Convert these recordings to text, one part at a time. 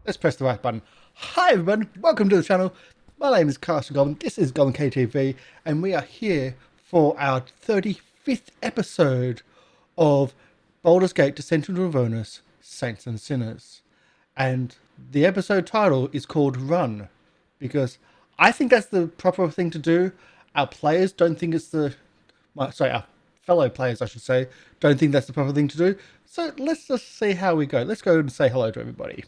Let's press the right button. Hi everyone, welcome to the channel. My name is Karsh and Goblin. This is GoblinCaveTV, and we are here for our 35th episode of Baldur's Gate Descent into Avernus, Saints and Sinners. And the episode title is called Run, because I think that's the proper thing to do. Our players don't think it's our fellow players, I should say, don't think that's the proper thing to do. So let's just see how we go. Let's go and say hello to everybody.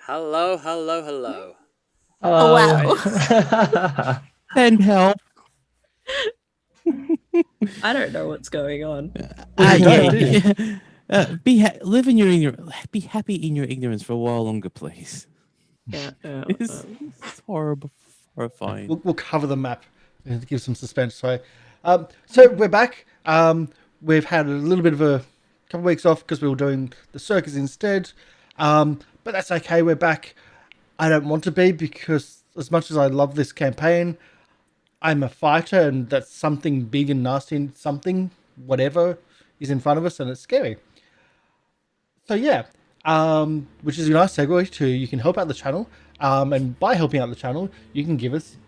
Hello, hello, hello. Wow. Send help. I don't know what's going on. Live in your ignorance. Be happy in your ignorance for a while longer, please. Yeah. It's horrible, horrifying. We'll cover the map and give some suspense. So we're back. We've had a little bit of a couple of weeks off because we were doing the circus instead. But that's okay. We're back. I don't want to be, because as much as I love this campaign, I'm a fighter, and that's something big and nasty, something, whatever, is in front of us, and it's scary. So yeah, which is a nice segue to you can help out the channel, and by helping out the channel, you can give us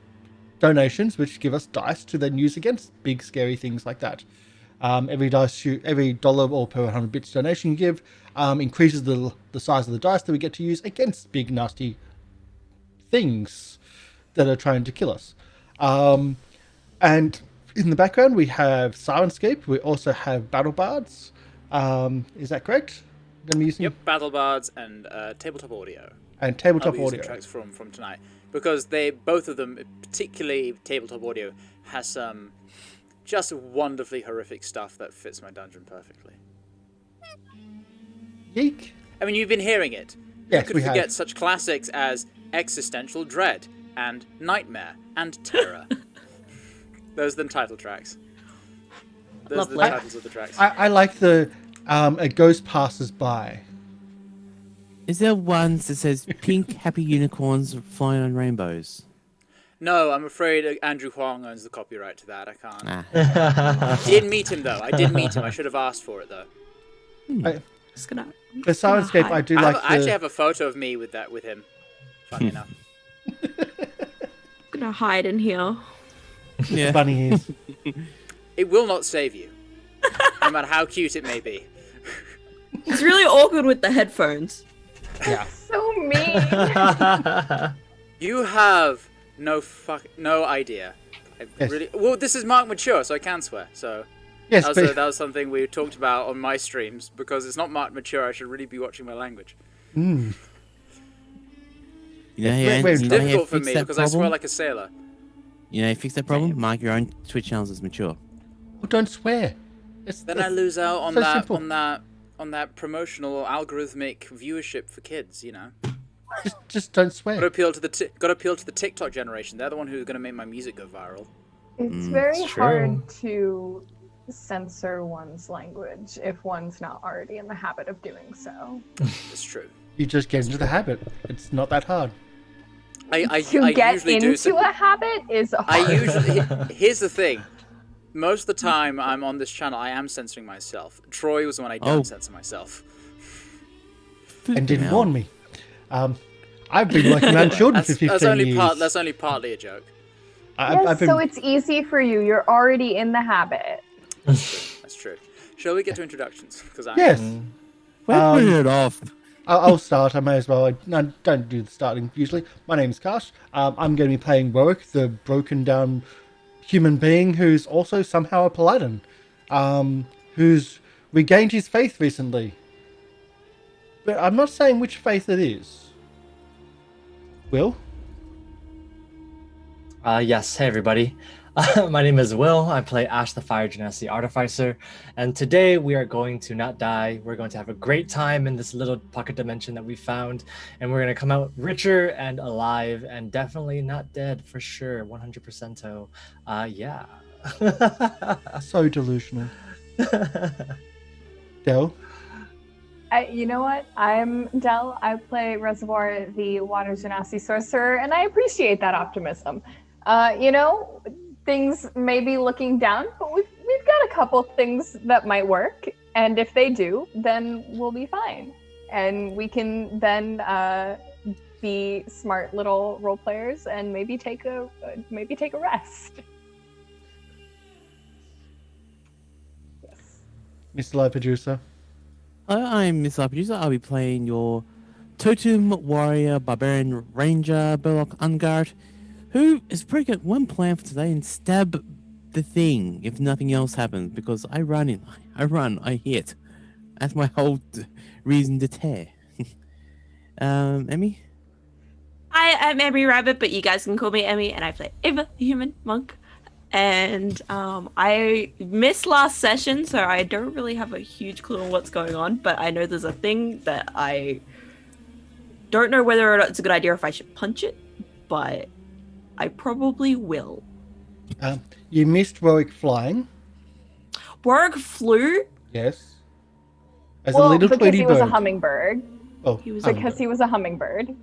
donations, which give us dice to then use against big scary things like that. Every dollar or per 100 bits donation you give increases the size of the dice that we get to use against big nasty things that are trying to kill us. And in the background we have Syrinscape. We also have Battle Bards. Is that correct? Yep, Battle Bards and Tabletop Audio. And Tabletop Audio. Audio. Tracks from tonight, because both of them, particularly Tabletop Audio, has some just wonderfully horrific stuff that fits my dungeon perfectly. Yeek. I mean, you've been hearing it. Yes, you could forget such classics as Existential Dread and Nightmare and Terror. Those are the title tracks. Those are the titles of the tracks. I like the A Ghost Passes By. Is there ones that says pink happy unicorns flying on rainbows? No, I'm afraid Andrew Huang owns the copyright to that. I can't. I did meet him, though. I should have asked for it, though. The Syrinscape, I do like. I actually have a photo of me with him. Funny enough. I'm gonna hide in here. Yeah. Funny is. It will not save you, no matter how cute it may be. It's really awkward with the headphones. Yeah. So mean. You have no idea. Yes. Well, this is Mark Mature, so I can swear. So Yes, that was something we talked about on my streams, because it's not Mark Mature. I should really be watching my language. Mm. It's difficult for me because I swear like a sailor. You know, fix that problem. Mark your own Twitch channels as mature. Well, don't swear. Then I lose out on that promotional algorithmic viewership for kids. You know. Just don't swear. Got to appeal to the TikTok generation. They're the one who's going to make my music go viral. It's very hard to censor one's language if one's not already in the habit of doing so. It's true. You just get into the habit. It's not that hard. To get into a habit is hard. Here's the thing. Most of the time I'm on this channel, I am censoring myself. Troy was when I don't censor myself. And didn't warn me. I've been working around children for 15 years. That's only partly a joke. So it's easy for you. You're already in the habit. That's true. Shall we get to introductions? Yes. We're putting it off. I'll start. I may as well. I don't do the starting usually. My name is Karsh. I'm going to be playing Warwick, the broken down human being who's also somehow a paladin, who's regained his faith recently. But I'm not saying which faith it is. Will? Yes, hey everybody. My name is Will. I play Ashe the Fire Genasi Artificer, and today we are going to not die. We're going to have a great time in this little pocket dimension that we found, and we're going to come out richer and alive, and definitely not dead for sure, 100%. Yeah. So delusional. Del? You know what? I'm Del. I play Reservoir, the Water Genasi Sorcerer, and I appreciate that optimism. Things may be looking down, but we've got a couple things that might work, and if they do, then we'll be fine. and we can then be smart little role players and maybe take a rest. Yes. MrLiveProducer. I'm MrLiveProducer. I'll be playing your Totem Warrior Barbarian Ranger Burlock Unguard, who is pretty good. One plan for today and stab the thing if nothing else happens, because I run, I hit. That's my whole reason to tear. Emi? I am Emi Rabbit, but you guys can call me Emi, and I play Ava, the human monk. And I missed last session, so I don't really have a huge clue on what's going on, but I know there's a thing that I don't know whether or not it's a good idea if I should punch it, but I probably will. You missed Warwick flying. Warwick flew? Yes. As a Well, little because Tweety he was bird. a hummingbird. Oh, He was Because he was a hummingbird.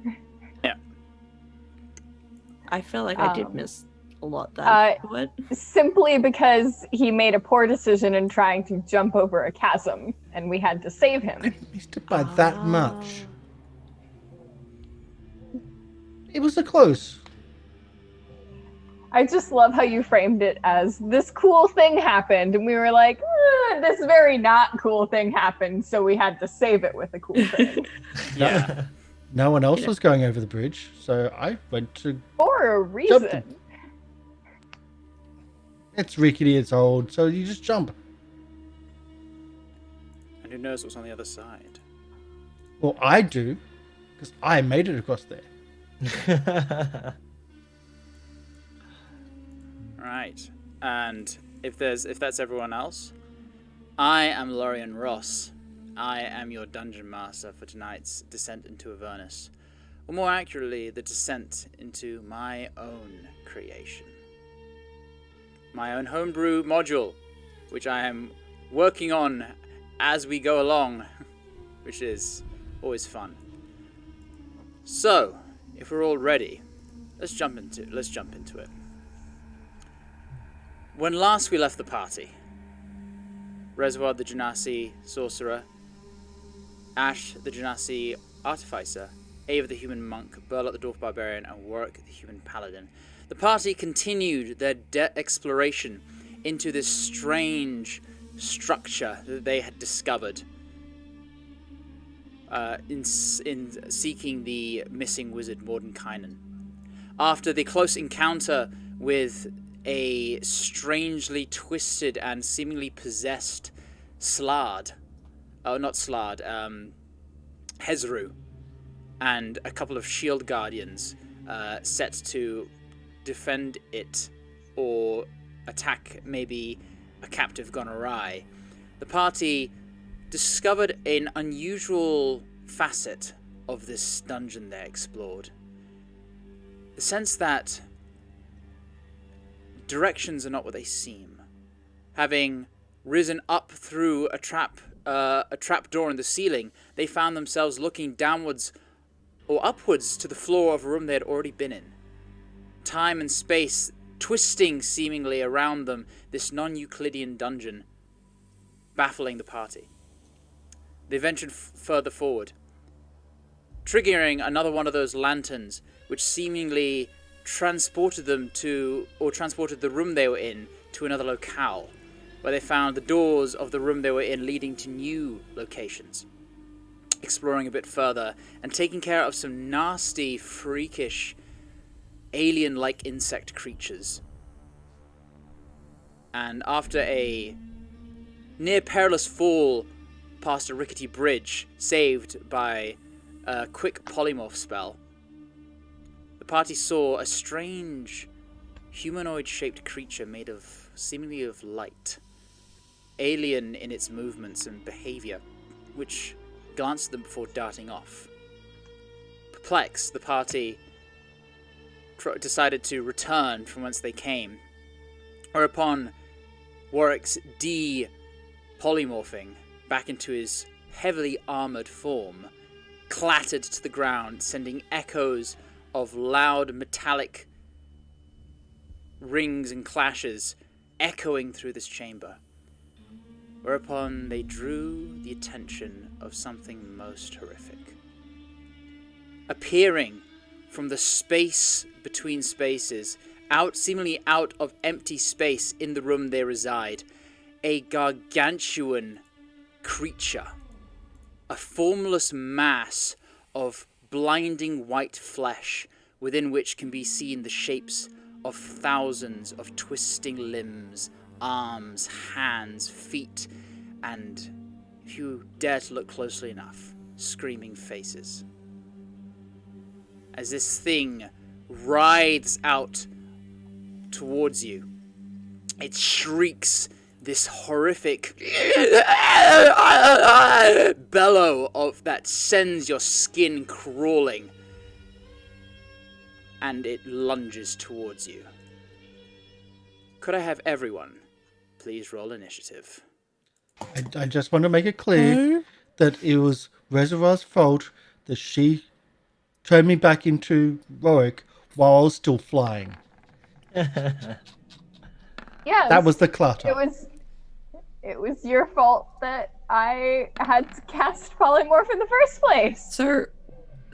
Yeah. I feel like I did miss a lot there. What? Simply because he made a poor decision in trying to jump over a chasm, and we had to save him. I missed it by that much. It was a close. I just love how you framed it as this cool thing happened, and we were like, this very not cool thing happened, so we had to save it with a cool thing. Yeah. No one else was going over the bridge, so I went to... For a reason. It's rickety, it's old, so you just jump. And who knows what's on the other side? Well, I do, because I made it across there. Right. And if that's everyone else, I am Lorian Ross. I am your dungeon master for tonight's descent into Avernus, or more accurately, the descent into my own creation. My own homebrew module, which I am working on as we go along, which is always fun. So, if we're all ready, let's jump into it. When last we left the party, Reservoir the Genasi sorcerer, Ashe the Genasi artificer, Ava the human monk, Burlock the dwarf barbarian, and Warwick the human paladin, the party continued their exploration into this strange structure that they had discovered in seeking the missing wizard Mordenkainen. After the close encounter with a strangely twisted and seemingly possessed Hezru, and a couple of shield guardians set to defend it or attack maybe a captive gone awry, the party discovered an unusual facet of this dungeon they explored. The sense that directions are not what they seem. Having risen up through a trap door in the ceiling, they found themselves looking downwards or upwards to the floor of a room they had already been in. Time and space twisting seemingly around them, this non-Euclidean dungeon, baffling the party. They ventured further forward, triggering another one of those lanterns, which seemingly transported the room they were in to another locale, where they found the doors of the room they were in leading to new locations. Exploring a bit further and taking care of some nasty, freakish, alien-like insect creatures. And after a near perilous fall past a rickety bridge, saved by a quick polymorph spell, the party saw a strange, humanoid-shaped creature made of, seemingly of light, alien in its movements and behavior, which glanced at them before darting off. Perplexed, the party decided to return from whence they came, whereupon Warwick's de-polymorphing back into his heavily armoured form clattered to the ground, sending echoes of loud metallic rings and clashes echoing through this chamber. whereupon they drew the attention of something most horrific. Appearing from the space between spaces, seemingly out of empty space in the room they reside, a gargantuan creature, a formless mass of blinding white flesh within which can be seen the shapes of thousands of twisting limbs, arms, hands, feet, and, if you dare to look closely enough, screaming faces. As this thing writhes out towards you, it shrieks this horrific bellow that sends your skin crawling, and it lunges towards you. Could I have everyone please roll initiative? I just want to make it clear that it was Reservoir's fault that she turned me back into Warwick while I was still flying. Yes. That was the clutter. It was your fault that I had to cast polymorph in the first place.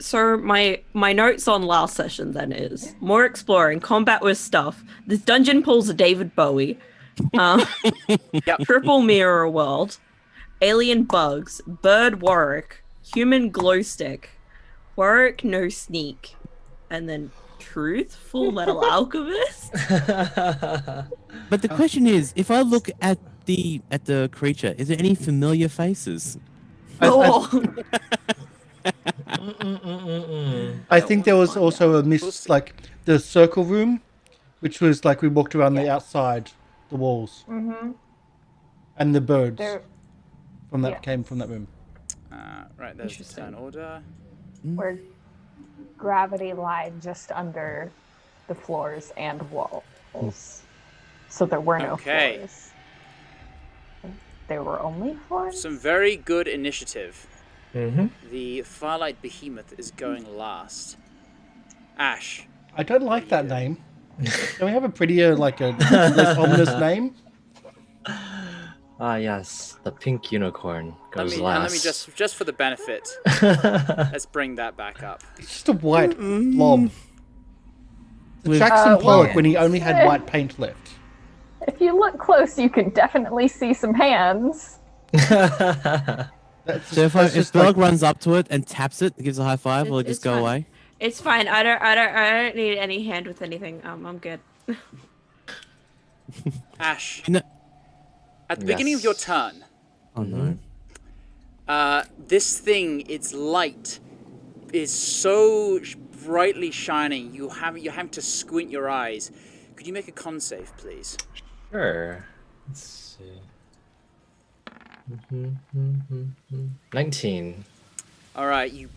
So my notes on last session then is more exploring, combat with stuff. This dungeon pulls a David Bowie, triple mirror world, alien bugs, bird Warwick, human glow stick, Warwick no sneak, and then truth full metal alchemist. But the question is, if I look at the creature, is there any familiar faces? I think there was also a like the circle room, which was like we walked around the outside, the walls, and the birds came from that room. Right, there's the turn order. Where gravity lied just under the floors and walls. So there were no floors. There were only floors? Some very good initiative. Mm-hmm. The Firelight Behemoth is going last. Ashe. I don't like that name. Can we have a prettier, like a less ominous name? Ah, yes, the pink unicorn goes last. Let me just for the benefit, let's bring that back up. It's just a white blob. The Jackson Pollock when he only had white paint left. If you look close, you can definitely see some hands. So if Burlock runs up to it and taps it, gives a high five, will it just go away? It's fine. I don't need any hand with anything. I'm good. Ashe. At the beginning of your turn. Oh no. This thing, its light is so brightly shining. You're having to squint your eyes. Could you make a con save, please? Sure. Let's see. 19. All right, you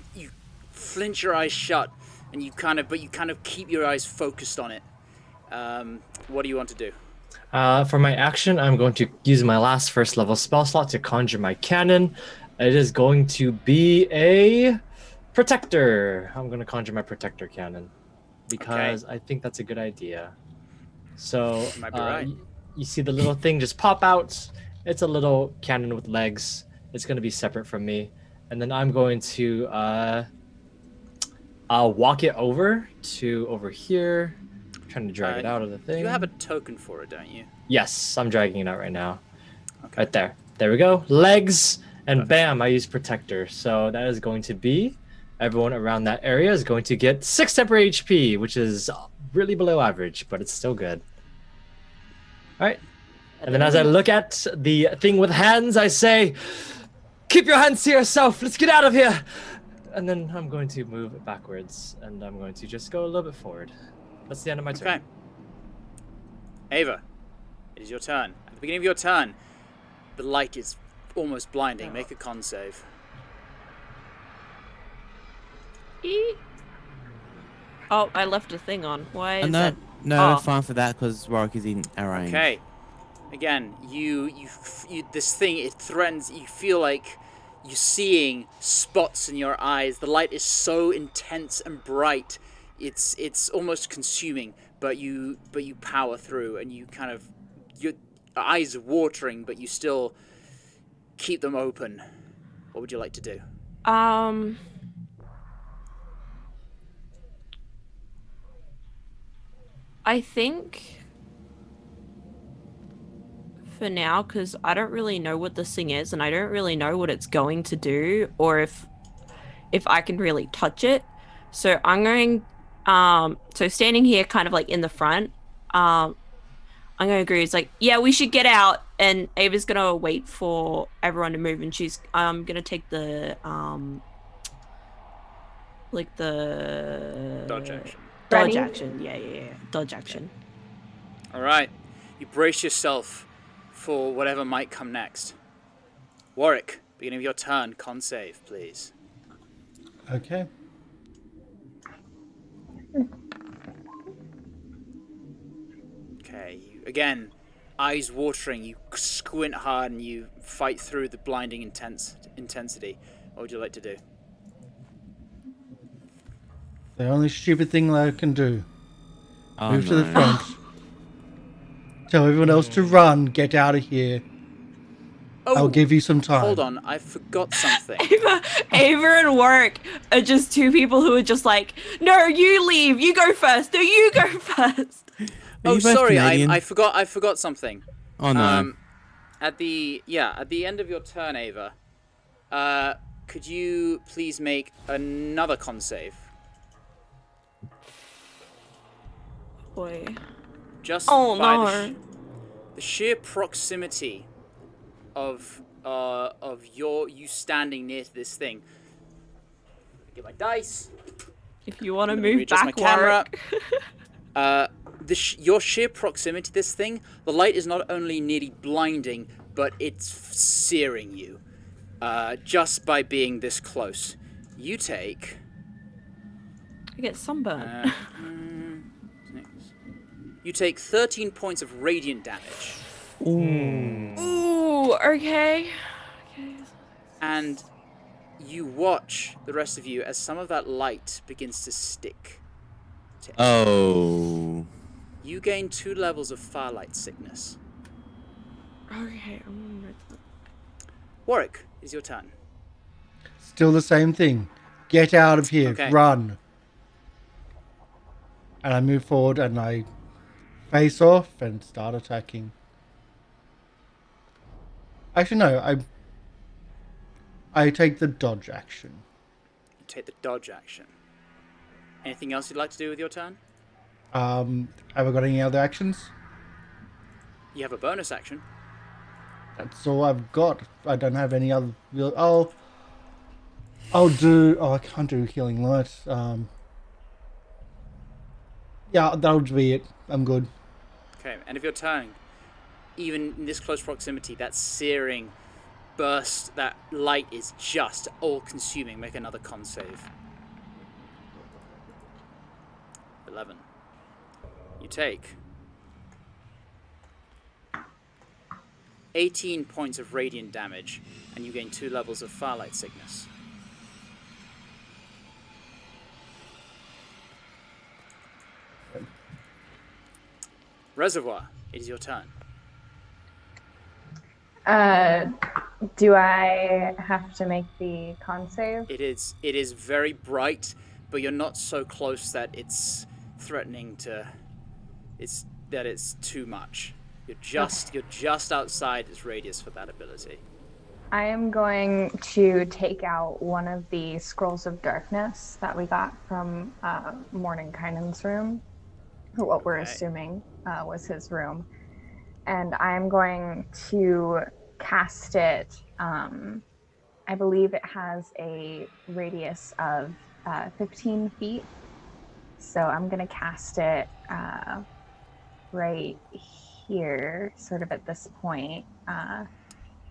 flinch your eyes shut, and you kind of keep your eyes focused on it. What do you want to do? For my action, I'm going to use my last first level spell slot to conjure my cannon. It is going to be a protector. I'm going to conjure my protector cannon because I think that's a good idea. So You might be right. You see the little thing just pop out. It's a little cannon with legs. It's going to be separate from me. And then I'm going to walk it over here. I'm trying to drag it out of the thing. You have a token for it, don't you? Yes, I'm dragging it out right now. Okay. Right there. There we go. Legs. And bam, I use protector. So that is going to be, everyone around that area is going to get 6 temporary HP, which is really below average, but it's still good. All right. And then as I look at the thing with hands, I say, keep your hands to yourself. Let's get out of here. And then I'm going to move backwards, and I'm going to just go a little bit forward. That's the end of my turn. Okay. Ava, it is your turn. At the beginning of your turn, the light is almost blinding. Make a con save. Oh, I left a thing on. Why is No, that? no, fine for that because Warwick is in our range. Okay. Again, you this thing, it threatens. You feel like you're seeing spots in your eyes. The light is so intense and bright. It's almost consuming, but you power through, and you kind of, your eyes are watering, but you still keep them open. What would you like to do? I think for now, because I don't really know what this thing is, and I don't really know what it's going to do, or if I can really touch it. So I'm going, so standing here kind of like in the front, I'm going to agree. It's like, yeah, we should get out. And Ava's going to wait for everyone to move. And she's, going to take the, like the... Dodge action. Dodge Ready? action. Yeah. Dodge action. All right. You brace yourself for whatever might come next. Warwick, beginning of your turn, con save, please. Okay. Okay. Again, eyes watering. You squint hard and you fight through the blinding intensity. What would you like to do? The only stupid thing that I can do. Oh, Move to the no. front. Tell everyone else to run. Get out of here. Oh, I'll give you some time. Hold on, I forgot something. Ava and Warwick are just two people who are just like, no, you leave. You go first. No, you go first. Oh, you both sorry, Canadian? I forgot something. Oh no. At the end of your turn, Ava, could you please make another con save? Boy. Just Oh, by no. the sheer proximity of you standing near to this thing. Get my dice. If you want to Let me move readjust back, my camera. Warwick. Your sheer proximity to this thing, the light is not only nearly blinding, but it's searing you. Just by being this close. You take... I get sunburn. You take 13 points of radiant damage. Ooh, okay. And you watch, the rest of you, as some of that light begins to stick. Oh. You gain 2 levels of firelight sickness. Okay. Warwick, is your turn. Still the same thing. Get out of here. Okay. Run. And I move forward and I face off and start attacking. Actually, no. I take the dodge action. You take the dodge action. Anything else you'd like to do with your turn? Have I got any other actions? You have a bonus action. That's all I've got. I don't have any other real... I'll do... Oh, I can't do Healing Light. Yeah, that'll be it. I'm good. Okay, end of your turn. Even in this close proximity, that searing burst, that light is just all-consuming. Make another con save. 11. You take 18 points of radiant damage, and you gain 2 levels of firelight sickness. Reservoir, it is your turn. Do I have to make the con save? It is very bright, but you're not so close that it's threatening to. It's too much. You're just outside its radius for that ability. I am going to take out one of the scrolls of darkness that we got from Mordenkainen's room, or what we're assuming was his room, and I'm going to cast it. I believe it has a radius of 15 feet, so I'm going to cast it right here, sort of at this point,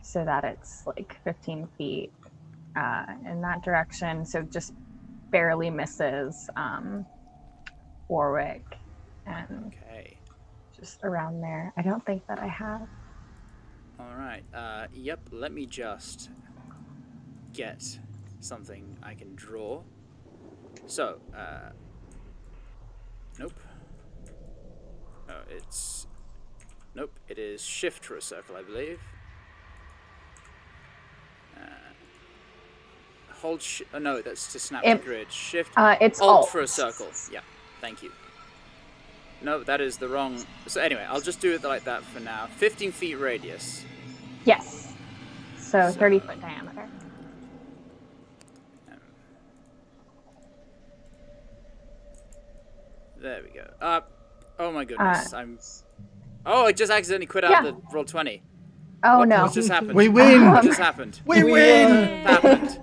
so that it's like 15 feet in that direction, so just barely misses Warwick, and just around there. I don't think that I have. All right. Yep. Let me just get something I can draw. So, nope. Oh, nope. It is shift for a circle, I believe. hold. Oh, no, that's to snap the grid. Shift. It's Alt for a circle. Yeah. Thank you. No, that is the wrong. So anyway, I'll just do it like that for now. 15 feet radius. Yes. So 30-foot diameter. There we go. Oh my goodness. Oh, I just accidentally quit out the roll 20. Oh no. What just happened? We win! What just happened? We win! What happened?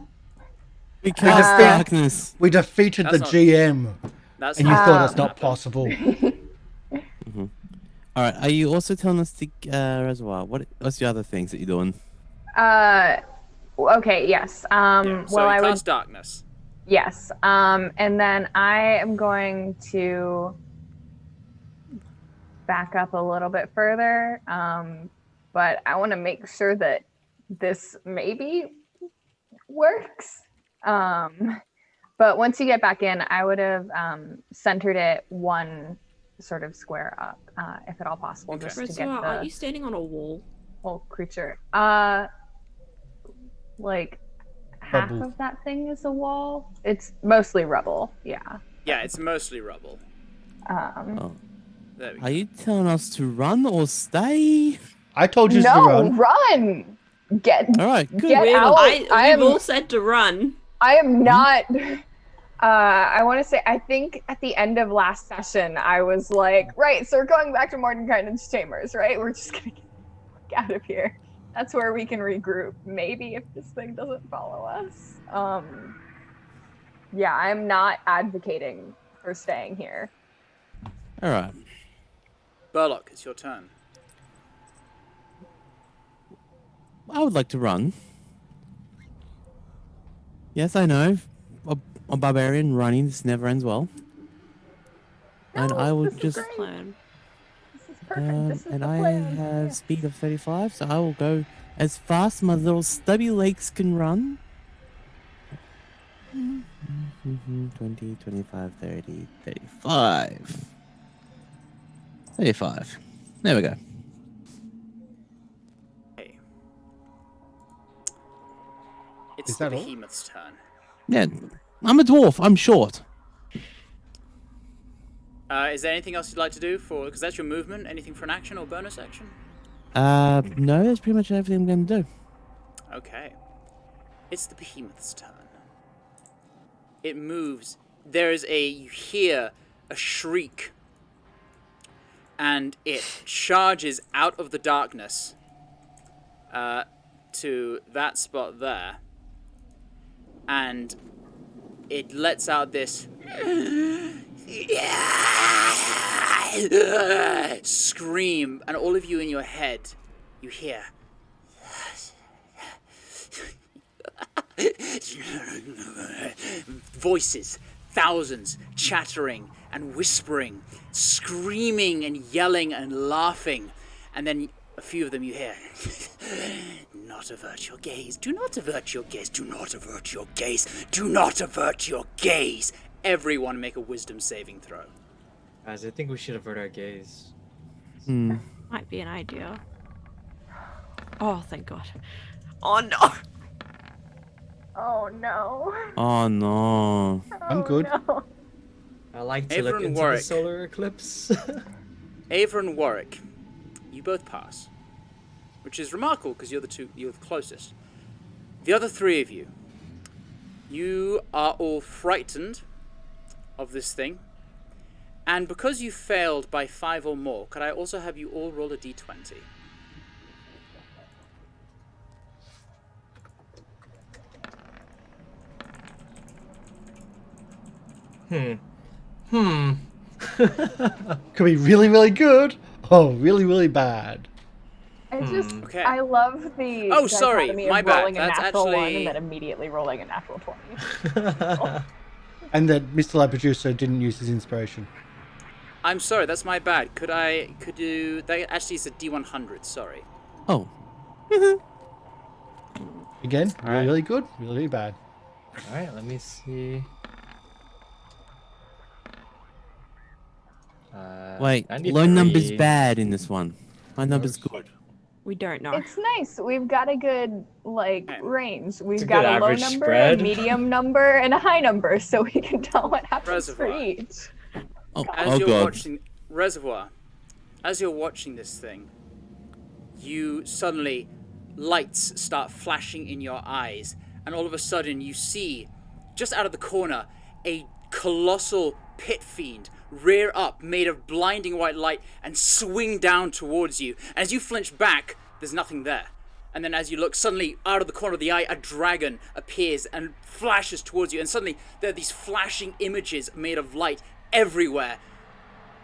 We cast darkness. We defeated the GM. That's and you thought it's not possible. All right. Are you also telling us the Reservoir? What's the other things that you're doing? Okay. Yes. So Well, I would. cast darkness. Yes. And then I am going to back up a little bit further. But I want to make sure that this maybe works. But once you get back in, I would have centered it one sort of square up, if at all possible, just to get Are you standing on a wall? Whole creature. Like half of that thing is a wall. It's mostly rubble. Yeah. Yeah, it's mostly rubble. There we go. Are you telling us to run or stay? I told you to run. Run. All right. Good. Get out. We've all said to run. I am not. I want to say, I think at the end of last session, I was like, right, so we're going back to Mordenkainen's chambers, right? We're just going to get out of here. That's where we can regroup. Maybe if this thing doesn't follow us. Yeah, I'm not advocating for staying here. All right. Burlock, it's your turn. I would like to run. Yes, I know. A barbarian running, this never ends well. And I will just... This is perfect. This is and the I plan. have speed of 35, so I will go as fast as my little stubby legs can run. 20, 25, 30, 35. 35. There we go. Okay. It's Is the that all? behemoth's turn. Yeah, I'm a dwarf. I'm short. Is there anything else you'd like to do because that's your movement? Anything for an action or bonus action? No, that's pretty much everything I'm going to do. Okay. It's the behemoth's turn. It moves. You hear a shriek. And it charges out of the darkness to that spot there. And it lets out this scream, and all of you in your head, you hear voices, thousands, chattering and whispering, screaming and yelling and laughing, and then a few of them you hear, not avert your gaze, do not avert your gaze, do not avert your gaze, do not avert your gaze. Everyone make a wisdom saving throw. Guys, I think we should avert our gaze. Might be an idea. Oh, thank God. Oh, no. Oh no. Oh, no. I'm good. No. I like to Avery look and into Warwick. the solar eclipse. Ava and Warwick, you both pass, which is remarkable because you're the closest. The other three of you, you are all frightened of this thing, and because you failed by 5 or more, could I also have you all roll a d20? Could be really, really good. Oh, really, really bad. I just, Okay. I love the Oh, sorry, dichotomy of my bad. rolling a That's natural one actually- and then immediately rolling a natural 20. And that MrLiveProducer didn't use his inspiration. I'm sorry, that's my bad. Could you, that actually is a d100, sorry. Oh. Again, All really, right. really good, really, really bad. Alright, let me see. Wait, 93. low number's bad in this one. My number's good. We don't know. It's nice. We've got a good range. We've a got good a low average number, spread. a medium number, and a high number, so we can tell what happens for Reservoir. each. As you're God. watching Reservoir, as you're watching this thing, you suddenly lights start flashing in your eyes, and all of a sudden you see, just out of the corner, a colossal pit fiend rear up, made of blinding white light, and swing down towards you. As you flinch back, there's nothing there. And then as you look, suddenly, out of the corner of the eye, a dragon appears and flashes towards you. And suddenly, there are these flashing images made of light everywhere.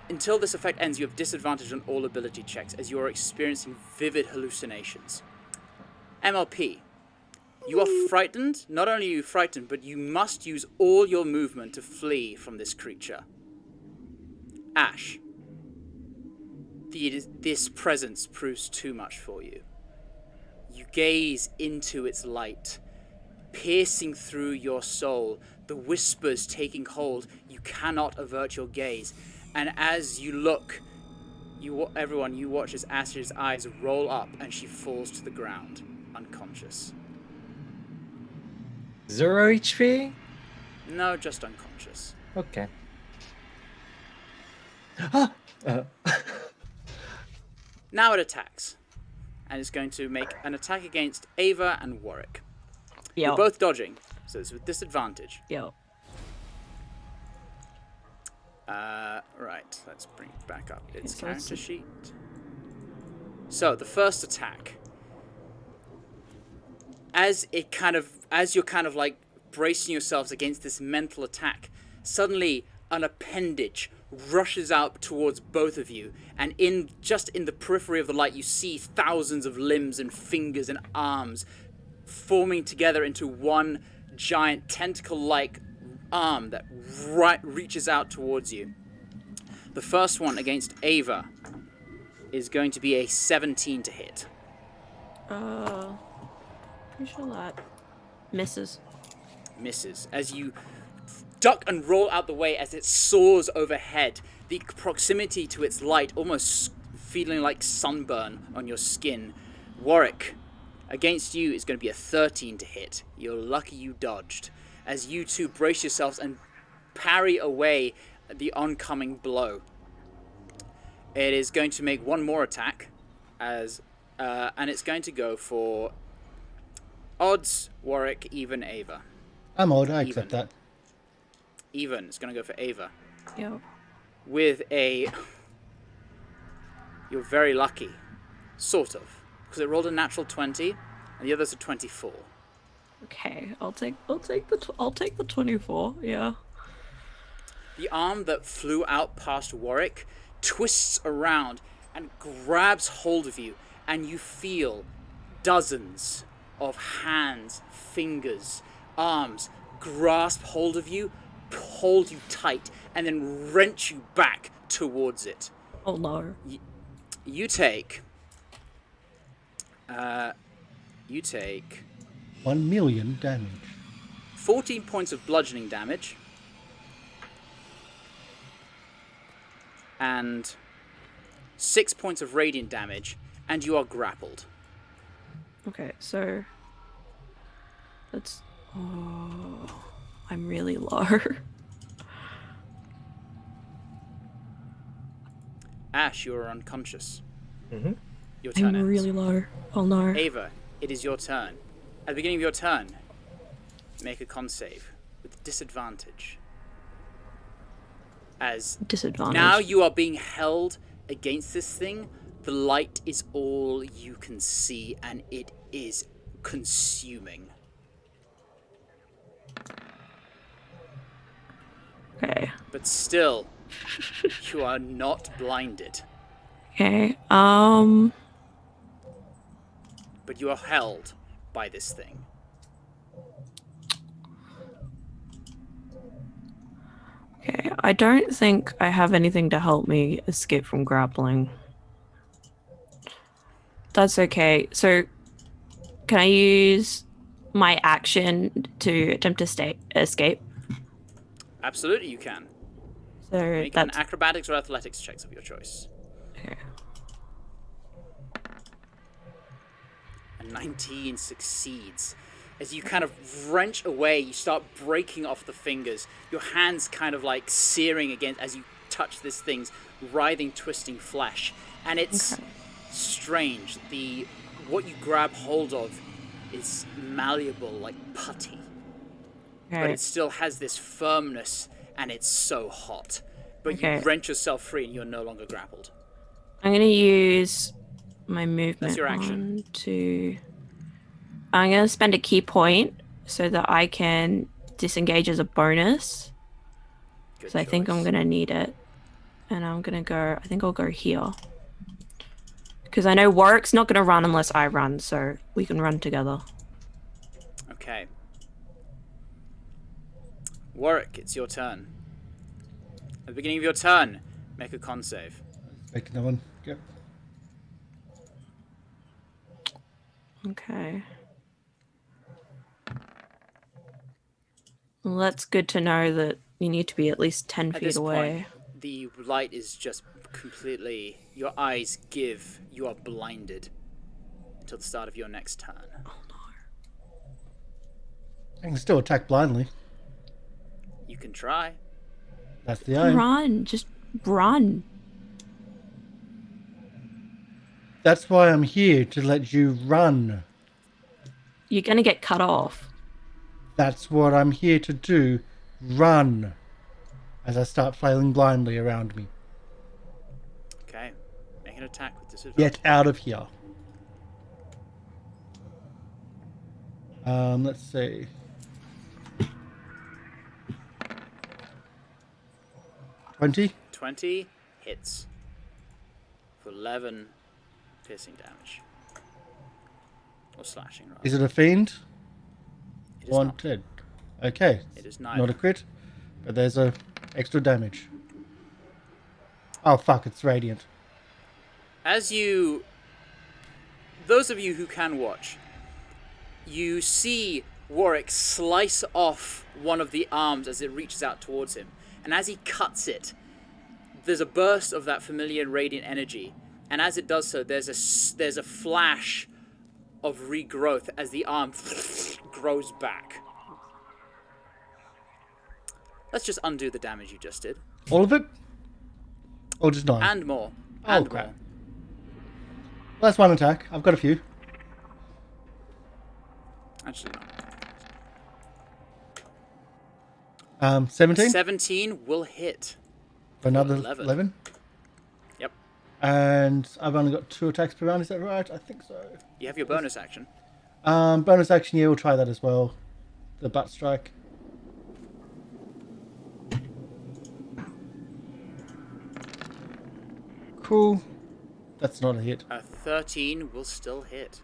Until this effect ends, you have disadvantage on all ability checks, as you are experiencing vivid hallucinations. MLP. You are frightened. Not only are you frightened, but you must use all your movement to flee from this creature. Ashe. This presence proves too much for you. You gaze into its light, piercing through your soul, the whispers taking hold. You cannot avert your gaze. And as you look, you watch as Ashe's eyes roll up and she falls to the ground, unconscious. 0 HP? No, just unconscious. Okay. Now it attacks. And it's going to make an attack against Ava and Warwick. Yo. You're both dodging, so it's with disadvantage. Yo. Right, let's bring it back up. Its Okay, so it's character sheet. So, the first attack. As you're kind of like bracing yourselves against this mental attack, suddenly an appendage rushes out towards both of you, and just in the periphery of the light, you see thousands of limbs and fingers and arms forming together into one giant tentacle-like arm that reaches out towards you. The first one against Ava is going to be a 17 to hit. Pretty sure that misses. Misses. As you duck and roll out the way as it soars overhead, the proximity to its light almost feeling like sunburn on your skin. Warwick, against you is going to be a 13 to hit. You're lucky you dodged. As you two brace yourselves and parry away the oncoming blow. It is going to make one more attack, and it's going to go for odds, Warwick, even, Ava. I'm odd, I accept that. Even, it's going to go for Ava. Yo. With a... You're very lucky. Sort of. Because it rolled a natural 20, and the other's a 24. Okay, I'll take the 24. Yeah. The arm that flew out past Warwick twists around and grabs hold of you, and you feel dozens of hands, fingers, arms grasp hold of you, hold you tight, and then wrench you back towards it. Oh no. You take 1 million damage. 14 points of bludgeoning damage and 6 points of radiant damage, and you are grappled. Okay, so that's. Oh, I'm really low. Ashe, you are unconscious. Mm-hmm. Your turn I'm ends. really low. Oh no. Ava, it is your turn. At the beginning of your turn, make a con save with disadvantage. As Disadvantage. now you are being held against this thing, the light is all you can see, and it is consuming. Okay. But still, you are not blinded. Okay. But you are held by this thing. Okay. I don't think I have anything to help me escape from grappling. That's okay. So, can I use my action to attempt to escape? Absolutely, you can. So Make an that's acrobatics or athletics checks of your choice. okay. A 19 succeeds. As you kind of wrench away, you start breaking off the fingers. Your hands kind of like searing again as you touch this thing's writhing, twisting flesh. And it's strange. What you grab hold of is malleable like putty. But it still has this firmness, and it's so hot. But you wrench yourself free, and you're no longer grappled. I'm going to use my movement. That's your action. I'm going to spend a key point so that I can disengage as a bonus. So I think I'm going to need it. And I'm going to go... I think I'll go here. Because I know Warwick's not going to run unless I run, so we can run together. Okay. Warwick, it's your turn. At the beginning of your turn, make a con save. Make another one. Yep. Okay. Well, that's good to know that you need to be at least 10 feet away. Point, the light is just completely... Your eyes give. You are blinded until the start of your next turn. Oh, no. I can still attack blindly. You can try. That's the aim. Run. Just run. That's why I'm here, to let you run. You're going to get cut off. That's what I'm here to do. Run. As I start flailing blindly around me. Okay. Make an attack with disadvantage. Get out of here. Let's see. 20 hits for 11 piercing damage. Or slashing, rather. Is it a fiend? It is Wanted. Okay. It is neither. Not a crit, but there's a extra damage. Oh fuck, it's radiant. As you... Those of you who can watch, you see Warwick slice off one of the arms as it reaches out towards him. And as he cuts it, there's a burst of that familiar radiant energy. And as it does so, there's a flash of regrowth as the arm grows back. Let's just undo the damage you just did. All of it? Or just 9? And more. Oh, And crap. more. Well, that's one attack. I've got a few. Actually, no. 17? 17 will hit. For another 11. 11? Yep. And I've only got 2 attacks per round, is that right? I think so. You have your bonus action. Bonus action, yeah, we'll try that as well. The butt strike. Cool. That's not a hit. A 13 will still hit.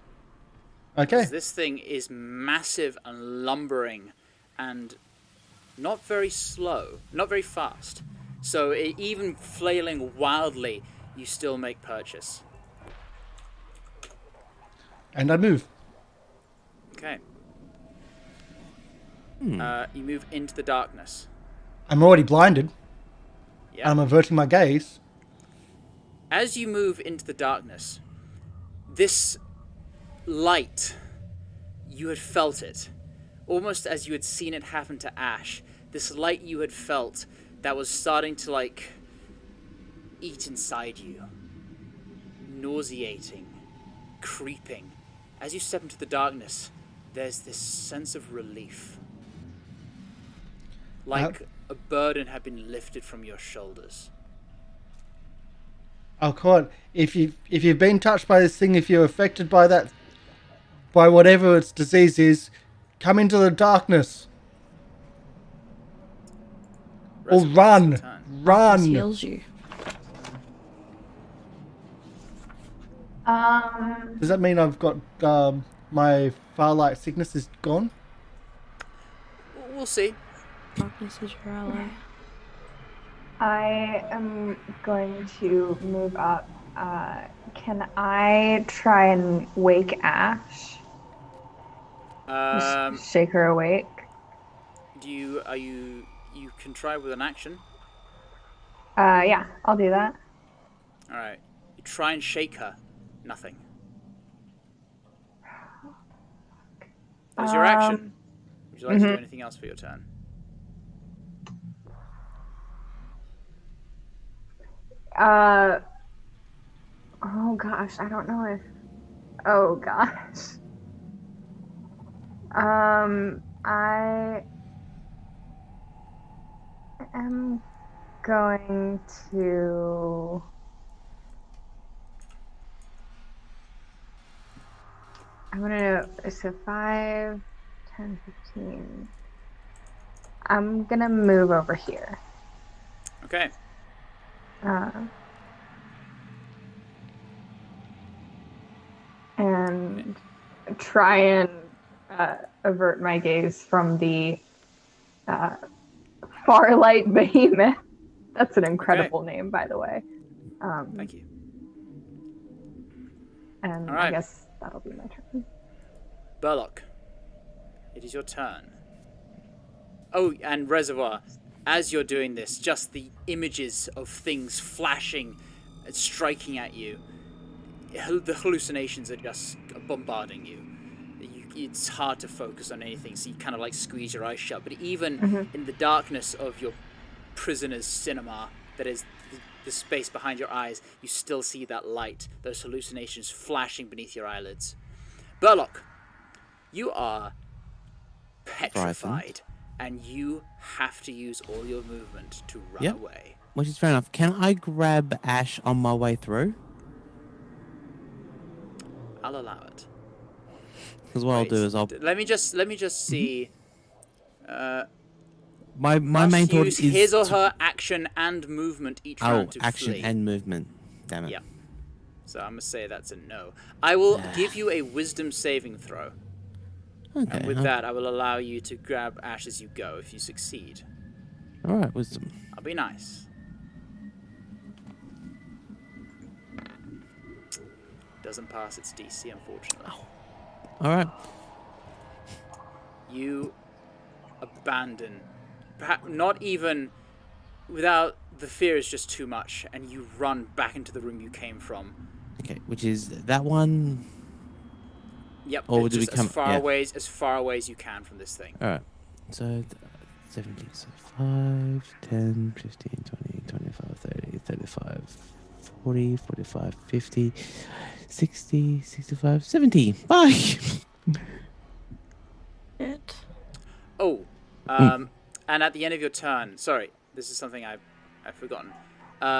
Okay. 'Cause this thing is massive and lumbering and not very slow, not very fast. So even flailing wildly, you still make purchase. And I move. Okay. You move into the darkness. I'm already blinded. Yeah. I'm averting my gaze. As you move into the darkness, this light, you had felt it. Almost as you had seen it happen to Ashe. This light you had felt that was starting to, like, eat inside you. Nauseating. Creeping. As you step into the darkness, there's this sense of relief. Like a burden had been lifted from your shoulders. Oh, come on. If you've been touched by this thing, if you're affected by that, by whatever its disease is, come into the darkness. Or run. Run. Heals you. Does that mean I've got my Farlight sickness is gone? We'll see. Darkness is your ally. I am going to move up. Can I try and wake Ashe? Just shake her awake. You can try with an action. Yeah, I'll do that. Alright. You try and shake her. Nothing. That was your action. Would you like to do anything else for your turn? Oh gosh, I don't know if. Oh gosh. I am going to. I'm gonna. So 5, 10, 15. I'm gonna move over here. Okay. And try and avert my gaze from the Farlight Behemoth. That's an incredible name, by the way. Thank you. And All right. I guess that'll be my turn. Burlock, it is your turn. Oh, and Reservoir, as you're doing this, just the images of things flashing and striking at you, the hallucinations are just bombarding you. It's hard to focus on anything, so you kind of like squeeze your eyes shut. But even in the darkness of your prisoner's cinema, that is the space behind your eyes, you still see that light, those hallucinations flashing beneath your eyelids. Burlock, you are petrified, and you have to use all your movement to run away. Which is fair enough. Can I grab Ashe on my way through? I'll allow it. Because what I'll do is I'll... Let me just see... My main thought is... his or her action and movement each round to action flee. and movement. Damn it. Yeah. So I'm going to say that's a no. I will give you a wisdom saving throw. Okay. And with that, I will allow you to grab Ashe as you go if you succeed. Alright, wisdom. I'll be nice. Doesn't pass its DC, unfortunately. Alright. You abandon, perhaps not even without, the fear is just too much, and you run back into the room you came from. Okay, which is that one? Yep, or do we just come as far away as you can from this thing. Alright. So 17, so 5, 10, 15, 20, 25, 30, 35, 40, 45, 50, 60, 65, 70. Bye! Oh, and at the end of your turn, sorry, this is something I've forgotten,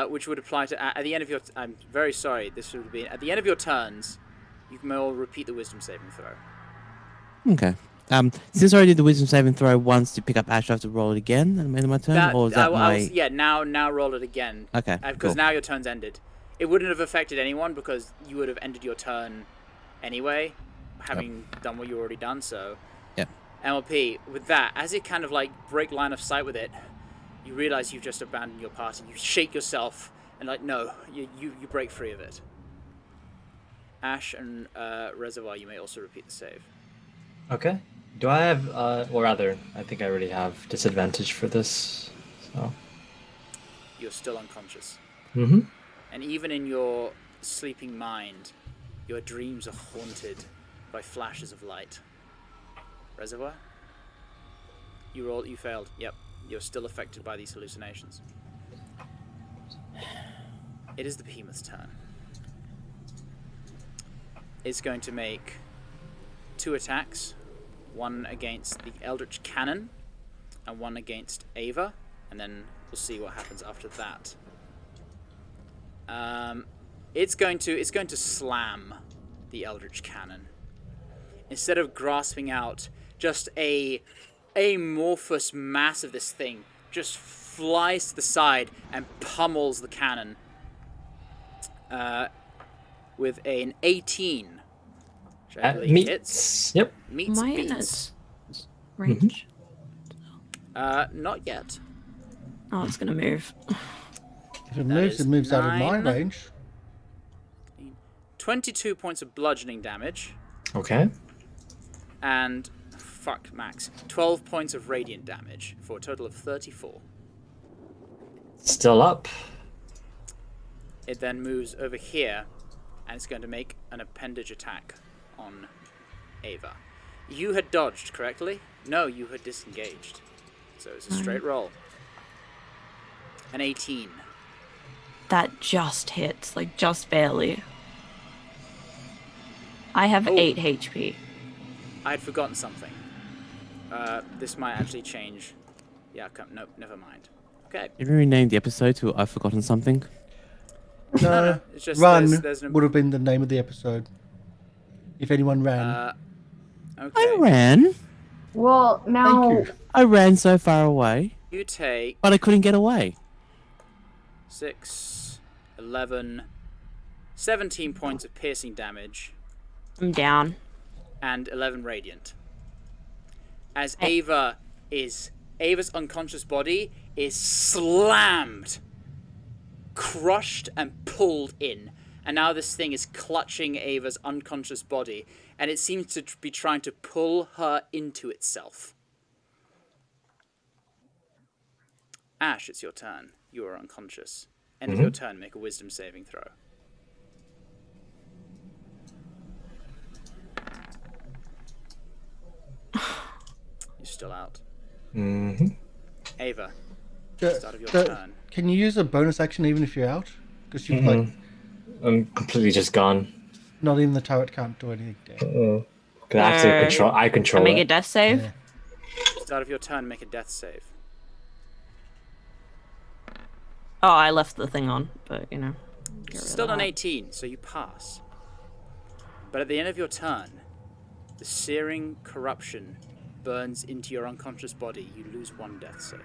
which would apply to, at the end of your, I'm very sorry, this would be, at the end of your turns, you may all repeat the wisdom saving throw. Okay. Since I already did the wisdom saving throw once to pick up Ashe, I have to roll it again at the end of my turn? Or is that now roll it again. Okay, Because cool. now your turn's ended. It wouldn't have affected anyone because you would have ended your turn anyway, having done what you already done, so... Yeah. MLP, with that, as it kind of like break line of sight with it, you realize you've just abandoned your party. You shake yourself and like, no, you break free of it. Ashe and Reservoir, you may also repeat the save. Okay. Do I have, or rather, I think I already have disadvantage for this, so... You're still unconscious. Mm-hmm. And even in your sleeping mind, your dreams are haunted by flashes of light. Reservoir? You failed. Yep. You're still affected by these hallucinations. It is the behemoth's turn. It's going to make 2 attacks. One against the Eldritch Cannon, and one against Ava, and then we'll see what happens after that. It's going to slam the Eldritch Cannon. Instead of grasping out, just a amorphous mass of this thing just flies to the side and pummels the cannon with an 18. Which I believe hits. Yep. Am I in its range? Not yet. Oh, it's gonna move. If it moves out of my 9. range. 22 points of bludgeoning damage. Okay. And, fuck, max, 12 points of radiant damage for a total of 34. Still up. It then moves over here, and it's going to make an appendage attack on Ava. You had dodged, correctly? No, you had disengaged. So it's a straight roll. An 18. That just hits, like just barely. I have 8 HP. I had forgotten something. This might actually change. Yeah, nope, never mind. Okay. Have you renamed the episode to I've Forgotten Something? No, it's just Run there's would have been the name of the episode. If anyone ran. Okay. I ran. Well, now Thank you. I ran so far away, You take but I couldn't get away. 6, 11, 17 points of piercing damage, I'm down. and 11 radiant. As Ava's unconscious body is slammed, crushed, and pulled in. And now this thing is clutching Ava's unconscious body, and it seems to be trying to pull her into itself. Ashe, it's your turn. You are unconscious. End of your turn, make a wisdom saving throw. You're still out. Ava, start of your turn. Can you use a bonus action even if you're out? Because you've like I'm completely just gone. not even the turret can't do anything. There. Cause I have to control. I I control make a it. death save. Yeah. Start of your turn, make a death save. Oh, I left the thing on, but you know. get rid of Still an that. 18, so you pass. But at the end of your turn, the searing corruption burns into your unconscious body. You lose 1 death save.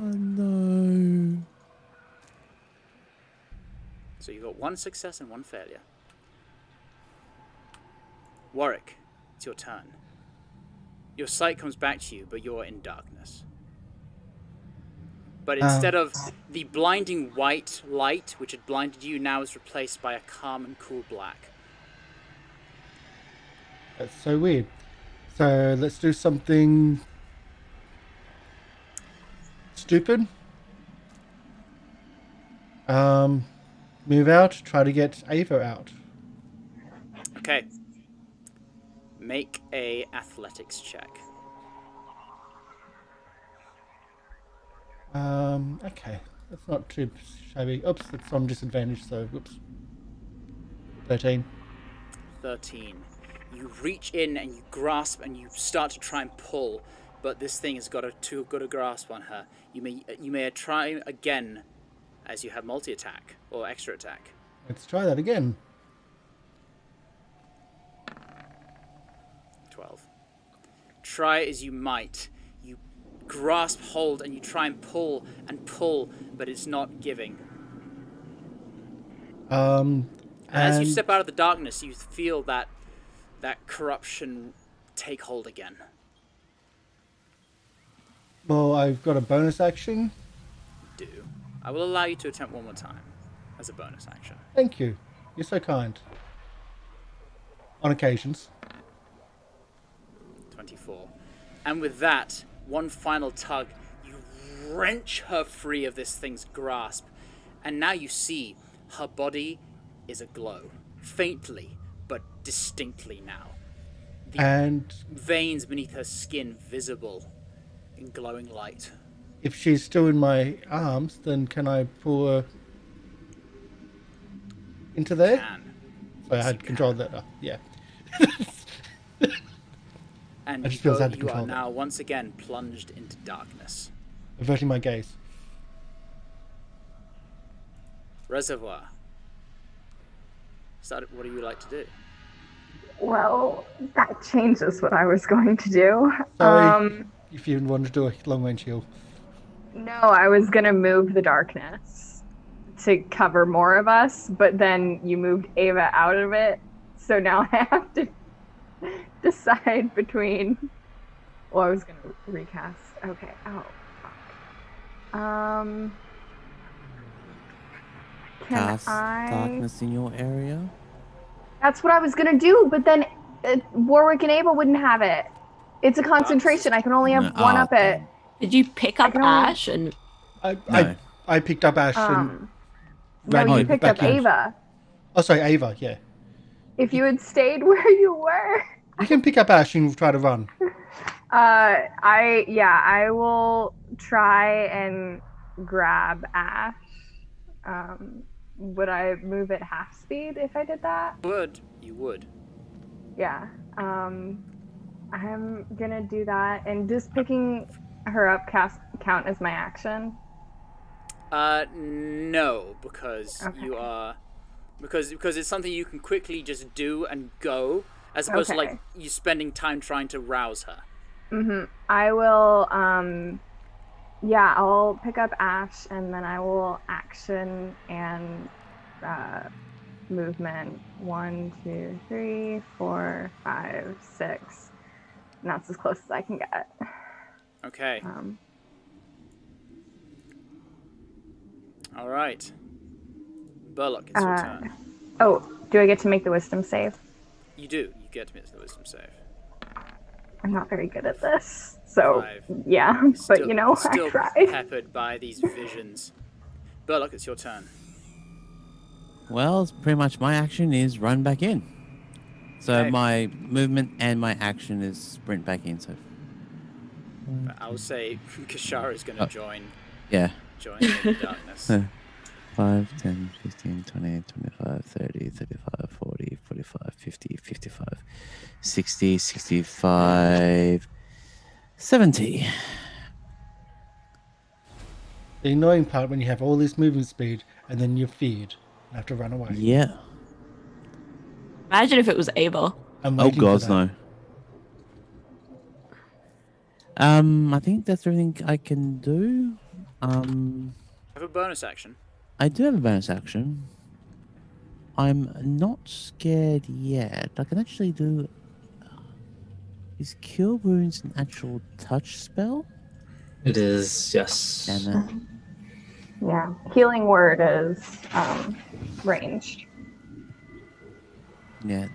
Oh no. So you've got 1 success and 1 failure. Warwick, it's your turn. Your sight comes back to you, but you're in darkness. But instead of the blinding white light, which had blinded you, now is replaced by a calm and cool black. That's so weird. So let's do something stupid. Move out. Try to get Ava out. Okay. Make a athletics check. Okay. That's not too shabby. Oops, it's on disadvantage, so whoops. 13. 13. You reach in and you grasp and you start to try and pull, but this thing has got too good a grasp on her. You may try again, as you have multi-attack or extra attack. Let's try that again. 12. Try as you might. You grasp hold and you try and pull, but it's not giving. And as you step out of the darkness, you feel that corruption take hold again. Well, I've got a bonus action. Do. I will allow you to attempt one more time as a bonus action. Thank you. You're so kind. On occasions. 24. And with that, one final tug, you wrench her free of this thing's grasp. And now you see her body is aglow. Faintly, but distinctly now. The veins beneath her skin visible in glowing light. If she's still in my arms, then can I pull her into there? Can. So I had controlled that. Yeah. And I just realised I had to you are control that. now once again plunged into darkness. Averting my gaze. Reservoir. What do you like to do? Well, that changes what I was going to do. Sorry, if you want to do a long range heal. No, I was gonna move the darkness to cover more of us, but then you moved Ava out of it, so now I have to decide between. Well, I was gonna recast. Okay. Oh, fuck. Can Cast I? darkness in your area. That's what I was gonna do, but then Warwick and Ava wouldn't have it. It's a concentration. I can only have one up it. Did you pick up can only- Ashe and I picked up Ashe and No, ran you you picked back up in. Ava. Oh, sorry, Ava, yeah. If you had stayed where you were. You can pick up Ashe and try to run. I will try and grab Ashe. Would I move at half speed if I did that? You would. Yeah. I'm gonna do that, and just picking her up count as my action. No, because Okay. you are because it's something you can quickly just do and go, as opposed to like you spending time trying to rouse her. I will. I'll pick up Ashe, and then I will action and movement 1, 2, 3, 4, 5, 6. And that's as close as I can get. Okay. All right. Burlock, it's your turn. Oh, do I get to make the wisdom save? You do. You get to make the wisdom save. I'm not very good at this, so 5. yeah. But you know, I still tried. peppered by these visions. Burlock, it's your turn. Well, it's pretty much my action is run back in. So Okay. my movement and my action is sprint back in. So I will say Kashara is going to join yeah. in the darkness. 5, 10, 15, 20, 25, 30, 35, 40, 45, 50, 55, 60, 65, 70. The annoying part when you have all this movement speed and then you're feared and have to run away. Yeah. Imagine if it was Ava. I'm Oh, waiting God, for that. no. I think that's everything I can do. Have a bonus action. I do have a bonus action. I'm not scared yet. I can actually do... Is Cure Wounds an actual touch spell? It is, yes. Damn it. Yeah, healing word is ranged. Yeah.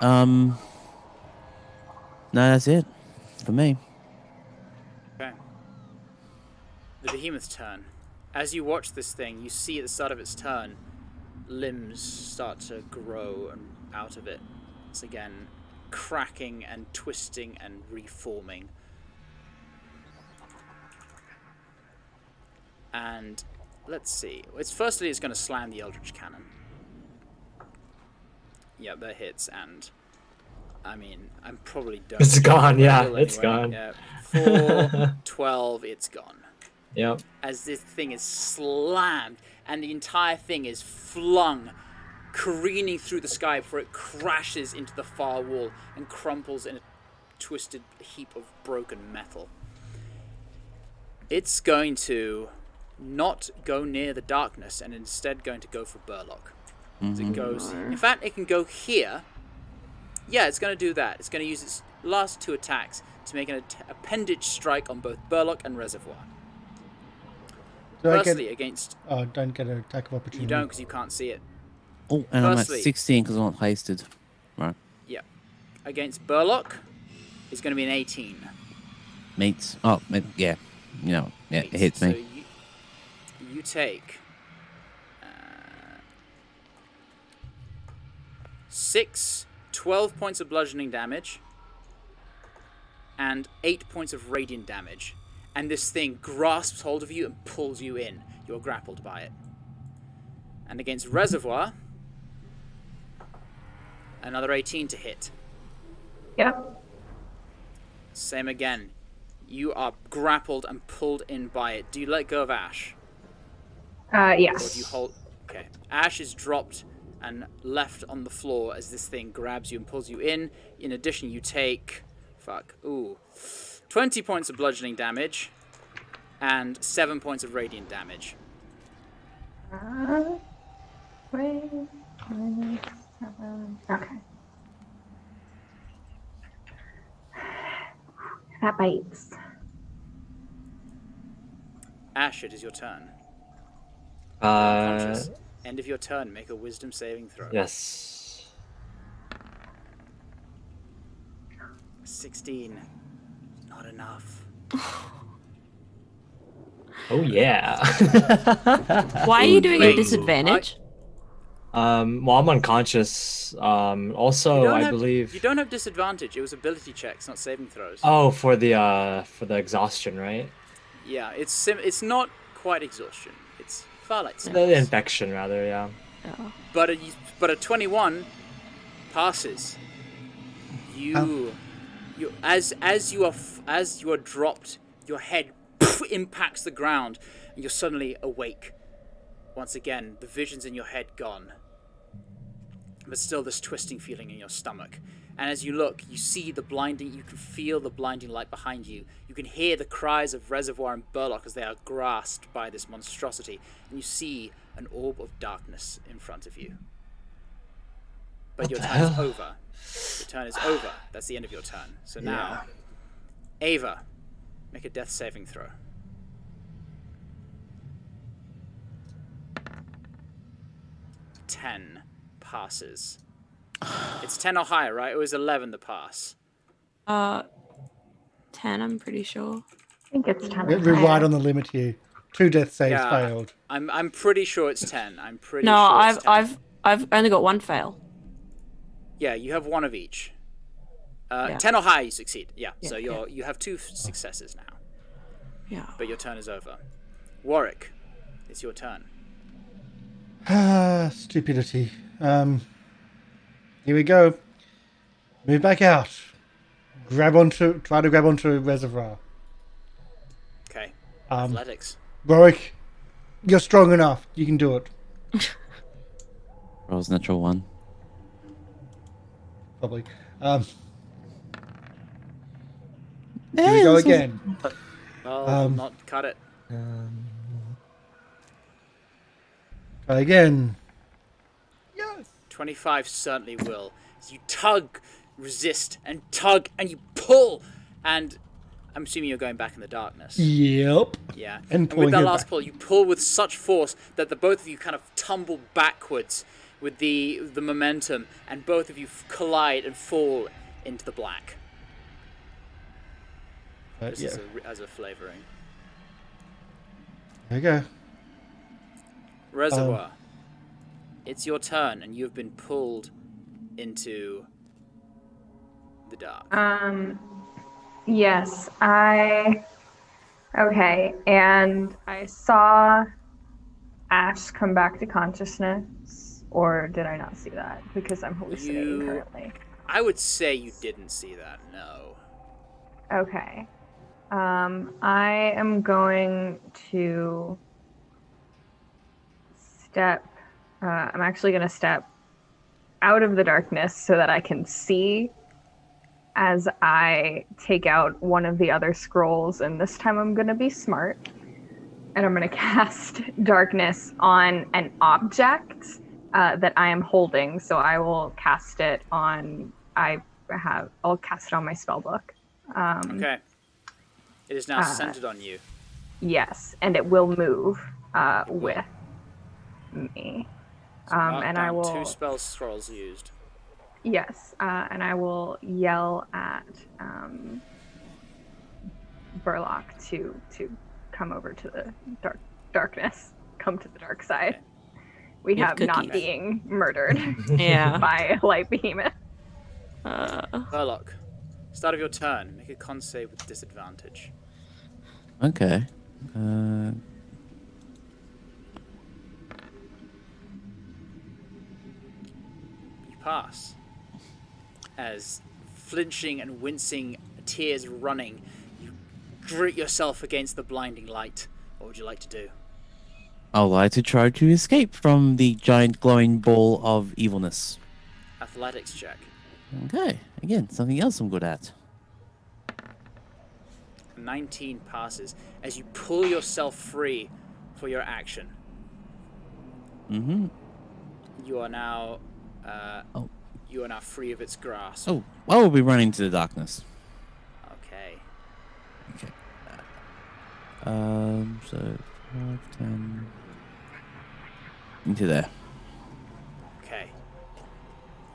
No, that's it for me. Okay. The behemoth's turn. As you watch this thing, you see at the start of its turn, limbs start to grow and out of it. It's again cracking and twisting and reforming. And let's see. It's going to slam the Eldritch Cannon. Yeah, that hits, and I mean, I'm probably done. It's gone, yeah, Anyway. it's gone. Yeah, 4, 12, it's gone. Yep. As this thing is slammed, and the entire thing is flung, careening through the sky before it crashes into the far wall and crumples in a twisted heap of broken metal. It's going to not go near the darkness and instead going to go for Burlock. As it goes, in fact, it can go here. Yeah, it's going to do that. It's going to use its last 2 attacks to make an appendage strike on both Burlock and Reservoir. Firstly, against... Oh, don't get an attack of opportunity. You don't, because you can't see it. Oh, and Firstly, I'm at 16 because I'm not hasted. Right. Yeah. Against Burlock, it's going to be an 18. Meets. Oh, yeah. You know, yeah, it hits me. So you take 12 points of bludgeoning damage and 8 points of radiant damage. And this thing grasps hold of you and pulls you in. You're grappled by it. And against Reservoir, another 18 to hit. Yep. Same again. You are grappled and pulled in by it. Do you let go of Ashe? Yes. Or do you hold... Okay. Ashe is dropped and left on the floor as this thing grabs you and pulls you in. In addition, you take... 20 points of bludgeoning damage and 7 points of radiant damage. Okay. That bites. Ashe, it is your turn. End of your turn. Make a wisdom saving throw. Yes. 16. Not enough. Oh, yeah. Why are you doing a disadvantage? Well, I'm unconscious. Also, I believe you don't have disadvantage. It was ability checks, not saving throws. Oh, for the exhaustion, right? Yeah, it's not quite exhaustion. It's Firelight The Sickness. infection, rather, yeah. But a 21 passes. As you are dropped, your head impacts the ground, and you're suddenly awake. Once again, the vision's in your head gone, but still this twisting feeling in your stomach. And as you look, you see the blinding. You can feel the blinding light behind you. You can hear the cries of Reservoir and Burlock as they are grasped by this monstrosity, and you see an orb of darkness in front of you. But your turn is over. Your turn is over. That's the end of your turn. So now, Ava, make a death saving throw. 10 passes. It's 10 or higher, right? It was 11 to pass. 10, I'm pretty sure. I think it's 10. We're right on the limit here. 2 death saves failed. I'm pretty sure it's 10. I'm pretty no, sure it's 10. I've only got 1 fail. Yeah, you have 1 of each. Yeah. 10 or higher, you succeed. Yeah, Yeah, so you have 2 successes now. Yeah. But your turn is over. Warwick, it's your turn. Stupidity. Here we go. Move back out. Try to grab onto Reservoir. Okay. Athletics. Warwick, you're strong enough. You can do it. Rolls natural 1. Probably. Here we go again. Well, not cut it. Try again. 25 certainly will. So you tug, resist, and tug, and you pull, and I'm assuming you're going back in the darkness. Yep. Yeah. And with that pulling it last back. pull, you pull with such force that the both of you kind of tumble backwards with the momentum, and both of you collide and fall into the black. This is as a flavoring. There you go. Reservoir. It's your turn, and you've been pulled into the dark. Yes, okay, and I saw Ashe come back to consciousness, or did I not see that? Because I'm hallucinating currently. I would say you didn't see that, no. Okay. I am going to I'm actually going to step out of the darkness so that I can see as I take out one of the other scrolls, and this time I'm going to be smart, and I'm going to cast darkness on an object that I am holding. So I will cast it on, I'll cast it on my spellbook. Okay. It is now centered on you. Yes, and it will move with me. And I will 2 spell scrolls used. Yes, and I will yell at Burlock to come over to the darkness. Come to the dark side. Okay. We You have have not cookies. being murdered Yeah. by a light behemoth. Burlock, start of your turn. Make a con save with disadvantage. Okay. You pass. As flinching and wincing, tears running, you grit yourself against the blinding light. What would you like to do? I'd like to try to escape from the giant glowing ball of evilness. Athletics check. Okay. Again, something else I'm good at. 19 passes as you pull yourself free for your action. Mm-hmm. You are now you are now free of its grasp. Oh, well, we'll be running to the darkness. Okay. Okay. So 5, 10 into there. Okay.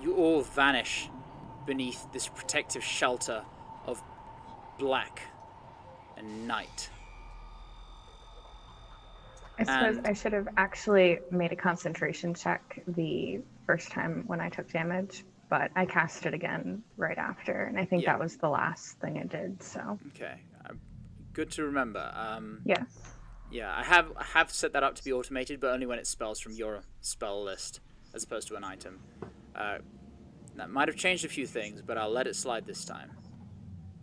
You all vanish beneath this protective shelter of black and night. I suppose And I should have actually made a concentration check the first time when I took damage, but I cast it again right after, and I think Yeah. that was the last thing I did. So okay, good to remember. yes, Yeah, I have set that up to be automated, but only when it spells from your spell list as opposed to an item. That might have changed a few things, but I'll let it slide this time.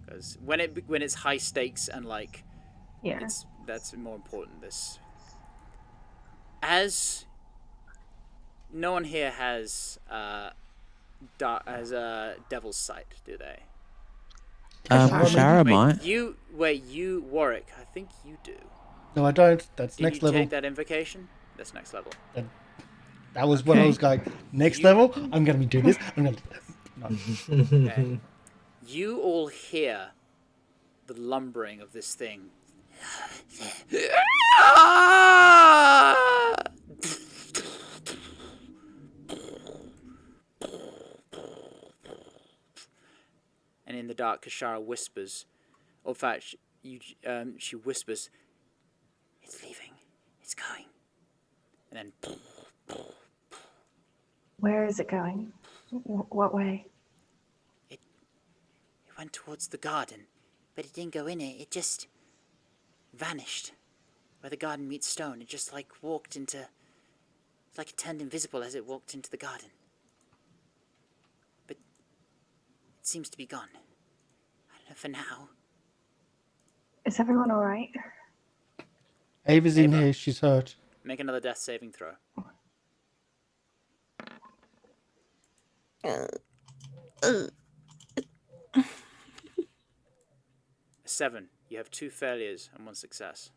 Because when it's high stakes and like, yeah. that's more important. As no one here has Devil's Sight, do they? Shara might. You Warwick, I think you do. No, I don't. That's Did next you level. take that invocation? That's next level. That was what I was going. Next level, I'm going to be doing this. I'm going to. No. Okay. You all hear the lumbering of this thing. And in the dark, Kashara whispers. Or in fact, she whispers, "It's leaving. It's going." And then... Where is it going? What way? It went towards the garden, but it didn't go in it. It just vanished. Where the garden meets stone, it just like walked into... It's like it turned invisible as it walked into the garden. But it seems to be gone. I don't know for now. Is everyone all right? Ava's in Ava. here. She's hurt. Make another death saving throw. 7. You have 2 failures and 1 success.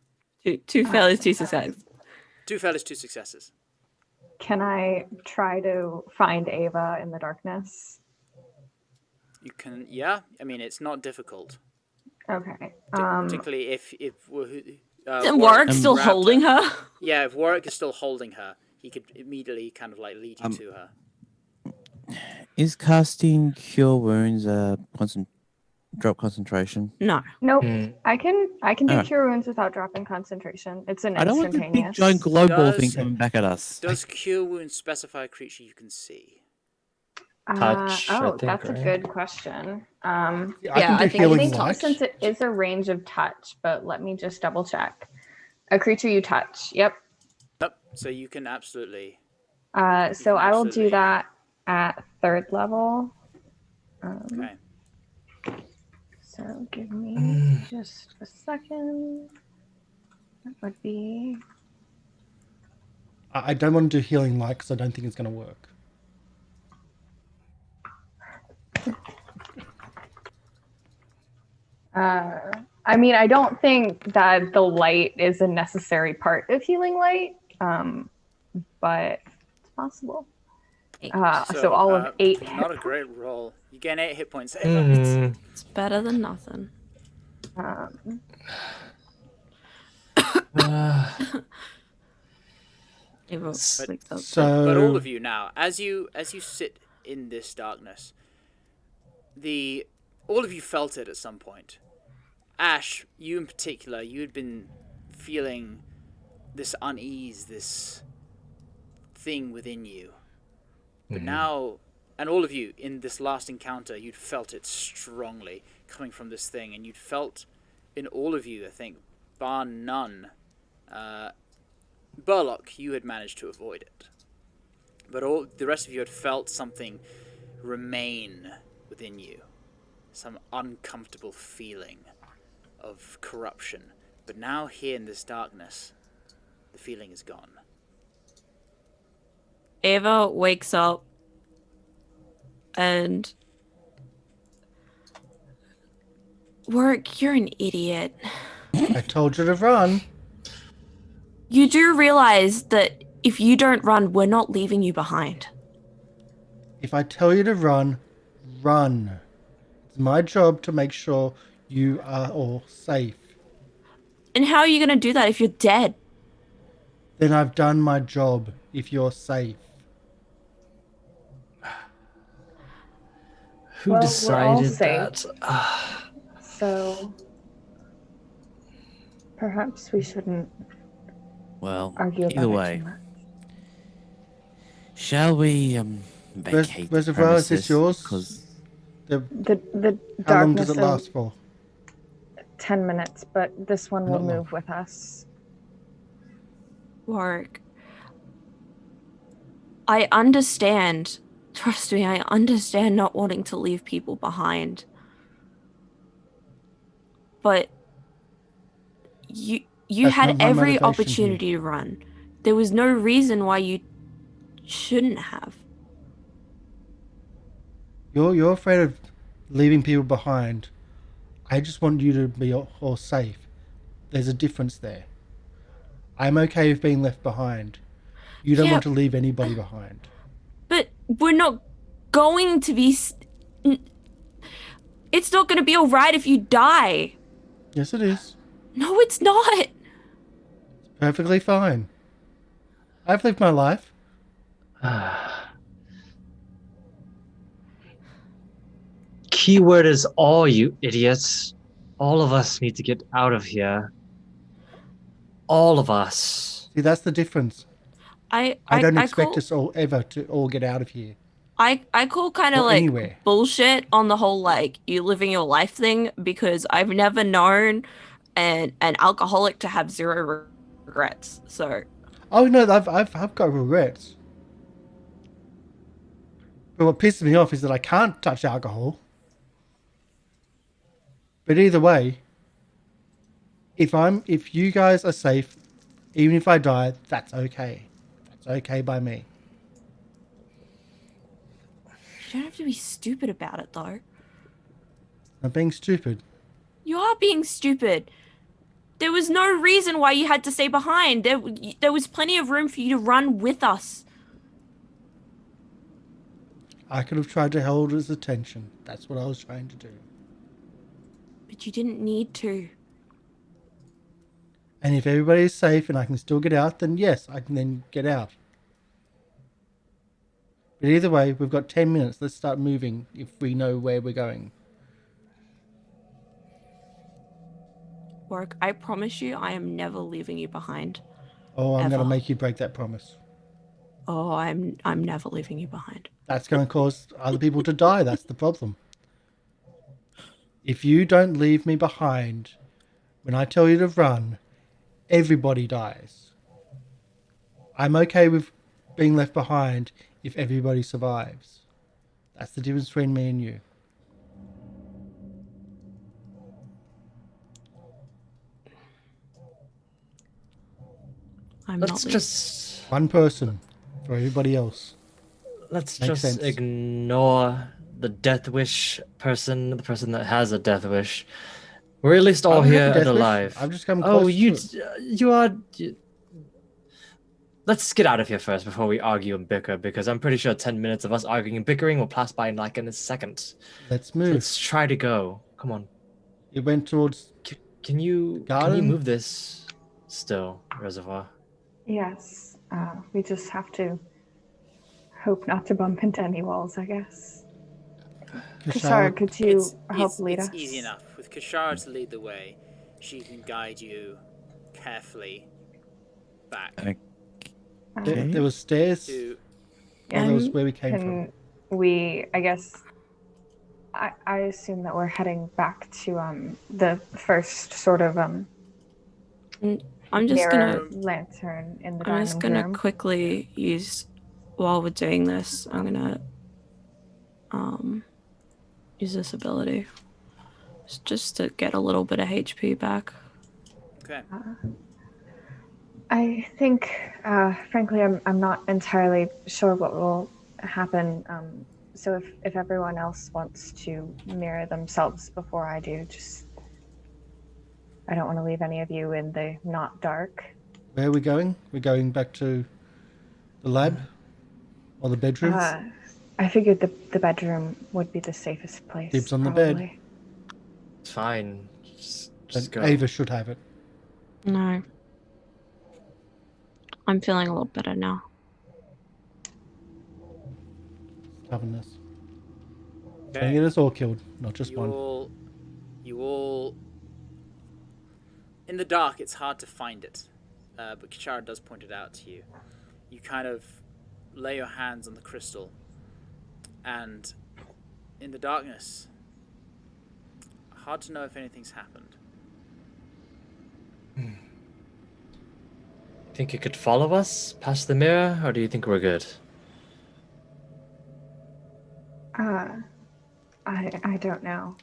Two failures, 2 successes. 2 failures, 2 successes. Can I try to find Ava in the darkness? You can, yeah. I mean, it's not difficult. Okay. Particularly if Isn't Warwick still holding her? Yeah, if Warwick is still holding her, he could immediately kind of like lead you to her. Is casting Cure Wounds drop concentration? No. Nope. I can do Alright. cure wounds without dropping concentration. It's an I don't want the big instantaneous. giant glow ball thing Does- coming back at us. Does Cure Wounds specify a creature you can see? Touch, I Oh, think, that's right? a good question. I Yeah, can I do think healing anything light. Since it is a range of touch, but let me just double check. A creature you touch. Yep. Yep. So you can absolutely. So I will do absolutely- that at 3rd level. Okay. So give me just a second. That would be. I don't want to do healing light because I don't think it's going to work. I mean, I don't think that the light is a necessary part of healing light, but it's possible. So all of 8 hit Not a great roll. You gain 8 hit points. It's better than nothing. So, But all of you now, as you sit in this darkness, all of you felt it at some point. Ashe, you in particular, you had been feeling this unease, this thing within you. But now, and all of you in this last encounter, you'd felt it strongly coming from this thing, and you'd felt in all of you, I think, bar none, Burlock, you had managed to avoid it. But all the rest of you had felt something remain within you. Some uncomfortable feeling of corruption. But now here in this darkness, the feeling is gone. Ava wakes up and... Warwick, you're an idiot. I told you to run. You do realize that if you don't run, we're not leaving you behind. If I tell you to run, run. It's my job to make sure you are all safe. And how are you going to do that if you're dead? Then I've done my job if you're safe. Who Well, we're all decided safe. that? So perhaps we shouldn't Well, argue about either it way, too much. shall we vacate the Reservoir, is this premises? yours? Because The How long does darkness it of last for? 10 minutes, but this one will Not long. move with us. Warwick, I understand. Trust me, I understand not wanting to leave people behind. But you That's had not my every motivation opportunity to run. There was no reason why you shouldn't have. You're afraid of leaving people behind. I just want you to be all safe. There's a difference there. I'm okay with being left behind. You don't Yeah. want to leave anybody behind. But we're not going to be... It's not going to be alright if you die. Yes, it is. No, it's not. Perfectly fine. I've lived my life. Keyword is all, you idiots. All of us need to get out of here. All of us. See, that's the difference. I don't I expect call, us all ever to all get out of here. I call kind of Or like anywhere. bullshit on the whole like you living your life thing because I've never known an alcoholic to have zero regrets. So Oh no, I've got regrets. But what pisses me off is that I can't touch alcohol. But either way, if you guys are safe, even if I die, that's okay. That's okay by me. you don't have to be stupid about it though. I'm being stupid. You are being stupid. There was no reason why you had to stay behind. There was plenty of room for you to run with us. I could have tried to hold his attention. That's what I was trying to do. But you didn't need to. And if everybody is safe and I can still get out, then yes, I can then get out. But either way, we've got 10 minutes. Let's start moving if we know where we're going. Warwick, I promise you I am never leaving you behind. Oh, I'm going to Ever. make you break that promise. Oh, I'm never leaving you behind. That's going to cause other people to die. That's the problem. If you don't leave me behind when I tell you to run, everybody dies. I'm okay with being left behind if everybody survives. That's the difference between me and you. Let's just One person for everybody else. let's Makes just sense. ignore the death wish person, the person that has a death wish. We're at least all I don't have here a death and wish. alive. I've just come Oh, close you, to it. you are. Let's get out of here first before we argue and bicker, because I'm pretty sure 10 minutes of us arguing and bickering will pass by in like in a second. Let's So move. let's try to go. Come on. It went towards... Can you Garden? move this still, Reservoir? Yes, we just have to hope not to bump into any walls, I guess. Kashara, could you help lead us? It's easy enough. With Kashara to lead the way, she can guide you carefully back. There was stairs. To That was where we came from. We, I guess, I assume that we're heading back to the first sort of I'm just mirror gonna lantern in the I'm dining just gonna room. quickly use while we're doing this, I'm gonna use this ability. Just to get a little bit of HP back. okay. I think, frankly, I'm not entirely sure what will happen. So if everyone else wants to mirror themselves before I do, just I don't want to leave any of you in the not dark. Where are we going? We're going back to the lab? Or the bedroom? I figured the bedroom would be the safest place. Dibs on the probably. bed. It's fine. Just go. Ava should have it. No. I'm feeling a little better now. Stubbornness. Okay. Trying to get us all killed, not just You one. all... In the dark, it's hard to find it. but Kishara does point it out to you. You kind of lay your hands on the crystal, and in the darkness, hard to know if anything's happened. Think you could follow us past the mirror, or do you think we're good? I don't know.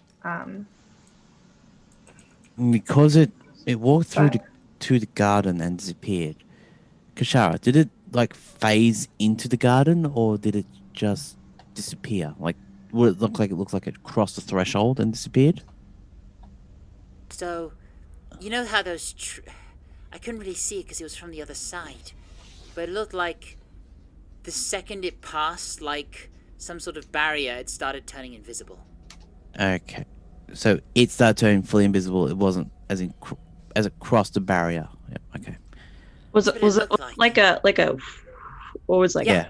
Because it walked through But- to the garden and disappeared. Kishara, did it like phase into the garden, or did it just disappear? Like, would it look like it crossed the threshold and disappeared? So, you know how those... I couldn't really see it because it was from the other side. But it looked like the second it passed, like some sort of barrier, it started turning invisible. Okay, so it started turning fully invisible. It wasn't as it crossed the barrier. Yeah. Okay. Was That's it what was it it looked like a what was like? Yeah.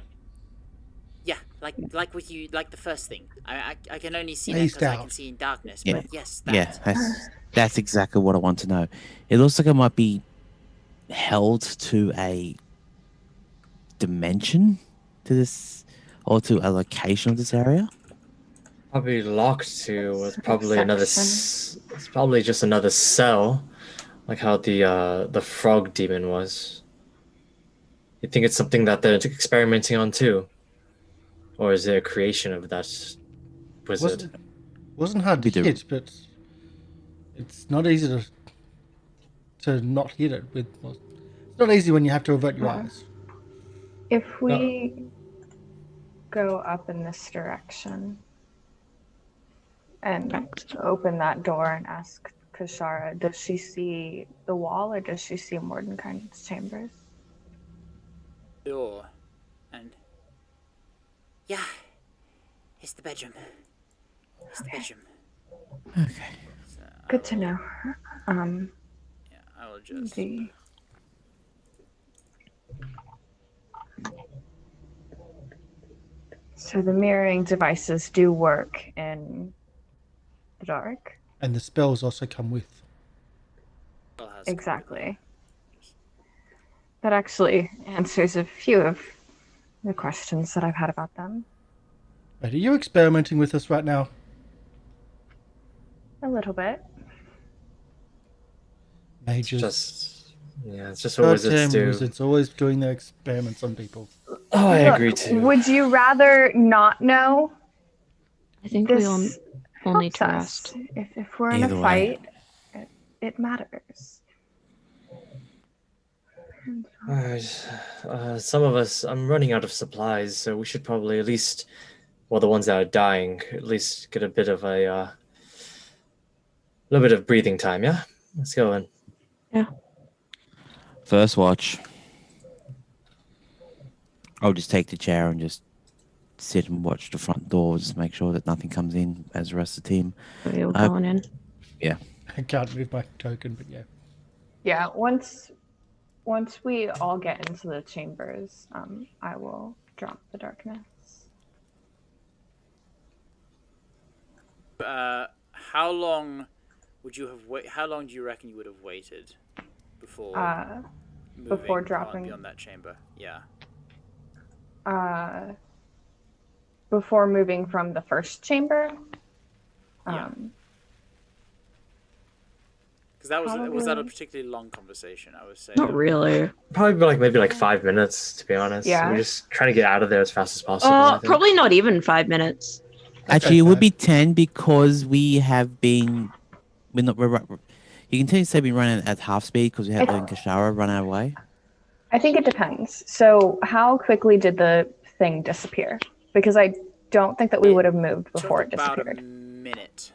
Yeah, like with you, like the first thing. I can only see that Phased because I out. can see in darkness. Yeah. But yes, that. Yeah. That's exactly what I want to know. It looks like it might be held to a dimension to this, or to a location of this area. Probably locked to was probably another. Section. It's probably just another cell, like how the frog demon was. You think it's something that they're experimenting on too, or is it a creation of that wizard? Wasn't hard to We do. hit, but it's not easy to not hit it with. Well, it's not easy when you have to avert your eyes. If we go up in this direction and open that door and ask Kishara, does she see the wall or does she see Mordenkainen's chambers? Door, and Yeah, it's the bedroom. It's the bedroom. Okay. so Good to know. yeah, I will just. So the mirroring devices do work in the dark. And the spells also come with. Well, has Exactly. That actually answers a few of the questions that I've had about them. Wait, are you experimenting with us right now? A little bit. Mages. It's just what wizards Goddamn do. wizards always doing their experiments on people. Oh, I Look, agree too. Would you rather not know? I think This we all need to helps rest. us. If we're in Either a way. fight, it matters. Some of us, I'm running out of supplies, so we should probably at least, well, the ones that are dying, at least get a bit of a little bit of breathing time. Yeah, let's go in. First watch. I'll just take the chair and just sit and watch the front door, just make sure that nothing comes in as the rest of the team. We're going in. Yeah. I can't move my token, but yeah. Yeah, once we all get into the chambers, I will drop the darkness. How long would you have How long do you reckon you would have waited before moving before dropping- beyond that chamber? Yeah. Before moving from the first chamber. Yeah. Because that was that a Probably- particularly long conversation? I would say. Not really. Probably maybe 5 minutes, to be honest. Yeah. We're just trying to get out of there as fast as possible. I think. Probably not even 5 minutes. Actually, it would fine. be 10 because we have been. You can tell we've been running at half speed because we had letting Kishara run our way. I think it depends. So how quickly did the thing disappear? Because I don't think that we would have moved before it Took about a disappeared. minute.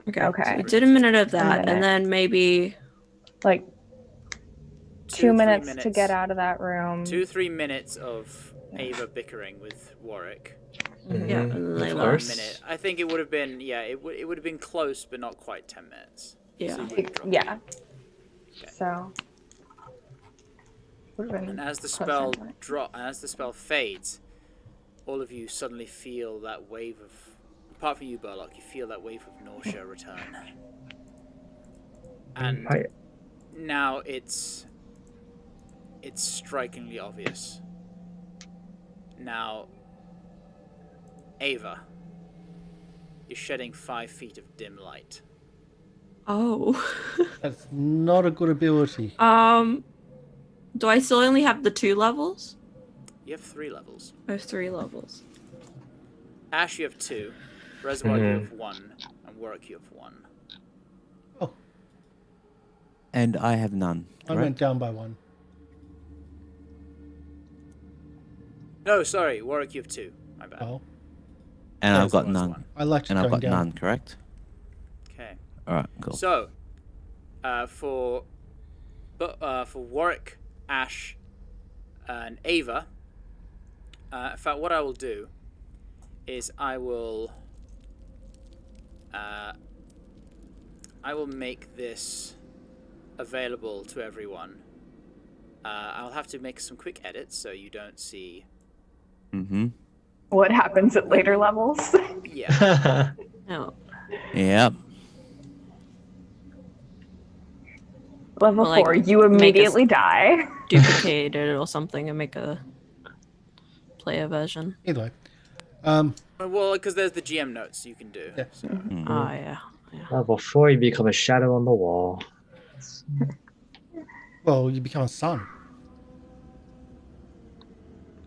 Okay. We did a minute of that, minute. and then maybe Like 2-3 2 minutes to get out of that room. 2-3 minutes of Ava bickering with Warwick. yeah, and then Of they About left. course. a minute. I think it would have been it would have been close, but not quite 10 minutes. Yeah. So you would've dropped Yeah. Okay. So. would've been And as the closer spell to it. as the spell fades, all of you suddenly feel that wave of, apart from you, Burlock, you feel that wave of nausea return. And now it's it's strikingly obvious. Now, Ava, you're shedding 5 feet of dim light. Oh. That's not a good ability. Do I still only have the 2 levels? You have 3 levels. I have 3 levels. Ashe, you have 2. Reservoir, you have 1. And Warwick, you have 1. Oh, And I have none. I went down by 1. No, sorry, Warwick, you have 2. My bad. Oh, And I've got Reservoir's none. 1. I liked And I've going got down. none, correct? Okay. Alright, cool. So, for Warwick, Ashe, and Ava, in fact, what I will do is I will make this available to everyone. I'll have to make some quick edits so you don't see. Mm-hmm. What happens at later levels? Yeah. No. Yep. Level Well, like, 4, you make us- immediately die. Duplicate it or something and make a player version. Either way. Well, because there's the GM notes you can do. Yeah. So. Oh, yeah. Level 4, you become a shadow on the wall. Well, you become a sun.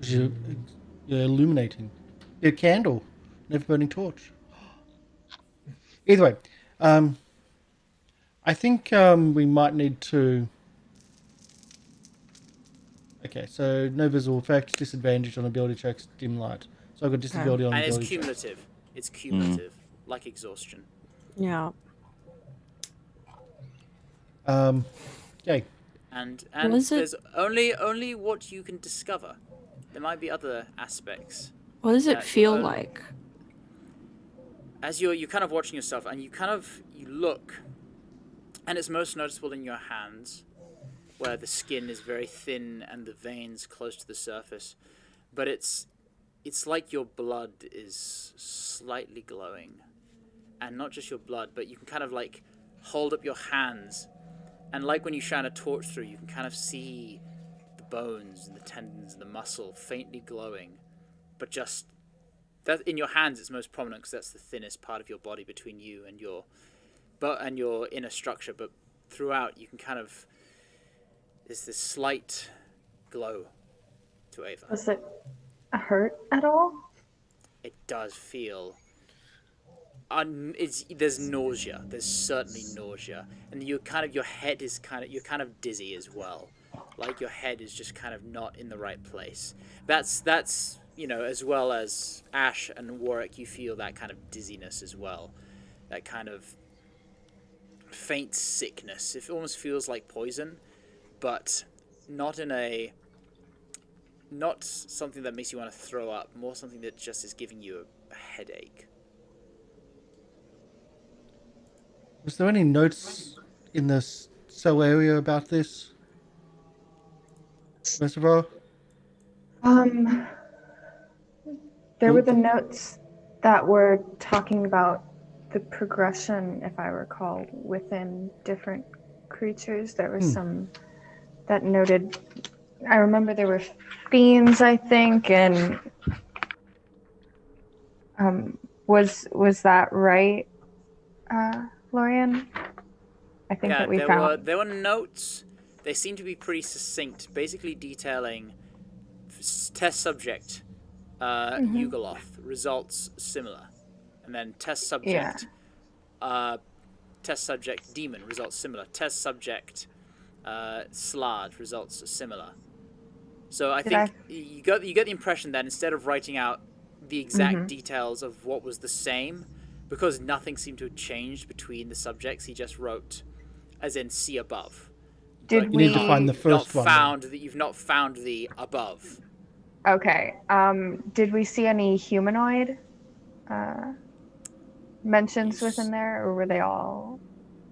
'Cause you're illuminating. You're a candle. Never burning torch. Either way, I think we might need to... Okay, so no visible effect, disadvantage on ability checks, dim light. So I've got disadvantage on And it's ability checks. cumulative. It's cumulative, like exhaustion. Yeah. Okay. And Was it- there's only what you can discover. There might be other aspects. What does it Yeah, feel well- like? As you're kind of watching yourself, and you look, and it's most noticeable in your hands, where the skin is very thin and the veins close to the surface. But it's like your blood is slightly glowing, and not just your blood, but you can kind of like hold up your hands, and like when you shine a torch through, you can kind of see the bones and the tendons and the muscle faintly glowing, but just that in your hands it's most prominent because that's the thinnest part of your body between you and your inner structure. But throughout, you can kind of there's this slight glow to Ava. Does it hurt at all? It does feel. There's nausea. There's certainly nausea, and your head is you're kind of dizzy as well. Like your head is just kind of not in the right place. That's as well as Ashe and Warwick, you feel that kind of dizziness as well. That kind of faint sickness. It almost feels like poison, but not something that makes you want to throw up. More something that just is giving you a headache. Was there any notes in the cell area about this? Reservoir? There were the notes that were talking about the progression, if I recall, within different creatures. There was some that noted. I remember there were fiends, I think, and was that right, Lorian? I think that we found. There were notes. They seem to be pretty succinct, basically detailing test subject Yugoloth, results similar, and then test subject demon, results similar, test subject Slard, results similar. So I think you get the impression that instead of writing out the exact details of what was the same, because nothing seemed to have changed between the subjects, he just wrote, as in see above. Did You need to find the first one. You've not found the above. Okay. Did we see any humanoid mentions within there, or were they all?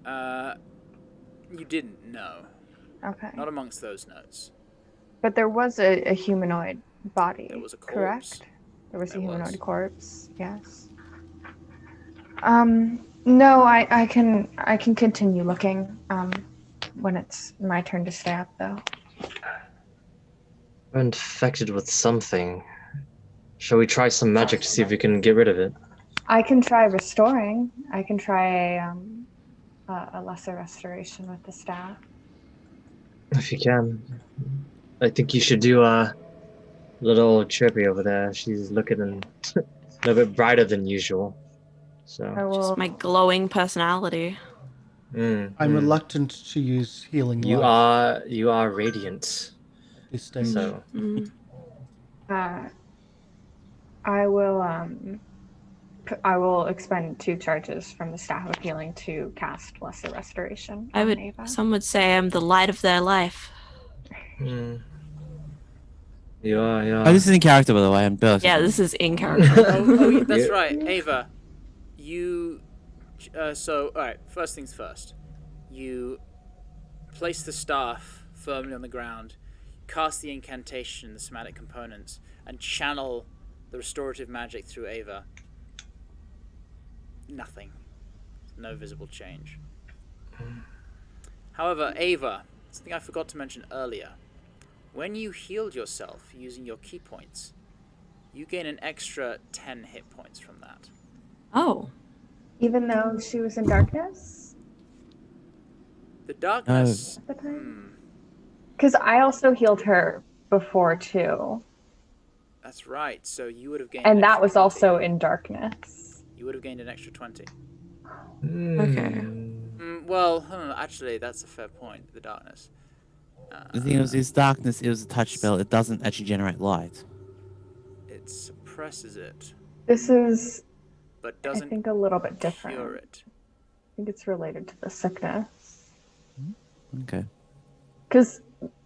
You didn't know. Okay. Not amongst those notes. But there was a humanoid body. There was a corpse. Correct? There was a There humanoid was. corpse. Yes. No, I can continue looking. When it's my turn to stay up, though. We're infected with something. Shall we try some magic to see if we can get rid of it? I can try restoring. I can try a lesser restoration with the staff. If you can. I think you should do little Trippy over there. She's looking a little bit brighter than usual. So. I will. Just my glowing personality. I'm reluctant to use healing You light you are radiant. at this stage. So I will expend 2 charges from the staff of healing to cast lesser restoration. Some would say I'm the light of their life. you are. Oh, this is in character, by the way. I'm Burlock. Yeah, this is in character. Oh, that's right, Ava. You. So, alright, first things first. You place the staff firmly on the ground, cast the incantation, the somatic components, and channel the restorative magic through Ava. Nothing. No visible change. However, Ava, something I forgot to mention earlier. When you healed yourself using your key points, you gain an extra 10 hit points from that. Oh. Even though she was in darkness? The darkness... At the time? Because I also healed her before, too. That's right, so you would have gained... And that was 20. Also in darkness. You would have gained an extra 20. Okay. Well, actually, that's a fair point, the darkness. The thing is darkness, it was a touch spell. It doesn't actually generate light. It suppresses it. This is, but doesn't I think, a little bit different. Cure it. I think it's related to the sickness. Okay. Because,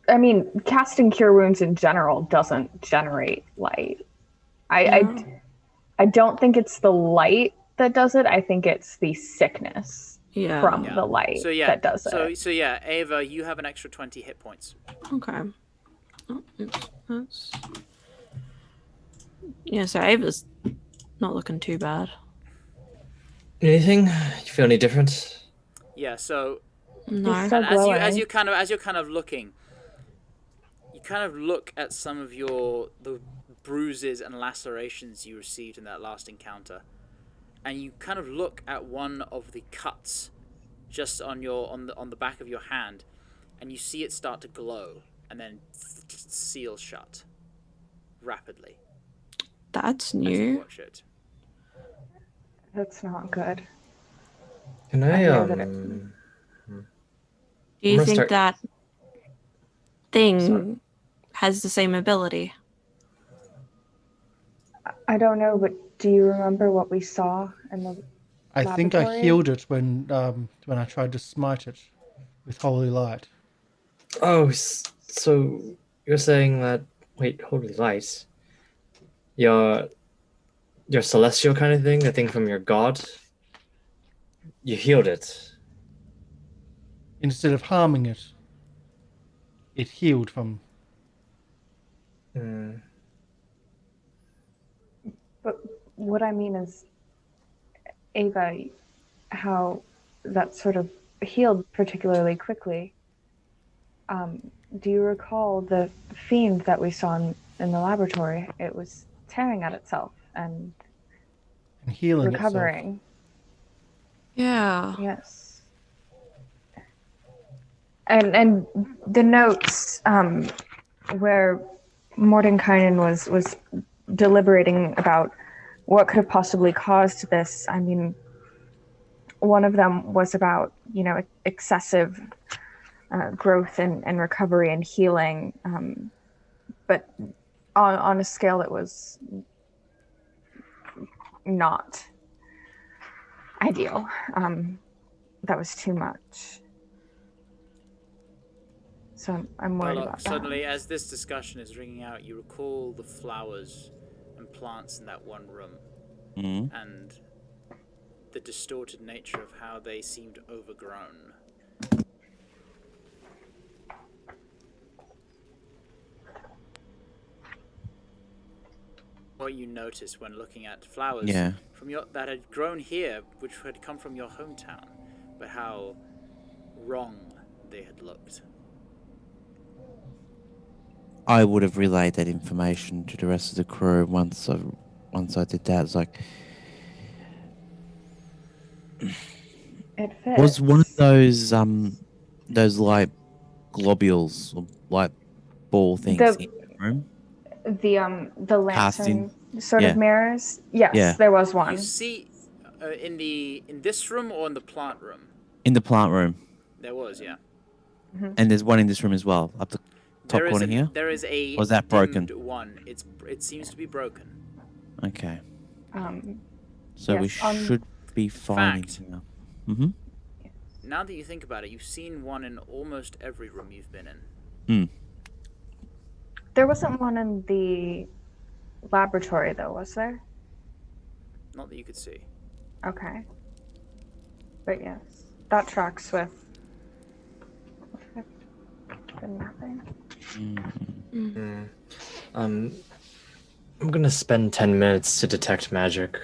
I mean, casting Cure Wounds in general doesn't generate light. I don't think it's the light that does it. I think it's the sickness from the light that does it. So yeah, Ava, you have an extra 20 hit points. Okay. Yeah, so Ava's not looking too bad. Anything? You feel any different? Yeah, so no. As you're kind of looking, you kind of look at some of the bruises and lacerations you received in that last encounter. And you kind of look at one of the cuts just on the back of your hand, and you see it start to glow and then seal shut rapidly. That's new. As you watch it. That's not good. Can Do you think that thing has the same ability? I don't know, but do you remember what we saw in the I think I healed it when I tried to smite it with holy light. Oh, so you're saying that? Wait, holy light. Your celestial kind of thing, the thing from your god. You healed it. Instead of harming it, it healed from. But what I mean is, Ava, how that sort of healed particularly quickly. Do you recall the fiend that we saw in the laboratory? It was tearing at itself and healing recovering. Yeah. Yes. And the notes where Mordenkainen was deliberating about what could have possibly caused this. I mean, one of them was about, excessive growth and recovery and healing, but on a scale that was not ideal. That was too much. So I'm worried about that. Suddenly, as this discussion is ringing out, you recall the flowers and plants in that one room, and the distorted nature of how they seemed overgrown. What you noticed when looking at flowers from that had grown here, which had come from your hometown, but how wrong they had looked. I would have relayed that information to the rest of the crew once I did that. It's like, It fits. was one of those light globules or light ball things in the room? The lantern Casting. sort of mirrors? Yes, Yeah. there was one. You see, in this room or in the plant room? In the plant room. There was, yeah. And there's one in this room as well, up the top corner here. There is a or is that broken? one. It seems to be broken. Okay. So yes, we should be fine. Mm-hmm. Now that you think about it, you've seen one in almost every room you've been in. There wasn't one in the laboratory, though, was there? Not that you could see. Okay. But yes, that tracks with the mapping. I'm gonna spend 10 minutes to detect magic.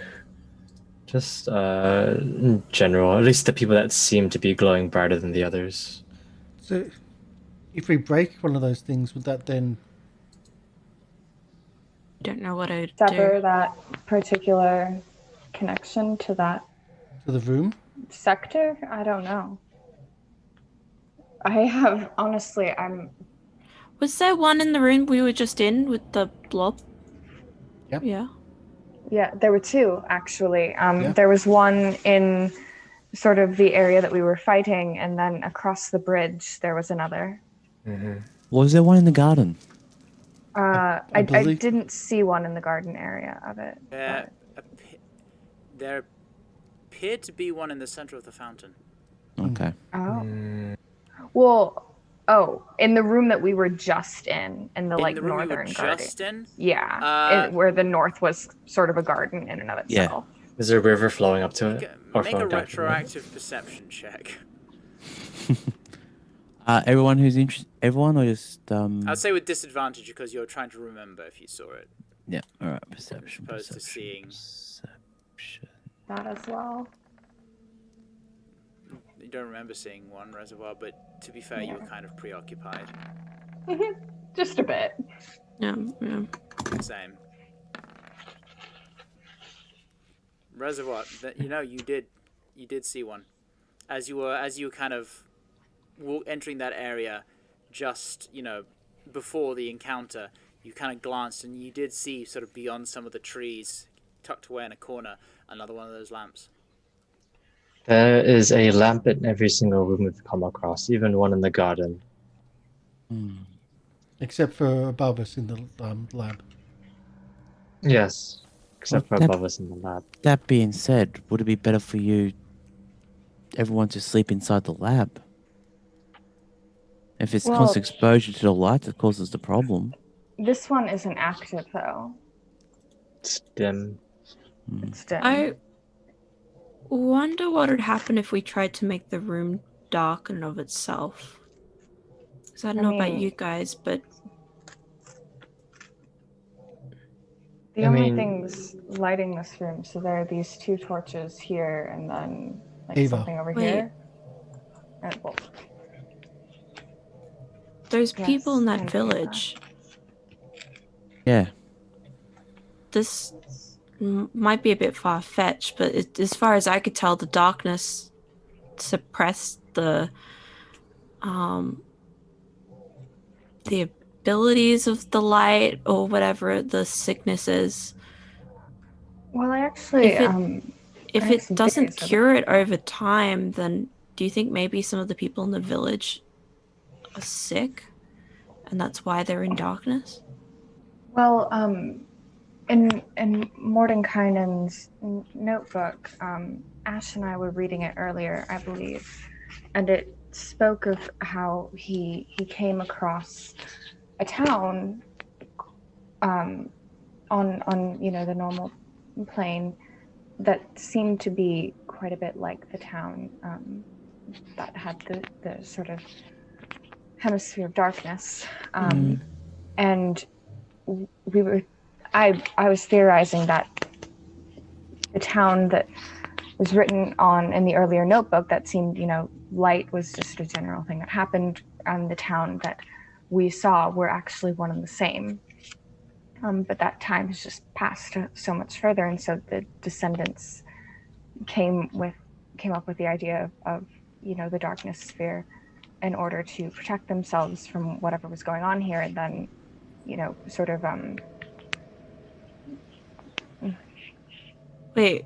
Just in general, at least the people that seem to be glowing brighter than the others. So, if we break one of those things, would that then... Don't know what I'd Sever do. that particular connection to that to the room? sector? I don't know. I'm... Was there one in the room we were just in with the blob? Yep. Yeah. Yeah, there were two, actually. There was one in sort of the area that we were fighting, and then across the bridge there was another. Was there one in the garden? I didn't see one in the garden area of it. There appeared to be one in the center of the fountain. Okay. Well, in the room that we were just in the In like the room you were northern garden. just in? Yeah, where the north was sort of a garden in and of itself. Is there a river flowing up to it? Make a retroactive perception check. Everyone who's interested, everyone or just I'd say with disadvantage because you're trying to remember if you saw it. Yeah. All right. Perception. As opposed to seeing. Perception. That as well. You don't remember seeing one reservoir, but to be fair, you were kind of preoccupied. Just a bit. Yeah. Same. Reservoir. You did see one, as you were kind of entering that area, just before the encounter. You kind of glanced and you did see sort of beyond some of the trees, tucked away in a corner, another one of those lamps. There is a lamp in every single room we've come across, even one in the garden. Except for above us in the lab. Yes, except for above us in the lab. That being said, would it be better for everyone to sleep inside the lab? If it's constant exposure to the light that causes the problem. This one isn't active, though. It's dim. It's dim. I wonder what would happen if we tried to make the room dark and of itself. Because I don't know about you guys, but... The only things lighting this room, so there are these two torches here, and then something over here. There's people in that village. Yeah. This might be a bit far-fetched, but as far as I could tell, the darkness suppressed the abilities of the light or whatever the sickness is. Well, I actually... If it doesn't cure it over time, then do you think maybe some of the people in the village are sick? And that's why they're in darkness? Well, in Mordenkainen's notebook, Ashe and I were reading it earlier, I believe, and it spoke of how he came across a town on the normal plane that seemed to be quite a bit like the town that had the sort of hemisphere of darkness, and I was theorizing that the town that was written on in the earlier notebook that seemed light was just a general thing that happened, and the town that we saw were actually one and the same. But that time has just passed so much further, and so the descendants came up with the idea of the darkness sphere in order to protect themselves from whatever was going on here, and then sort of Wait.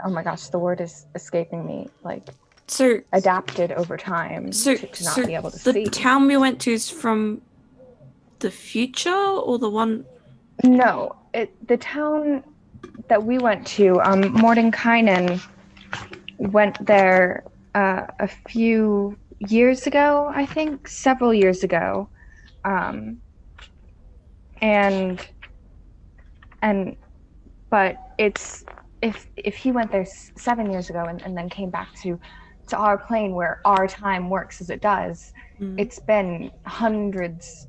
Oh my gosh, the word is escaping me. Like, so adapted over time to not be able to see. The town we went to is from the future, or the one? No, the town that we went to, Mordenkainen went there a few years ago, I think, several years ago, but it's if he went there 7 years ago and then came back to our plane where our time works as it does, it's been hundreds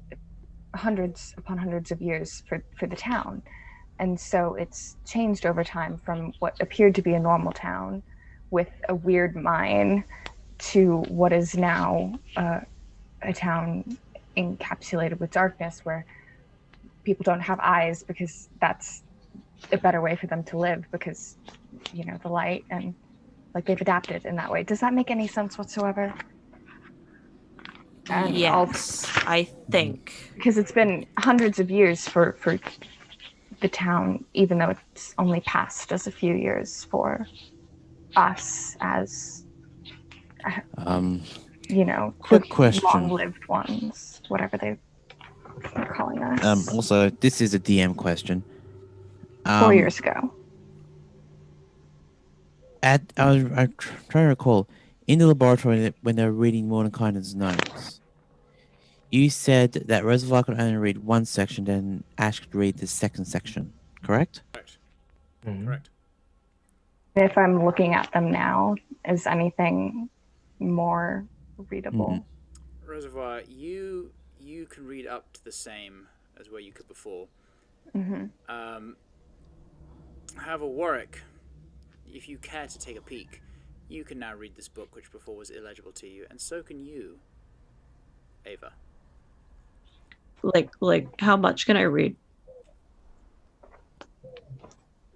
upon hundreds of years for the town. And so it's changed over time from what appeared to be a normal town with a weird mine to what is now a town encapsulated with darkness, where people don't have eyes because that's a better way for them to live, because the light, and like they've adapted in that way. Does that make any sense whatsoever? And yes, I think, because it's been hundreds of years for the town, even though it's only passed as a few years for us as quick question, long-lived ones, whatever they're calling us. Also, this is a DM question. 4 years ago. I trying to recall, in the laboratory when they were reading Mordenkainen's notes, you said that Reservoir could only read one section, then Ashe could read the second section, correct? Correct. Mm-hmm. Correct. If I'm looking at them now, is anything more readable? Mm-hmm. Reservoir, you can read up to the same as where you could before. Mm-hmm. However, Warwick, if you care to take a peek, you can now read this book, which before was illegible to you, and so can you, Ava. Like, how much can I read?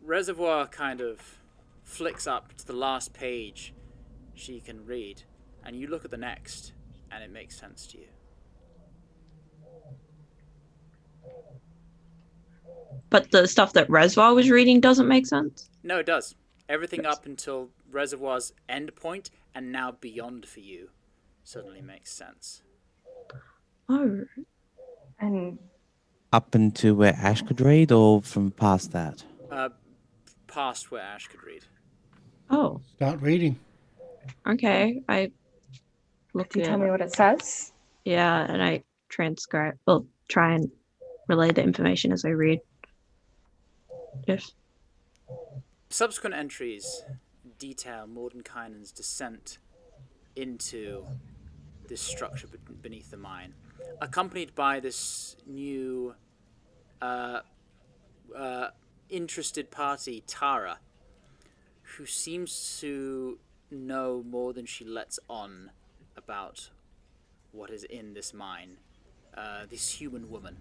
Reservoir kind of flicks up to the last page she can read, and you look at the next, and it makes sense to you. But the stuff that Reservoir was reading doesn't make sense? No, it does. Everything up until Reservoir's end point, and now beyond for you, suddenly makes sense. Oh. And up into where Ashe could read, or from past that? Past where Ashe could read. Oh. Start reading. Okay, I look. Can you tell me what it says? Yeah, and I transcribe. Well, try and relay the information as I read. Yes. Subsequent entries detail Mordenkainen's descent into this structure beneath the mine, accompanied by this new interested party, Tara, who seems to know more than she lets on about what is in this mine, this human woman.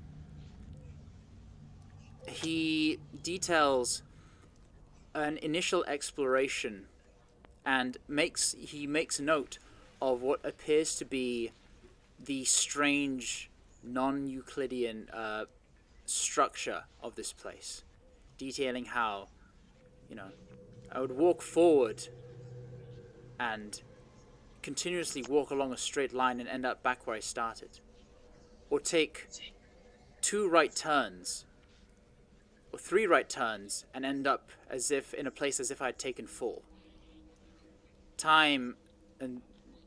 He details an initial exploration and he makes note of what appears to be the strange non-Euclidean structure of this place, detailing how, I would walk forward and continuously walk along a straight line and end up back where I started, or take 2 right turns or 3 right turns and end up as if in a place as if I had taken 4. Time, and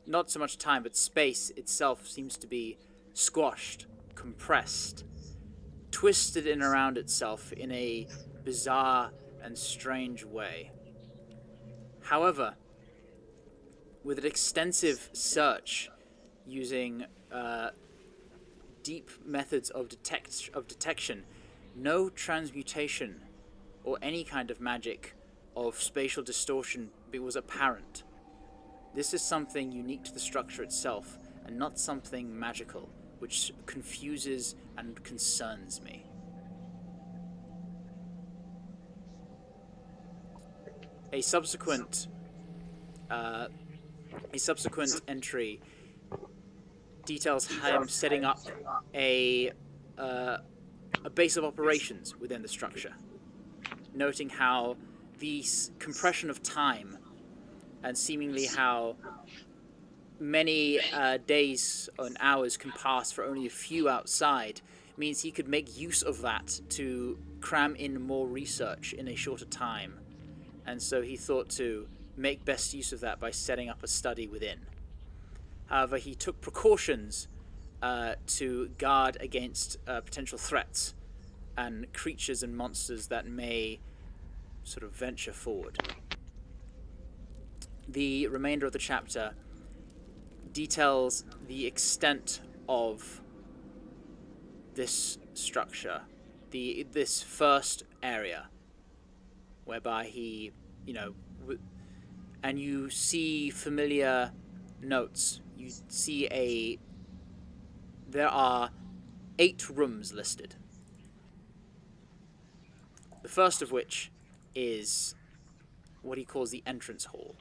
not so much time, but space itself seems to be squashed, compressed, twisted in around itself in a bizarre and strange way. However, with an extensive search using deep methods of detection, no transmutation or any kind of magic of spatial distortion was apparent. This is something unique to the structure itself, and not something magical which confuses and concerns me. A subsequent entry details him setting up a base of operations within the structure, noting how the compression of time and seemingly how many days and hours can pass for only a few outside means he could make use of that to cram in more research in a shorter time. And so he thought to make best use of that by setting up a study within. However, he took precautions to guard against potential threats and creatures and monsters that may sort of venture forward. The remainder of the chapter details the extent of this structure, this first area, whereby he, and you see familiar notes. You see there are 8 rooms listed. The first of which is what he calls the entrance hall.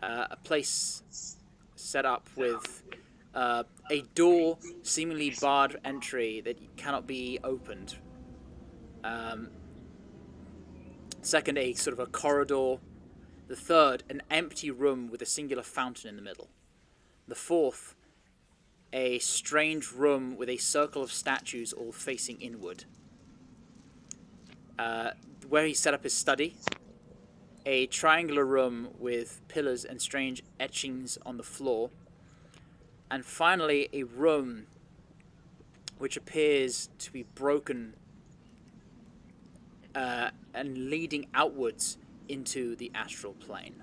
A place set up with a door seemingly barred entry that cannot be opened. Second, a sort of a corridor. The third, an empty room with a singular fountain in the middle. The fourth, a strange room with a circle of statues all facing inward. Where he set up his study. A triangular room with pillars and strange etchings on the floor. And finally, a room which appears to be broken and leading outwards into the astral plane.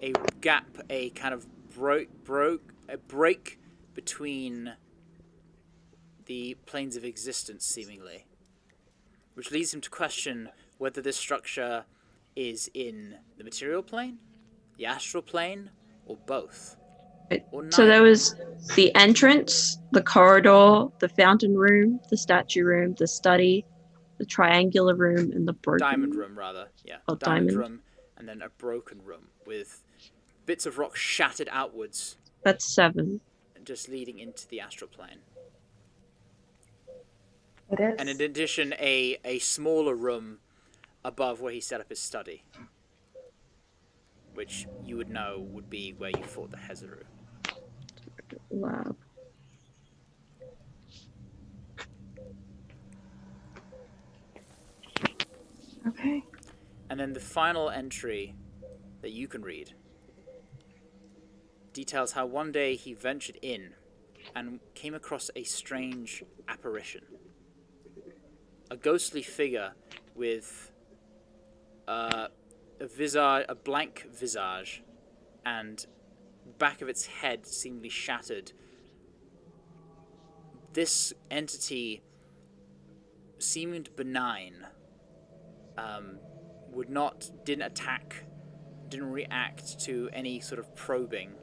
A gap, a kind of a break between the planes of existence, seemingly, which leads him to question whether this structure is in the material plane, the astral plane, or both. Or so there was the entrance, the corridor, the fountain room, the statue room, the study, the triangular room, and the broken diamond room, rather. Yeah, oh, diamond room, and then a broken room with bits of rock shattered outwards. That's 7. Just leading into the astral plane. It is. And in addition, a smaller room above where he set up his study, which you would know would be where you fought the Hezaru. Lab. Okay. And then the final entry that you can read details how one day he ventured in and came across a strange apparition. A ghostly figure with a blank visage, and back of its head seemingly shattered. This entity seemed benign. Didn't attack, didn't react to any sort of probing.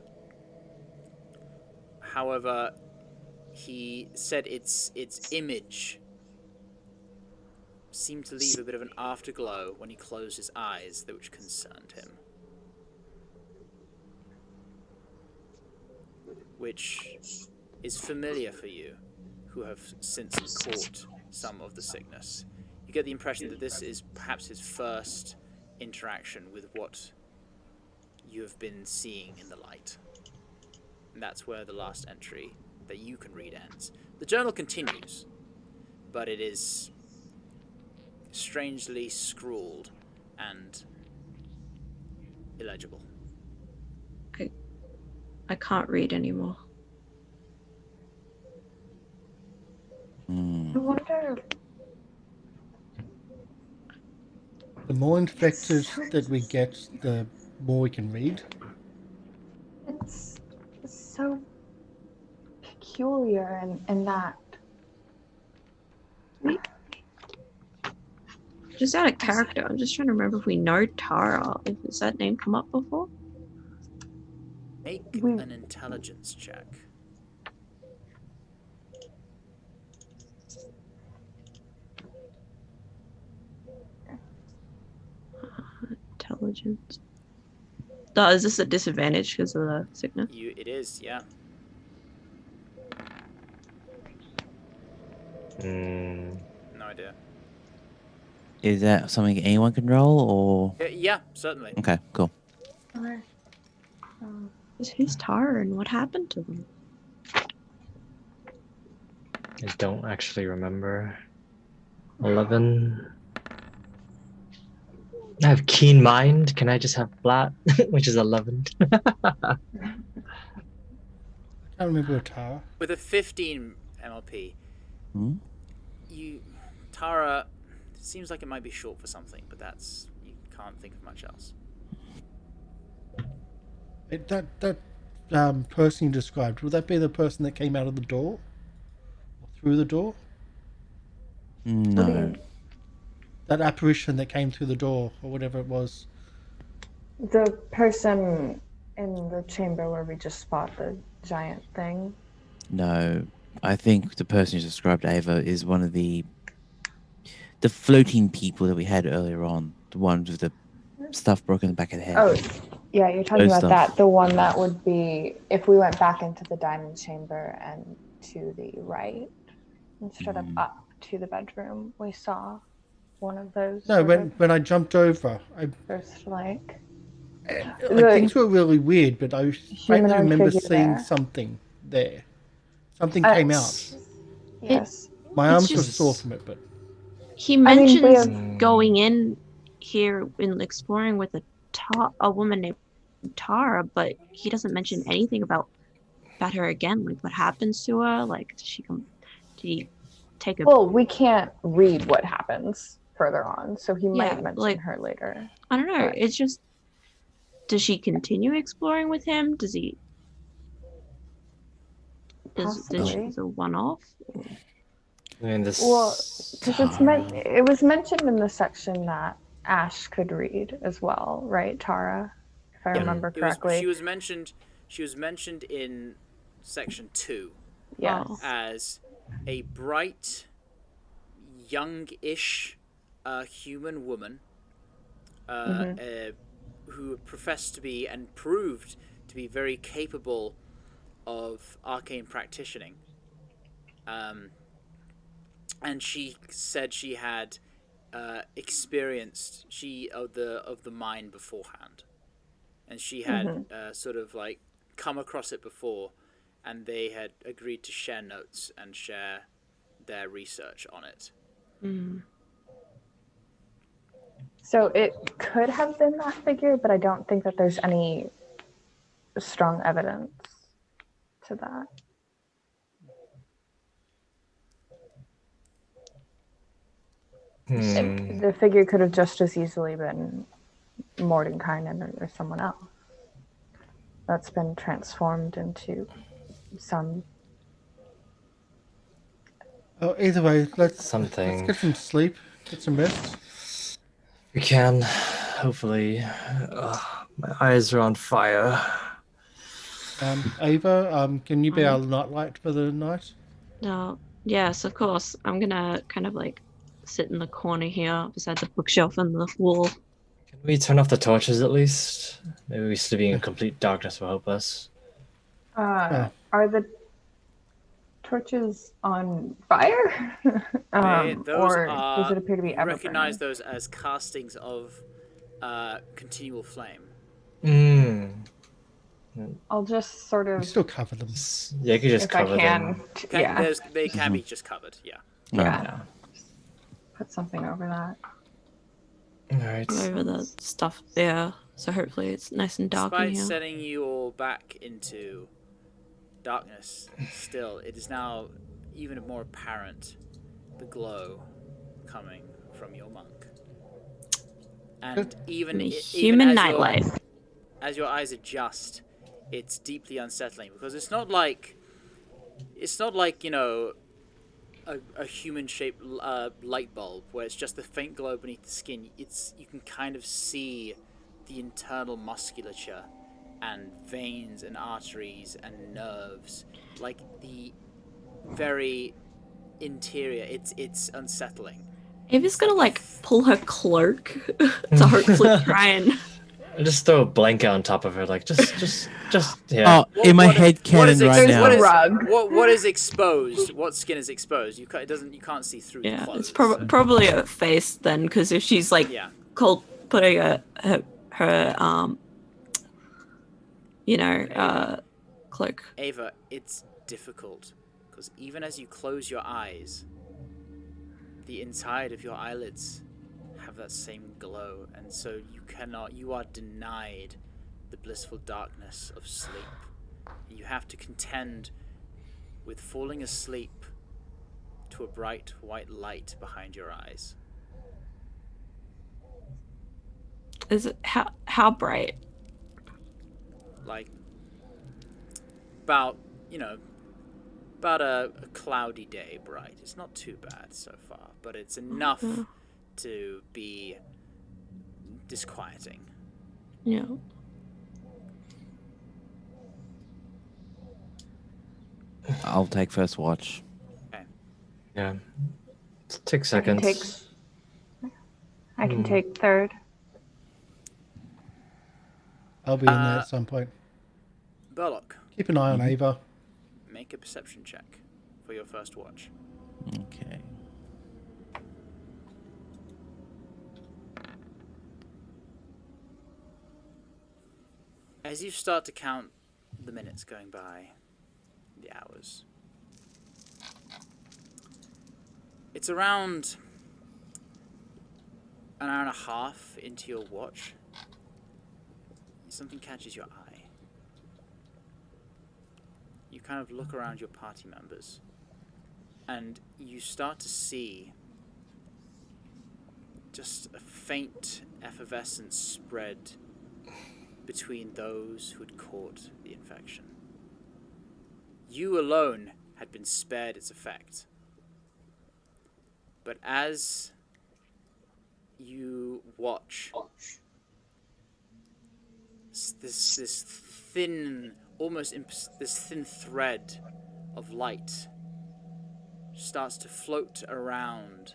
However, he said its image seemed to leave a bit of an afterglow when he closed his eyes, which concerned him. Which is familiar for you, who have since caught some of the sickness. You get the impression that this is perhaps his first interaction with what you have been seeing in the light. And that's where the last entry that you can read ends. The journal continues, but it is strangely scrawled and illegible. I can't read anymore. I wonder. The more infected that we get, the more we can read. It's so peculiar in that. Just out of character, I'm just trying to remember if we know Tara. Has that name come up before? Make an intelligence check. Intelligence. Oh, is this a disadvantage because of the sickness? It is, yeah. No idea. Is that something anyone can roll, or? Yeah, certainly. Okay, cool. Okay. Who's Tara and what happened to them? I don't actually remember. 11. I have keen mind. Can I just have flat, which is 11? I can't remember Tara. With a 15 MLP, Tara seems like it might be short for something, but you can't think of much else. That person you described, would that be the person that came out of the door? Or through the door? No. That apparition that came through the door, or whatever it was. The person in the chamber where we just spot the giant thing. No. I think the person who described Ava is one of the floating people that we had earlier on. The ones with the stuff broken in the back of the head. Oh, yeah, you're talking Those about stuff. that. The one that would be if we went back into the dining chamber and to the right instead of up to the bedroom, we saw one of those. No, when I jumped over, first things were really weird, but I faintly remember figure seeing there. something there. Something came out. Yes. My arms were just- sore from it, but He I mean, we mentions going in here and exploring with a woman named Tara, but he doesn't mention anything about her again. Like, what happens to her? Like, did he take a? Well, we can't read what happens further on, so he Yeah, might mention like- her later. I don't know. But- It's just, does she continue exploring with him? Does he? Is she Possibly. a one-off? I mean, this. Well, because it was mentioned in the section that Ashe could read as well, right, Tara? If I remember correctly. She was mentioned in section 2 Yes. Oh. as a bright, young-ish human woman who professed to be and proved to be very capable of arcane practicing. And she said she had experienced of the mine beforehand, and she had sort of like come across it before, and they had agreed to share notes and share their research on it. So it could have been that figure, but I don't think that there's any strong evidence to that. The figure could have just as easily been Mordenkainen or someone else that's been transformed into some. oh, either way, let's Something. get some sleep, get some rest. We can, hopefully. My eyes are on fire. Ava, can you be our nightlight for the night? No. Yes, of course. I'm gonna kind of like sit in the corner here beside the bookshelf and the wall. Can we turn off the torches at least? Maybe sleeping in complete darkness will help us. Are the torches on fire? Or does it appear to be you ever recognize burning? those as castings of continual flame. I'll just sort We of, still cover them. Yeah, you could just if I cover can, them. yeah, They can be just covered, yeah. yeah, put something over that. Alright. Over the stuff there, so hopefully it's nice and dark in Despite here. setting you all back into darkness, still, it is now even more apparent the glow coming from your monk. And even The even human as nightlight. as your eyes adjust, it's deeply unsettling because it's not like you know a human-shaped light bulb where it's just a faint glow beneath the skin. You can kind of see the internal musculature and veins and arteries and nerves, like the very interior. It's unsettling. Ava's gonna like pull her cloak to hopefully try and. I just throw a blanket on top of her, like just yeah. Oh, in my head canon right now. What is exposed? What skin is exposed? You can't see through the clothes. It's probably her face then, because if she's like putting her cloak. Ava, it's difficult because even as you close your eyes, the inside of your eyelids have that same glow, and so you are denied the blissful darkness of sleep. You have to contend with falling asleep to a bright white light behind your eyes. Is it how bright? Like about a cloudy day bright. It's not too bad so far, but it's enough to be disquieting. Yeah. I'll take first watch. Okay. Yeah. Take seconds. I can take third. I'll be in there at some point. Burlock. Keep an eye on Ava. Make a perception check for your first watch. Okay. As you start to count the minutes going by, the hours, it's around an hour and a half into your watch. Something catches your eye. You kind of look around your party members, and you start to see just a faint effervescence spread between those who had caught the infection. You alone had been spared its effect. But as you watch, this thin, this thin thread of light starts to float around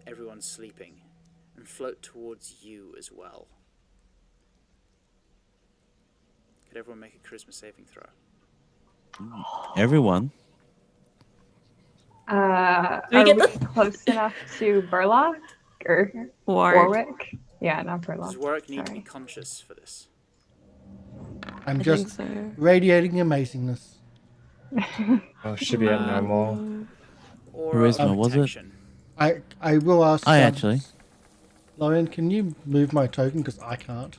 everyone sleeping and float towards you as well. Could everyone make a charisma saving throw? Everyone? Are we close enough to Burlock or Warwick? Yeah, not Burlock. Does Warwick need to be conscious for this? I'm just radiating amazingness. Oh, should be at normal. Or charisma, was it? I will ask. Actually. Lorian, can you move my token? Because I can't.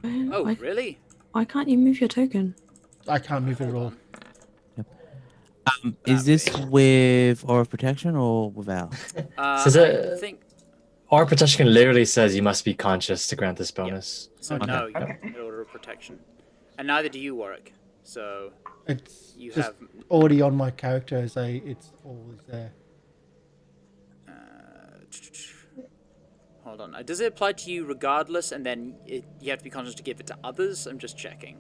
Oh, really? Why can't you move your token? I can't move it at all. Yep. Is this with Aura of Protection or without? I think Aura of Protection literally says you must be conscious to grant this bonus. Yep. So no, you don't get Aura of Protection. And neither do you, Warwick. So it's just already on my character as it's always there. Hold on. Does it apply to you regardless, and then you have to be conscious to give it to others? I'm just checking.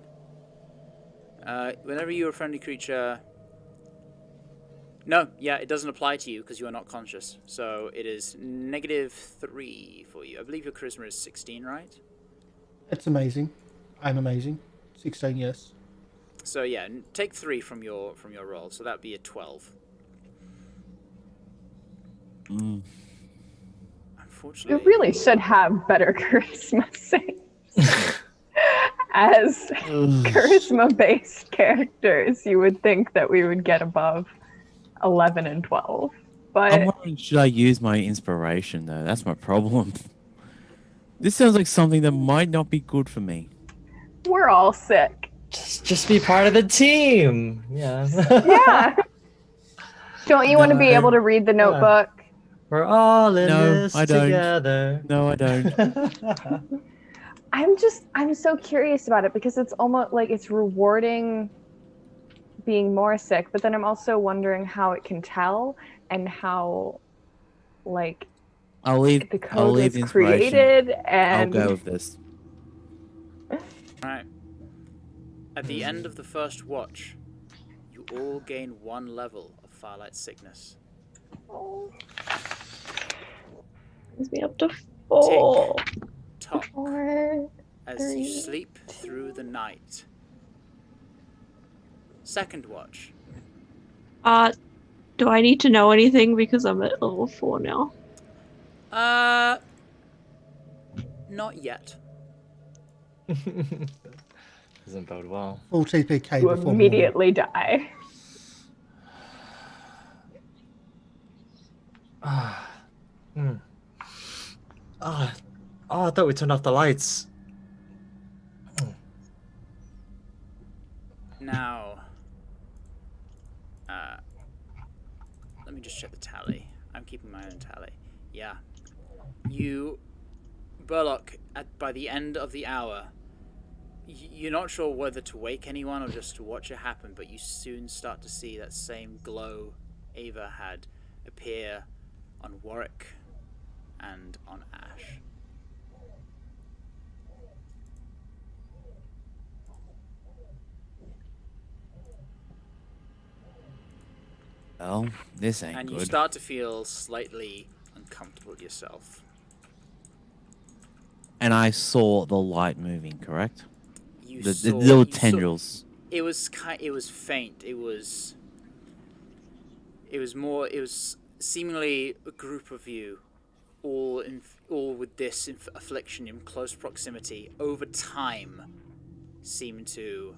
Whenever you're a friendly creature... No, yeah, it doesn't apply to you because you are not conscious. So it is -3 for you. I believe your charisma is 16, right? It's amazing. I'm amazing. 16, yes. So yeah, take 3 from your roll. So that'd be a 12. Unfortunately, You really should have better charisma saves. As charisma-based characters, you would think that we would get above 11 and 12. But I'm wondering, should I use my inspiration though? That's my problem. This sounds like something that might not be good for me. We're all sick. Just be part of the team. Yeah. Yeah. Don't you want to be able to read the notebook? We're all in this I don't. together. No, I don't. I'm so curious about it because it's almost like it's rewarding being more sick, but then I'm also wondering how it can tell and how like the code was created, and I'll go with this. Alright. At the end of the first watch, you all gain 1 level of Firelight Sickness. Brings me up to 4. Tock, 4, as 3, you sleep through the night. Second watch. Do I need to know anything because I'm at level 4 now? Not yet. Doesn't bode well. Full TPK you before morning. immediately die. I thought we turned off the lights. Now, let me just check the tally. I'm keeping my own tally. Yeah. You, Burlock, by the end of the hour, you're not sure whether to wake anyone or just to watch it happen, but you soon start to see that same glow Ava had appear on Warwick and on Ashe. Well, this ain't And good. you start to feel slightly uncomfortable yourself. And I saw the light moving, correct? You The saw, little you saw- tendrils. It was faint. It was seemingly a group of you, all with this affliction in close proximity. Over time, seemed to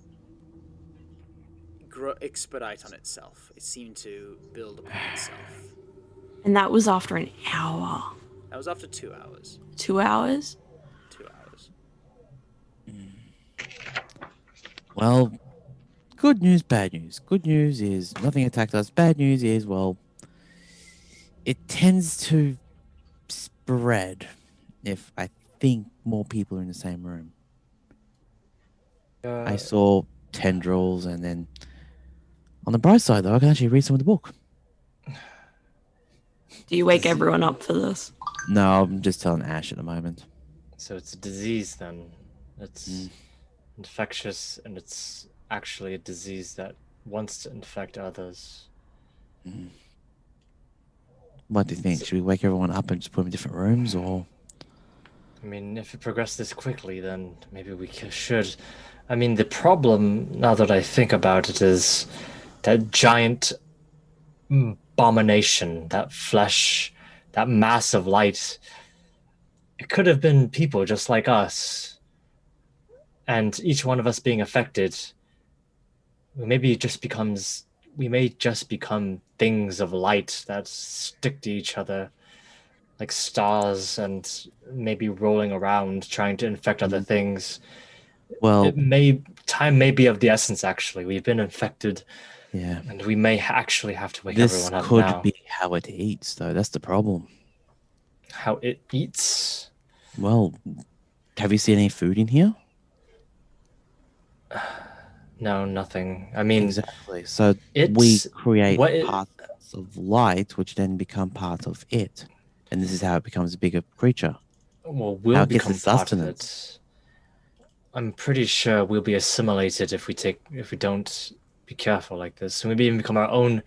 expedite on itself. It seemed to build upon itself. And that was after an hour. That was after 2 hours. 2 hours? 2 hours. Well, good news, bad news. Good news is nothing attacked us. Bad news is, well, it tends to spread if I think more people are in the same room. I saw tendrils, and then on the bright side, though, I can actually read some of the book. Do you wake everyone up for this? No, I'm just telling Ashe at the moment. So it's a disease then. It's infectious, and it's actually a disease that wants to infect others. What do you think? Should we wake everyone up and just put them in different rooms, or? I mean, if it progressed this quickly, then maybe we should. I mean, the problem, now that I think about it, is that giant abomination, that flesh, that mass of light. It could have been people just like us. And each one of us being affected, we may just become things of light that stick to each other, like stars, and maybe rolling around trying to infect other things. Well, time may be of the essence. Actually, we've been infected, yeah, and we may actually have to wake this everyone up could now. be how it eats, though. That's the problem. How it eats? Well, have you seen any food in here? No, nothing. I mean, Exactly. So it's we create what it- parts of light, which then become part of it, and this is how it becomes a bigger creature. well, How we'll it gets become its part of sustenance. it. I'm pretty sure we'll be assimilated if we don't be careful like this. Maybe even become our own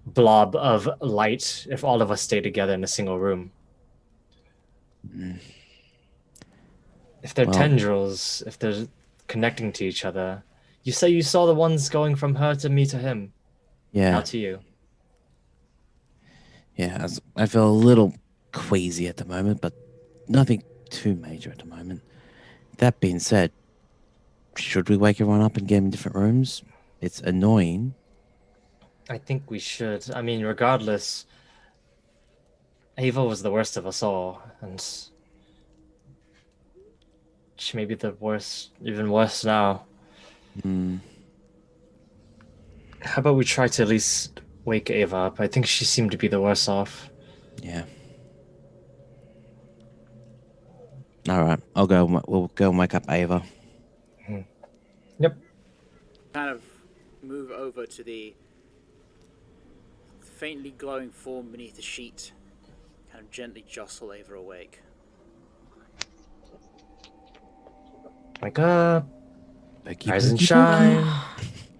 blob of light if all of us stay together in a single room. If they're Well- tendrils, if they're connecting to each other. You say you saw the ones going from her to me to him. Yeah. Now to you. Yeah, I feel a little queasy at the moment, but nothing too major at the moment. That being said, should we wake everyone up and get them in different rooms? It's annoying. I think we should. I mean, regardless, Ava was the worst of us all, and she may be the worst, even worse now. How about we try to at least wake Ava up? I think she seemed to be the worst off. Yeah. All right, I'll go. We'll go and wake up Ava. Yep. Kind of move over to the faintly glowing form beneath the sheet. Kind of gently jostle Ava awake. Wake up. Becky, Rise and Becky, shine.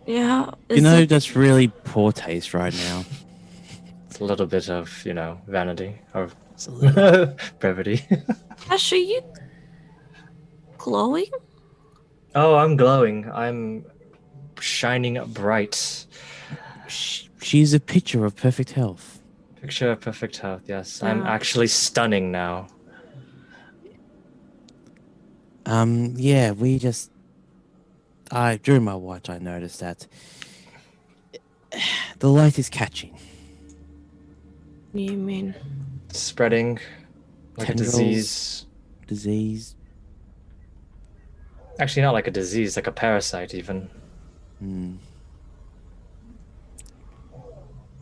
Yeah. You know, that's really poor taste right now. It's a little bit of, you know, vanity or It's a little. brevity. Ashe, are you glowing? Oh, I'm glowing. I'm shining bright. She's a picture of perfect health. Picture of perfect health, yes. I'm Yeah. actually stunning now. Yeah, we just. During my watch, I noticed that the light is catching. What do you mean? Spreading like a Tendrils. disease. Disease. Actually, not like a disease, like a parasite, even.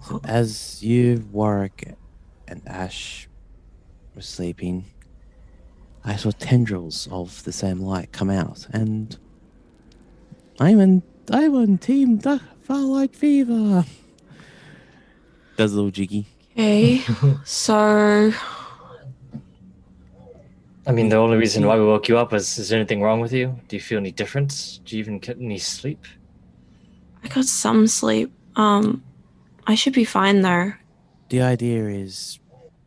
So as you, Warwick, and Ashe were sleeping, I saw tendrils of the same light come out, and I'm on Team Farlight Fever. Does a little jiggy. Okay. So. I mean, the only reason why we woke you up is there anything wrong with you? Do you feel any different? Do you even get any sleep? I got some sleep. I should be fine though. The idea is,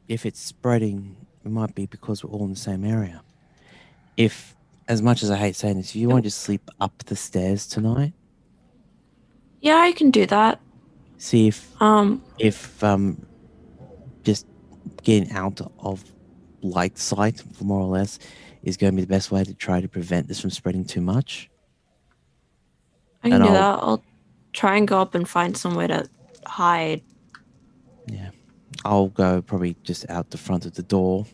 if it's spreading, it might be because we're all in the same area. If, as much as I hate saying this, if you want to just sleep up the stairs tonight, Yeah, I can do that. see if just getting out of light sight, more or less, is going to be the best way to try to prevent this from spreading too much. I can do that. I'll try and go up and find somewhere to hide. Yeah. I'll go probably just out the front of the door.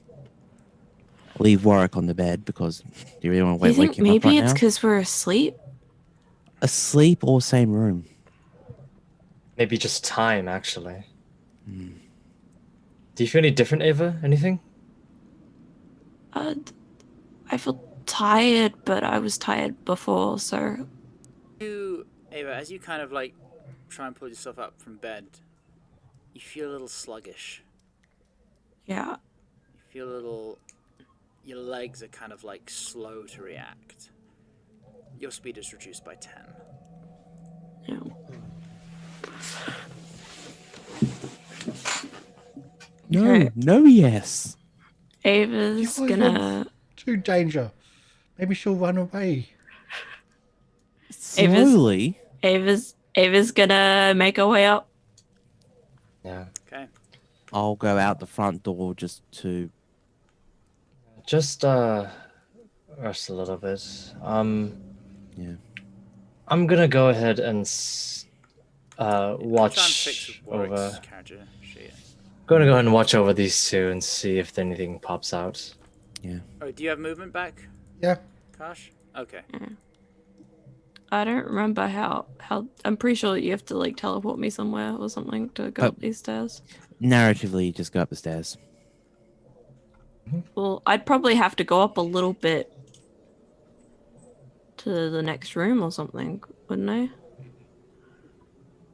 Leave Warwick on the bed because you really want to Do you think wake him up maybe right it's now? because we're asleep? Asleep or same room? Maybe just time, actually. Do you feel any different, Ava? Anything? I feel tired, but I was tired before, so. Ava, as you kind of like try and pull yourself up from bed, you feel a little sluggish. Yeah. You feel a little. Your legs are kind of like slow to react. Your speed is reduced by 10. No. No, Okay. no, yes. Ava's You gonna. to danger. Maybe she'll run away. Slowly. Ava's gonna make her way up. Yeah. Okay. I'll go out the front door just to. Just rest a little bit. Yeah. I'm gonna go ahead and Try and fix watch Warwick's over. character sheet. Gonna go ahead and watch over these two and see if anything pops out. Yeah. Oh, do you have movement back, Yeah. Karsh? Okay. I don't remember how. I'm pretty sure you have to like teleport me somewhere or something to go up these stairs. Narratively, just go up the stairs. Well, I'd probably have to go up a little bit to the next room or something, wouldn't I?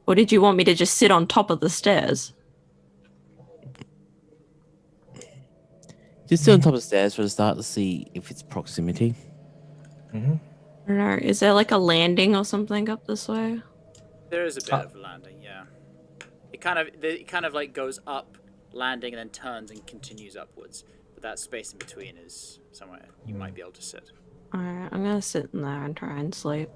Or did you want me to just sit on top of the stairs? Just sit on top of the stairs for the start to see if it's proximity. I don't know. Is there like a landing or something up this way? There is a bit of landing, yeah. It kind of like goes up, landing, and then turns and continues upwards. But that space in between is somewhere you might be able to sit. Alright, I'm gonna sit in there and try and sleep.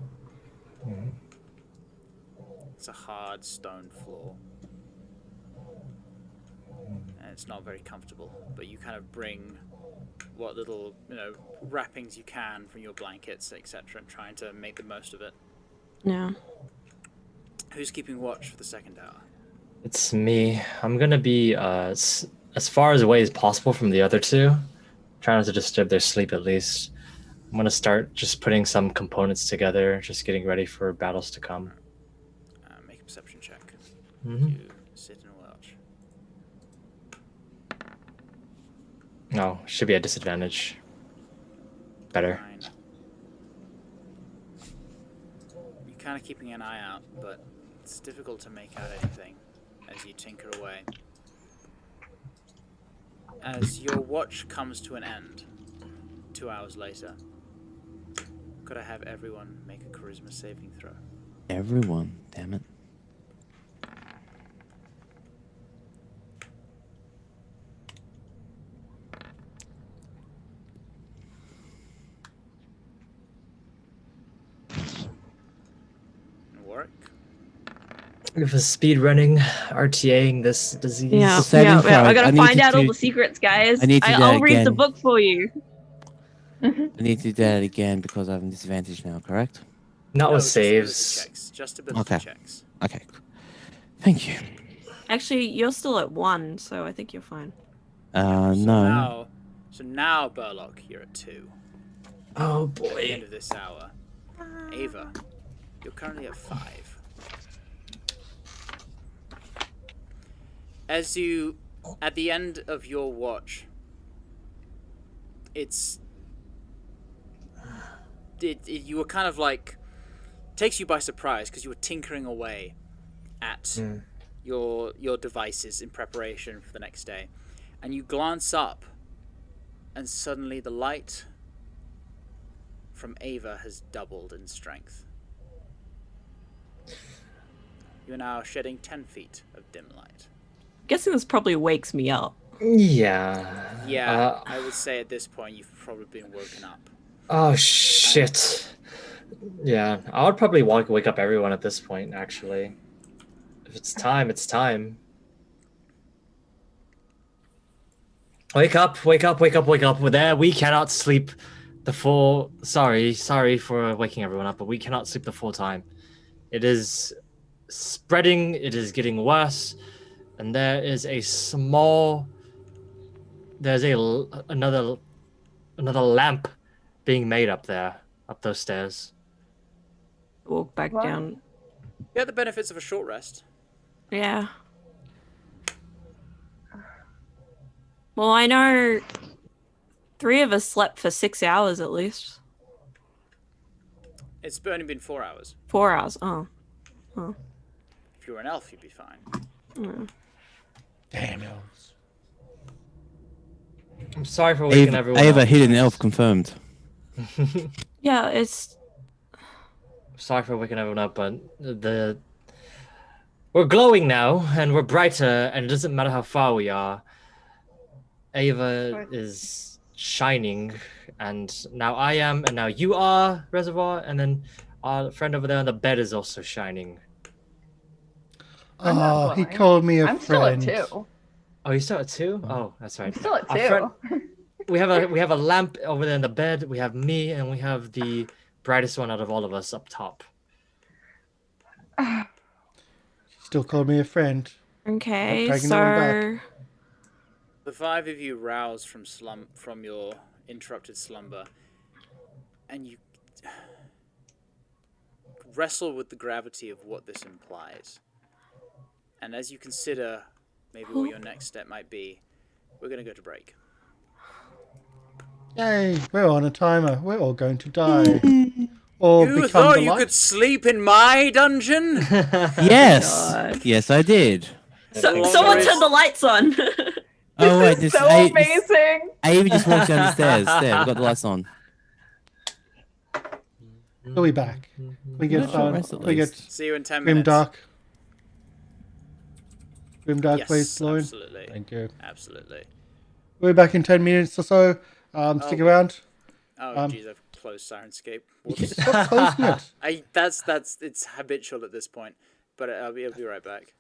It's a hard stone floor. And it's not very comfortable, but you kind of bring what little, wrappings you can from your blankets, etc., and trying to make the most of it. Yeah. Who's keeping watch for the second hour? It's me. I'm gonna be as far away as possible from the other two. Try not to disturb their sleep at least. I'm gonna start just putting some components together, just getting ready for battles to come. Make a perception check. Mm-hmm. You sit and watch. No, should be at disadvantage. Better. 9. You're kind of keeping an eye out, but it's difficult to make out anything as you tinker away. As your watch comes to an end, 2 hours later, Gotta have everyone make a charisma saving throw. Everyone, damn it. Warwick. If it's speed running, RTAing this disease. Yeah, Saving yeah, throw. I gotta I need find to out all do- the secrets, guys. I need to do I'll that read the again. book for you. I need to do that again because I have a disadvantage now, correct? Not with just ability saves. checks. Just ability Okay. checks. Okay. Thank you. Actually, you're still at 1, so I think you're fine. No. So now, Burlock, you're at 2. Oh At the end boy. of this hour. Ava, you're currently at 5. As you, at the end of your watch, you were kind of like, takes you by surprise because you were tinkering away at your devices in preparation for the next day, and you glance up, and suddenly the light from Ava has doubled in strength. You're now shedding 10 feet of dim light. Guessing this probably wakes me up. Yeah. Yeah, I would say at this point you've probably been woken up. Oh shit. Yeah, I would probably wake up everyone at this point. Actually, if it's time, it's time. Wake up! Wake up! Wake up! Wake up! We're there. We cannot sleep the full. Sorry for waking everyone up, but we cannot sleep the full time. It is spreading. It is getting worse, and there is a small. There's another lamp being made up there, up those stairs. Walk back What? down. You get the benefits of a short rest. Yeah. Well, I know 3 of us slept for 6 hours at least. It's only been 4 hours. 4 hours. Oh. If you were an elf, you'd be fine. Damn elves. I'm sorry for waking everyone Ava up. hidden elf confirmed. Yeah, it's... Sorry for waking everyone up, but we're glowing now, and we're brighter, and it doesn't matter how far we are. Ava is shining, and now I am, and now you are, Reservoir, and then our friend over there on the bed is also shining. I'm not Oh, he glowing. called me a I'm still friend. at 2. Oh, you still at 2? Oh, that's right. I'm still at Our 2. friend- we have a lamp over there in the bed. We have me, and we have the brightest one out of all of us up top. Still called me a friend. Okay, dragging no one so... The 5 of you rouse from your interrupted slumber, and you wrestle with the gravity of what this implies. And as you consider maybe what your next step might be, we're going to go to break. Yay, we're on a timer. We're all going to die. Or You become thought the you light. could sleep in my dungeon? Yes. God. Yes, I did. So, someone turned the lights on. Oh, wait, This is this so amazing. Ava just walked down the stairs. There, we've got the lights on. Are we back? We get Short fun. rest at We get least. See you in 10 grim minutes. dark. Grim dark, Yes, please, Lorian. absolutely. Thank you. Absolutely. We're back in 10 minutes or so. Stick around. Oh, jeez, I've closed Syrinscape. Whoops. Stop closing it. That's it's habitual at this point, but I'll be right back.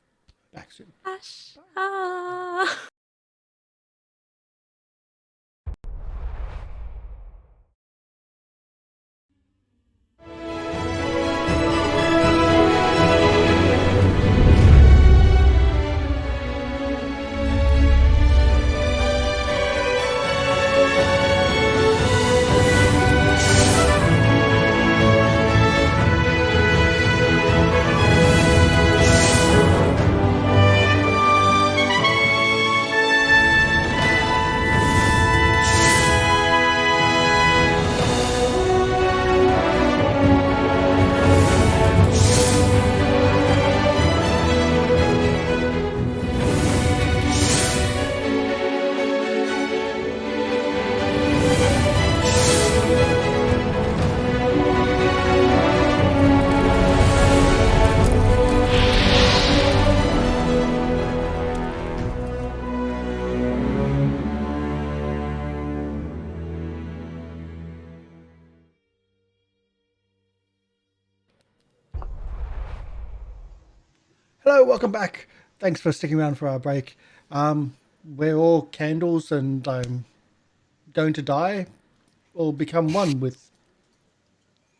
Back soon. Ashe. Ah. Hello, welcome back. Thanks for sticking around for our break. We're all candles and I'm going to die or become one with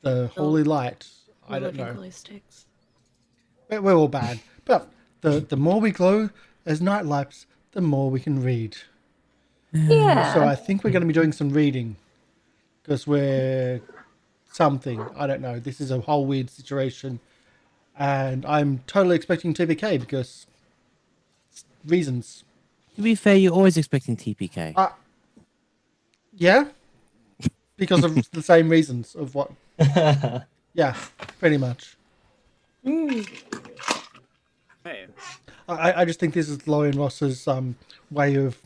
the holy light. I don't know. Glow sticks. We're all bad. But the more we glow as night lapse, the more we can read. Yeah. So I think we're going to be doing some reading because we're something. I don't know. This is a whole weird situation. And I'm totally expecting TPK because reasons. To be fair, you're always expecting TPK. Yeah? Because of the same reasons of what... Yeah, pretty much. Hey. I just think this is Lorian Ross's way of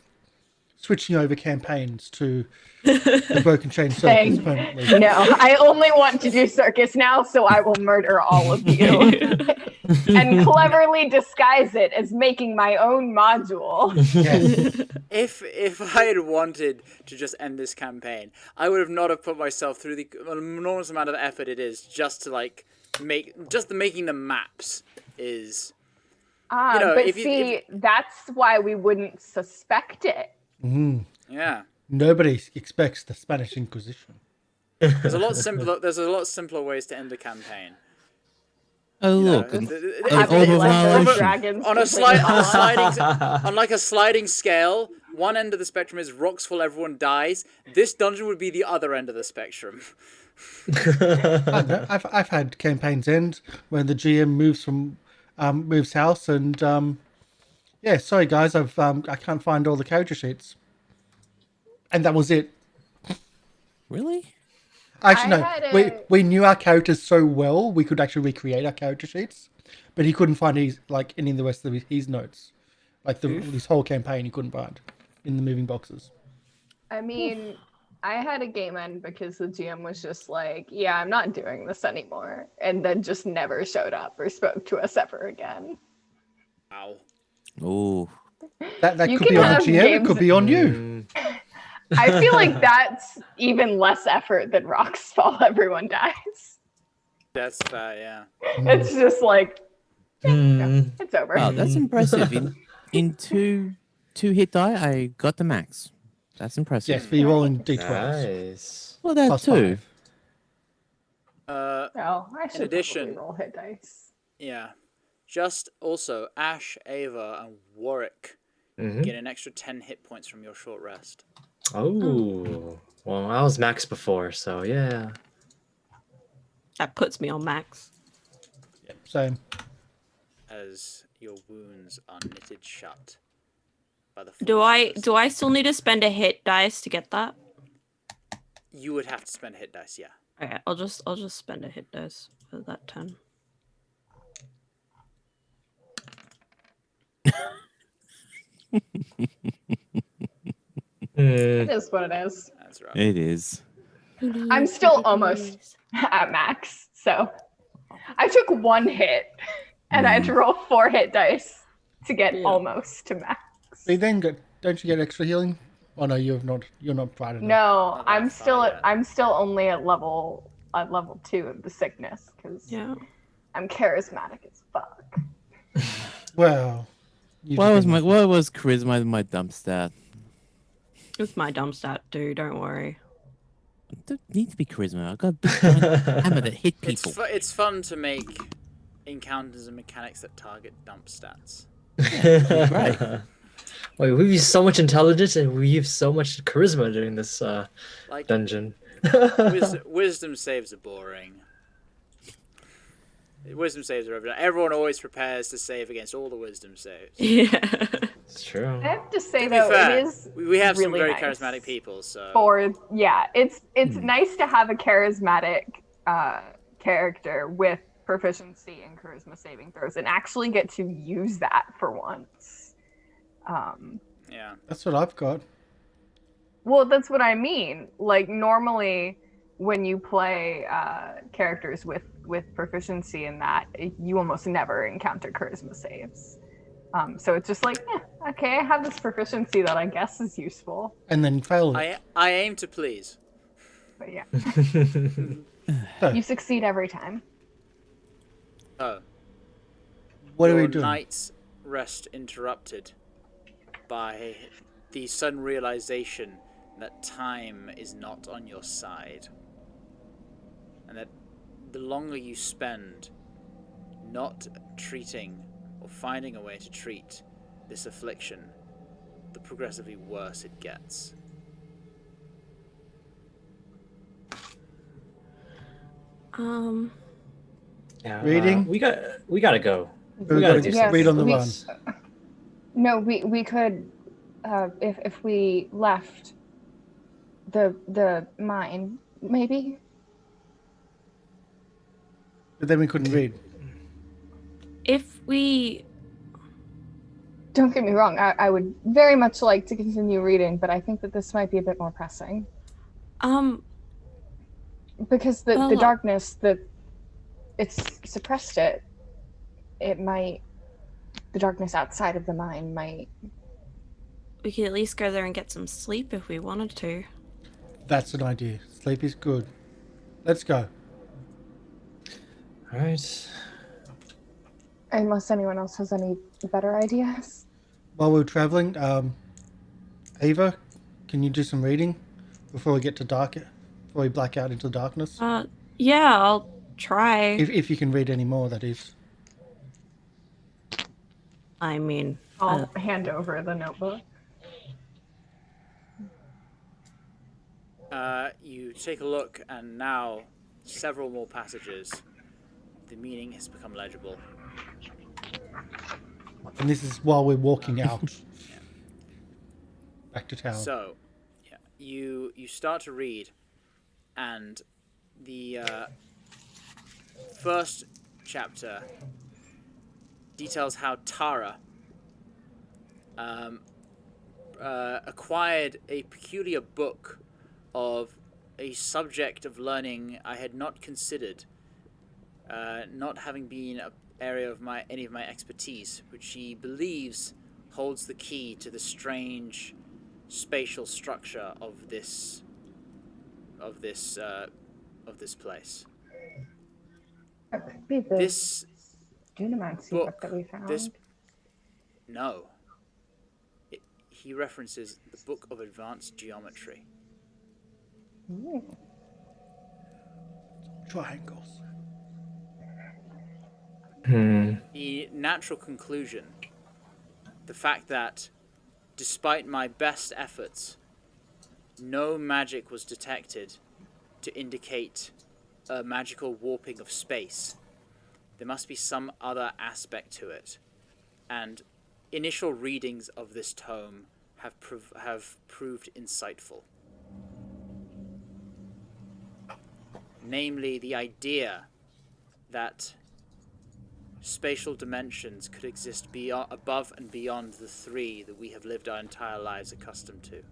switching over campaigns to the Broken Chain Circus permanently. No, I only want to do circus now, so I will murder all of you. And cleverly disguise it as making my own module. Yes. If I had wanted to just end this campaign, I would have not have put myself through the enormous amount of effort it is just to like making the maps is. But that's why we wouldn't suspect it. Yeah. Nobody expects the Spanish Inquisition. There's a lot simpler ways to end a campaign. Oh look, You an know, overviolation. on a sliding scale, one end of the spectrum is rocks full, everyone dies. This dungeon would be the other end of the spectrum. I've had campaigns end when the GM moves house and yeah, sorry guys, I can't find all the character sheets, and that was it. Really? Actually, no. We knew our characters so well we could actually recreate our character sheets, but he couldn't find any of the rest of his notes, like his whole campaign. He couldn't find in the moving boxes. I mean, I had a game end because the GM was just like, "Yeah, I'm not doing this anymore," and then just never showed up or spoke to us ever again. Wow. Oh. That could be on the GM. It could be on you. I feel like that's even less effort than Rock's Fall. Everyone dies. That's fair, yeah. It's just like, it's over. Wow, that's impressive. In two hit die, I got the max. That's impressive. Yes, but you're rolling d12s. Nice. Well, that's Plus two. 5. Well, I should in addition, probably roll hit dice. Yeah. Just also, Ashe, Ava, and Warwick get an extra 10 hit points from your short rest. Oh. Well, I was max before, so yeah. That puts me on max. Yep, same. As your wounds are knitted shut by the Do I still need to spend a hit dice to get that? You would have to spend a hit dice, yeah. Okay, I'll just spend a hit dice for that 10. It is what it is. That's right. It is. I'm still almost at max, so I took one hit, and I had to roll 4 hit dice to get almost to max. But then don't you get extra healing? Oh no, you're not proud enough. No, I'm still only at level 2 of the sickness because I'm charismatic as fuck. Well, What was charisma my dump stat? It's my dump stat too, don't worry. I don't need to be charisma. I've got a big hammer that hit people. It's fun to make encounters and mechanics that target dump stats. Yeah, right. Wait, we've used so much intelligence and we used so much charisma during this dungeon. Wisdom saves are boring. Wisdom saves are everything. Everyone always prepares to save against all the wisdom saves. Yeah. It's true. I have to say To be though, fair, it is we have some really very nice charismatic people, so it's nice to have a charismatic character with proficiency in charisma saving throws and actually get to use that for once. Yeah. That's what I've got. Well, that's what I mean. Like normally when you play characters with proficiency in that, you almost never encounter charisma saves. So it's just like, okay, I have this proficiency that I guess is useful. And then fail it. I aim to please. But yeah. You succeed every time. Oh. What are we Your doing? night's rest interrupted by the sudden realization that time is not on your side. And that the longer you spend not treating or finding a way to treat this affliction, the progressively worse it gets. Yeah, Reading? we gotta go. We gotta do Yes, read on the we- run. No, we could, if we left the mine, maybe. But then we couldn't read. If we Don't get me wrong, I would very much like to continue reading, but I think that this might be a bit more pressing. Because the Burlock. darkness that it's suppressed it might, the darkness outside of the mine might. we could at least go there and get some sleep if we wanted to. That's an idea. Sleep is good. Let's go. All right. Unless anyone else has any better ideas. While we're traveling, Ava, can you do some reading before we get to before we black out into darkness? Yeah, I'll try. If you can read any more, that is. I mean, I'll hand over the notebook. You take a look, and now several more passages. The meaning has become legible. And this is while we're walking out. Back to town. So, yeah, you start to read, and the first chapter details how Tara acquired a peculiar book of a subject of learning I had not considered, not having been an area of any of my expertise, which she believes holds the key to the strange spatial structure of this place. That could be the This Dunamancy book book that we found. No. He references the Book of Advanced Geometry. Ooh. Triangles. The natural conclusion, the fact that despite my best efforts, no magic was detected to indicate a magical warping of space. There must be some other aspect to it. And initial readings of this tome have proved insightful. Namely, the idea that spatial dimensions could exist above and beyond the three that we have lived our entire lives accustomed to.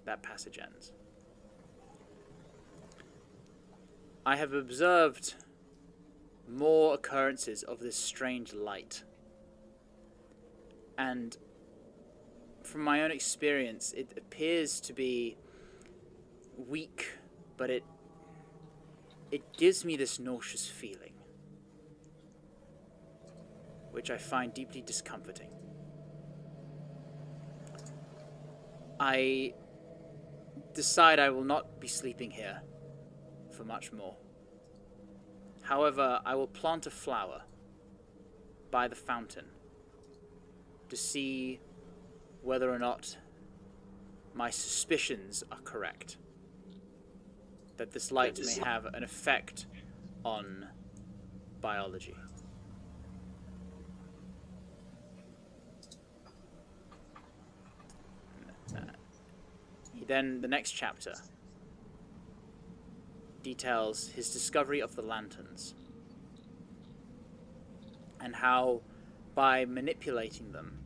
That passage ends. I have observed more occurrences of this strange light. And from my own experience, it appears to be weak, but it gives me this nauseous feeling, which I find deeply discomforting. I decide I will not be sleeping here for much more. However, I will plant a flower by the fountain to see whether or not my suspicions are correct. That this light may have an effect on biology. Then the next chapter details his discovery of the lanterns and how, by manipulating them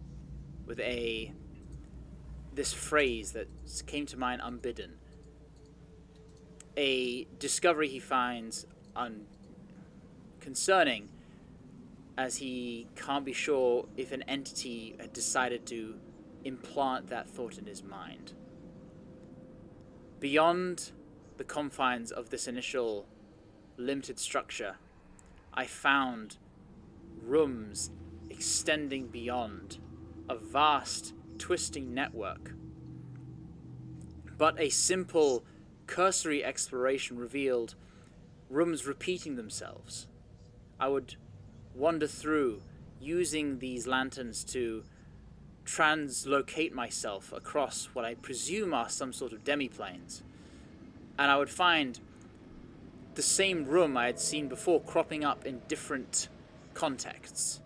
with this phrase that came to mind unbidden, a discovery he finds concerning, as he can't be sure if an entity had decided to implant that thought in his mind. Beyond the confines of this initial limited structure, I found rooms extending beyond, a vast, twisting network. But a simple, cursory exploration revealed rooms repeating themselves. I would wander through, using these lanterns to translocate myself across what I presume are some sort of demiplanes. And I would find the same room I had seen before cropping up in different contexts.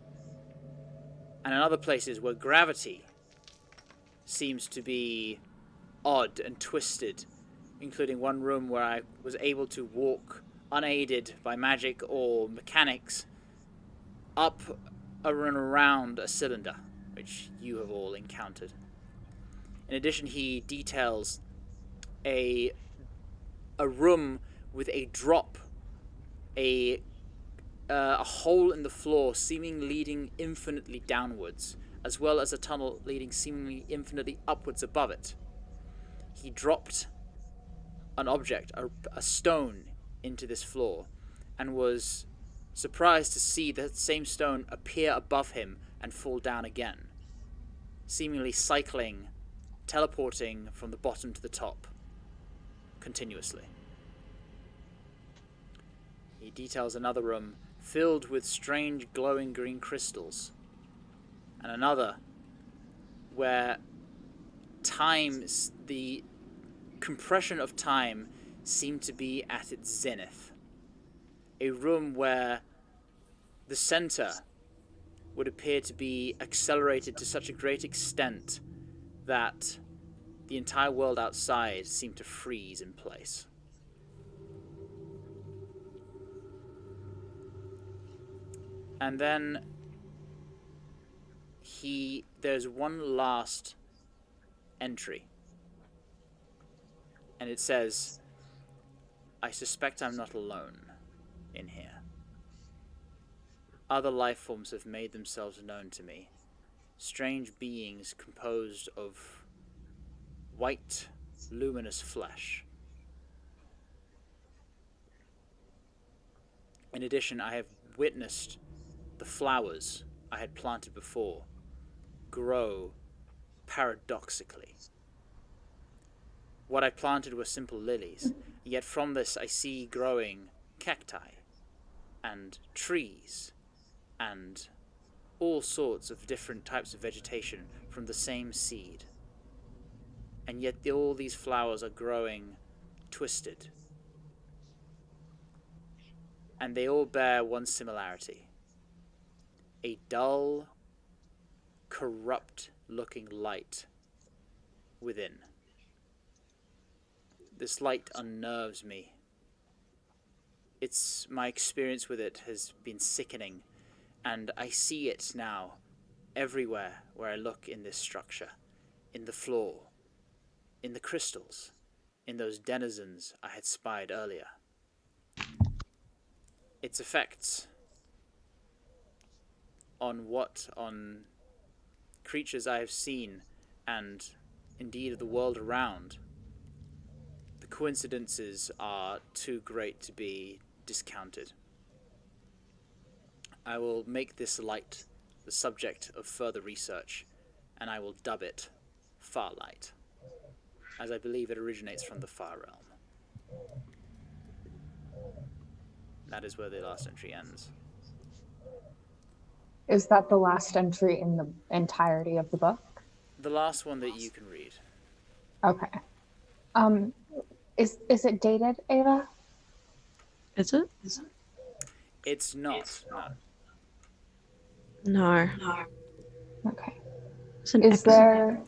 And in other places where gravity seems to be odd and twisted, including one room where I was able to walk unaided by magic or mechanics up and around a cylinder, which you have all encountered. In addition, he details a room with a drop, a hole in the floor seemingly leading infinitely downwards, as well as a tunnel leading seemingly infinitely upwards above it. He dropped an object, a stone, into this floor, and was surprised to see that same stone appear above him and fall down again, seemingly cycling, teleporting from the bottom to the top, continuously. He details another room filled with strange glowing green crystals, and another where the compression of time seemed to be at its zenith. A room where the center would appear to be accelerated to such a great extent that the entire world outside seemed to freeze in place. And then there's one last entry. And it says, "I suspect I'm not alone in here. Other life forms have made themselves known to me. Strange beings composed of white, luminous flesh. In addition, I have witnessed the flowers I had planted before grow paradoxically. What I planted were simple lilies, yet from this I see growing cacti and trees and all sorts of different types of vegetation from the same seed. And yet all these flowers are growing twisted. And they all bear one similarity: a dull, corrupt-looking light within. This light unnerves me. My experience with it has been sickening, and I see it now everywhere where I look in this structure, in the floor, in the crystals, in those denizens I had spied earlier. Its effects on creatures I have seen, and indeed of the world around, the coincidences are too great to be discounted. I will make this light the subject of further research, and I will dub it Farlight, as I believe it originates from the Far Realm. That is where the last entry ends. Is that the last entry in the entirety of the book? The last one that you can read. Okay. Is it dated, Ava? Is it? It's not. No. Okay. It's an Is episode.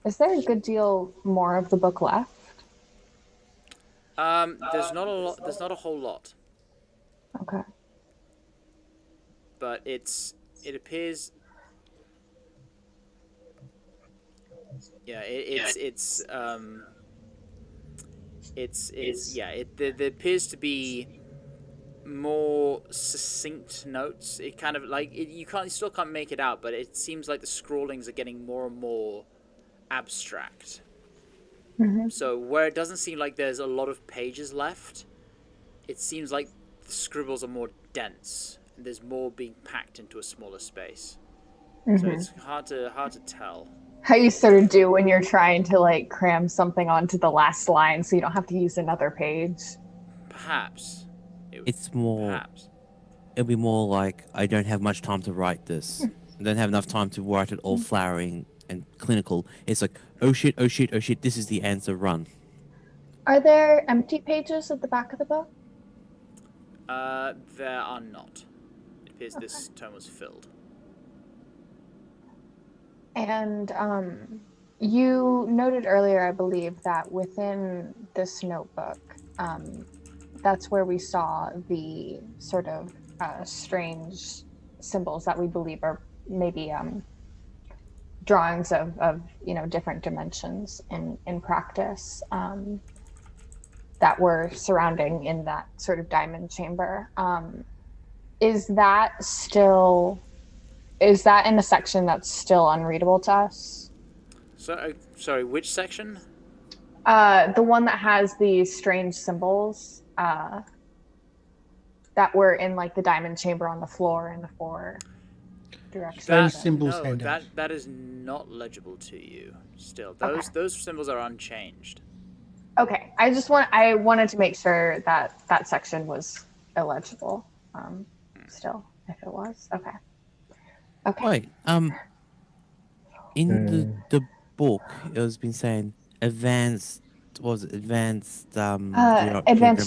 there a good deal more of the book left? There's not a lot. There's not a whole lot. Okay. But it appears. Yeah, there appears to be more succinct notes. It kind of like you still can't make it out, but it seems like the scrawlings are getting more and more abstract. So where it doesn't seem like there's a lot of pages left, it seems like the scribbles are more dense. And there's more being packed into a smaller space. So it's hard to tell. How you sort of do when you're trying to like cram something onto the last line so you don't have to use another page. Perhaps. It's more. Perhaps. It'll be more like I don't have much time to write this. I don't have enough time to write it all flowering and clinical. It's like, oh shit, oh shit, oh shit, this is the answer, run. Are there empty pages at the back of the book? There are not. It appears this tome was filled. And you noted earlier, I believe, that within this notebook, that's where we saw the sort of strange symbols that we believe are maybe drawings of different dimensions in practice that were surrounding in that sort of diamond chamber. Is that in a section that's still unreadable to us? So, sorry, which section? The one that has these strange symbols that were in like the diamond chamber on the floor in the 4 directions. Strange symbols. No, that is not legible to you. Still, those symbols are unchanged. Okay, I wanted to make sure that that section was illegible. Still, if it was, okay. Wait, in the book, it was been saying advanced. Advanced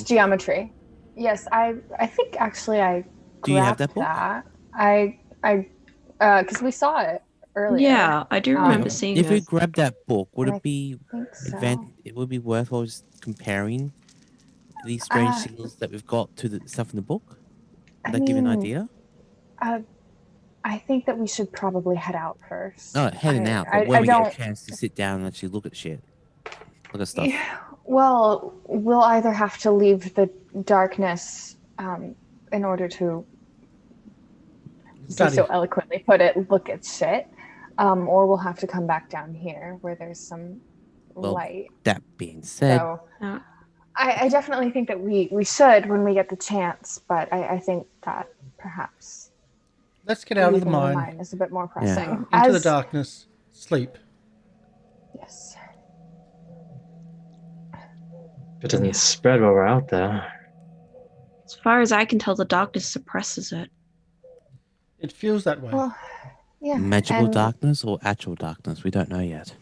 geometry. Yes, I think actually I grabbed Do you have that book? I because we saw it earlier. Yeah, I do remember seeing If it. we grab that book, would I it be think so. it would be worthwhile just comparing these strange signals that we've got to the stuff in the book? Would that give you an idea? I think that we should probably head out first. No, heading out, but when we get a chance to sit down and actually look at shit. Look at stuff. Yeah, well, we'll either have to leave the darkness in order to so eloquently put it, look at shit, or we'll have to come back down here where there's some light. That being said, so, I definitely think that we should when we get the chance, but I think that perhaps let's get out of the leaving mine. Is a bit more pressing. Into the darkness, sleep. Yes. It doesn't spread while we're out there. As far as I can tell, the darkness suppresses it. It feels that way. Well, yeah. magical darkness or actual darkness? We don't know yet.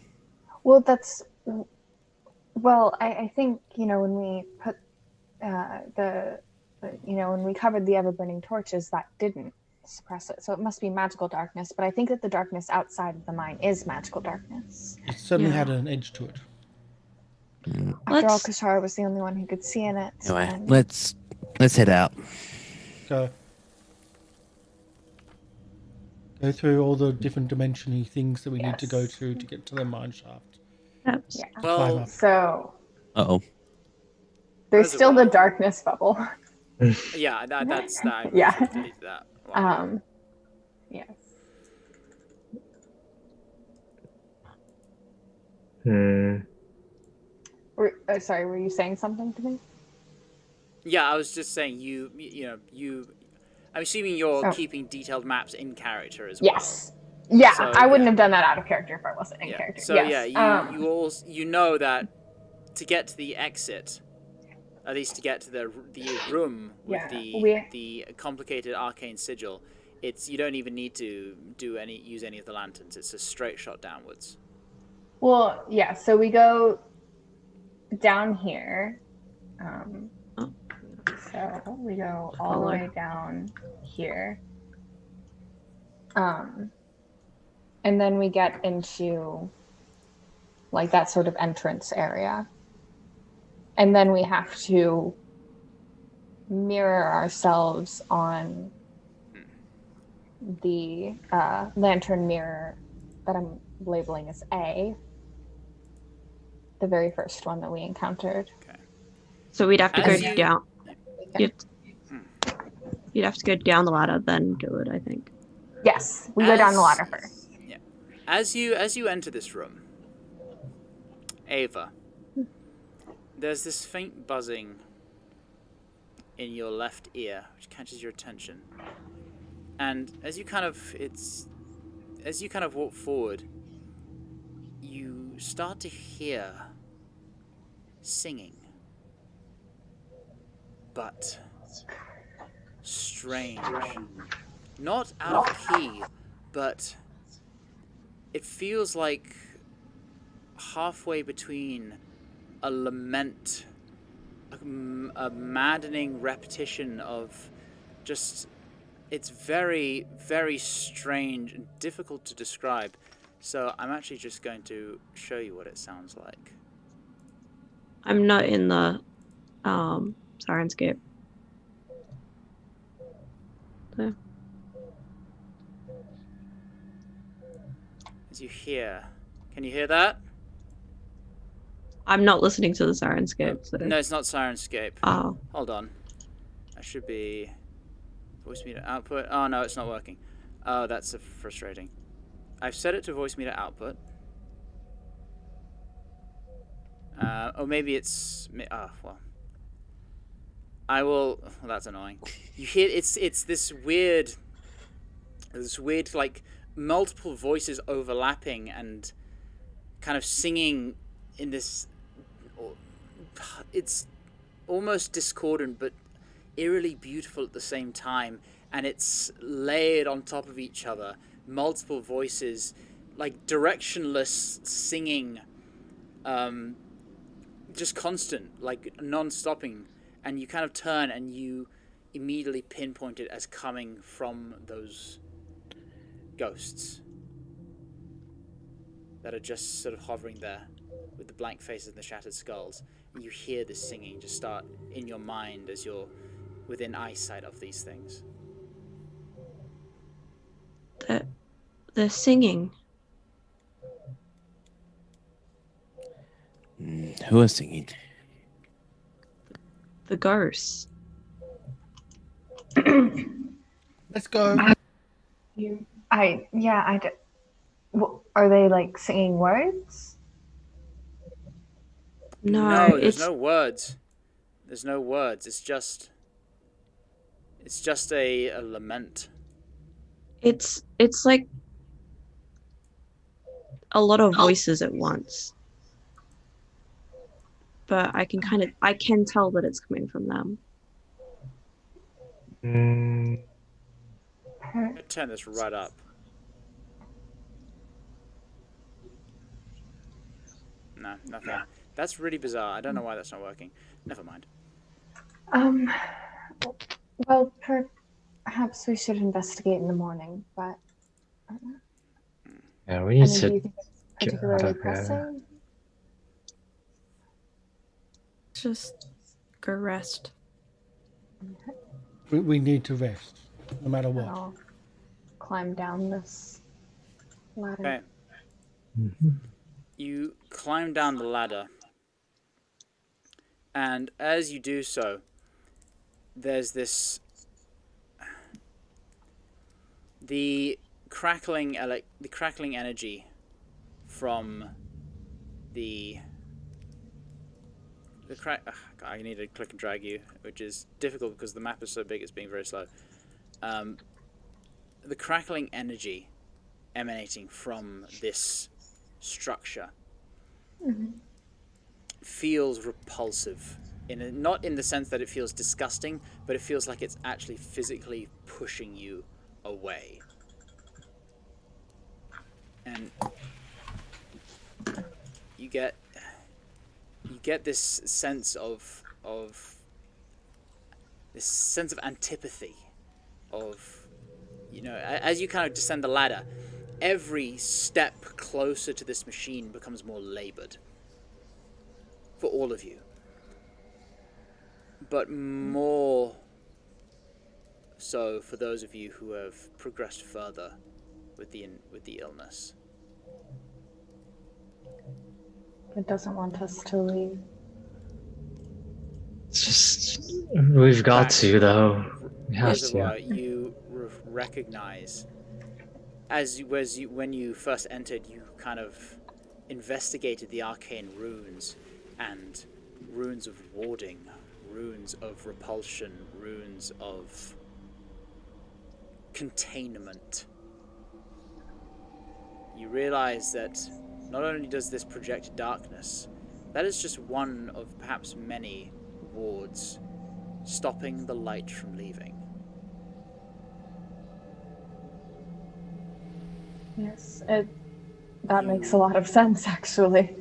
Well, I think, when we put when we covered the ever-burning torches, that didn't suppress it. So it must be magical darkness. But I think that the darkness outside of the mine is magical darkness. It certainly had an edge to it. After all, Kashara was the only one who could see in it. Anyway, let's head out. Go through all the different dimension-y things that we need to go through to get to the mine shaft. Yep. Yeah. Well, so there's still the darkness bubble. Yeah, that's that. Yeah. That. Wow. Yes. Sorry, were you saying something to me? Yeah, I was just saying you. I'm assuming you're keeping detailed maps in character as well. Yes. Yeah, So, I wouldn't have done that out of character if I wasn't in character. So yes. you know that to get to the exit, at least to get to the room with the complicated arcane sigil, you don't even need to use any of the lanterns. It's a straight shot downwards. Well, yeah. So we go down here. So we go all the way down here. And then we get into like that sort of entrance area. And then we have to mirror ourselves on the lantern mirror that I'm labeling as A. The very first one that we encountered. Okay. So we'd have to go down. You'd have to go down the ladder, then do it, I think. Yes, we go down the ladder first. Yeah. As you enter this room, Ava, there's this faint buzzing in your left ear, which catches your attention. And as you kind of walk forward, you start to hear singing, but strange. Not out of key, but it feels like halfway between a lament, a maddening repetition of just... It's very, very strange and difficult to describe. So I'm actually just going to show you what it sounds like. I'm not in the Syrinscape. So. As you hear... Can you hear that? I'm not listening to the Syrinscape. So. No, it's not Syrinscape. Oh. Hold on. I should be... Voice meter output. Oh, no, it's not working. Oh, that's frustrating. I've set it to voice meter output. Or maybe it's... Oh, well. I will... Well, that's annoying. You hear... It's this weird... like, multiple voices overlapping and kind of singing in this... It's almost discordant, but eerily beautiful at the same time, and it's layered on top of each other. Multiple voices, like directionless singing, just constant, like non-stopping, and you kind of turn and you immediately pinpoint it as coming from those ghosts that are just sort of hovering there with the blank faces and the shattered skulls. And you hear this singing just start in your mind as you're within eyesight of these things. The singing. Who is singing? The ghosts. Let's go. Are they like singing words? No, there's no words. There's no words. It's just a lament. It's like a lot of voices at once. But I can tell that it's coming from them. I'll turn this right up. No, nothing. That's really bizarre. I don't know why that's not working. Never mind. Well, perhaps we should investigate in the morning, but... Yeah, we need do you to think it's get out particularly of here. pressing? Just go rest. We need to rest, no matter what. I'll climb down this ladder. Okay. You climb down the ladder, and as you do so, there's this... The crackling energy from I need to click and drag you, which is difficult because the map is so big it's being very slow. The crackling energy emanating from this structure feels repulsive. Not in the sense that it feels disgusting, but it feels like it's actually physically pushing you away. And you get this sense of antipathy, of, you know, as you kind of descend the ladder, every step closer to this machine becomes more labored for all of you, but more so for those of you who have progressed further with the illness. It doesn't want us to leave. It's just, we've got to, though. We have Reservoir, to. you recognize, when you first entered, you kind of investigated the arcane runes and runes of warding, runes of repulsion, runes of containment. You realize that not only does this project darkness, that is just one of perhaps many wards stopping the light from leaving. Yes, that makes a lot of sense, actually.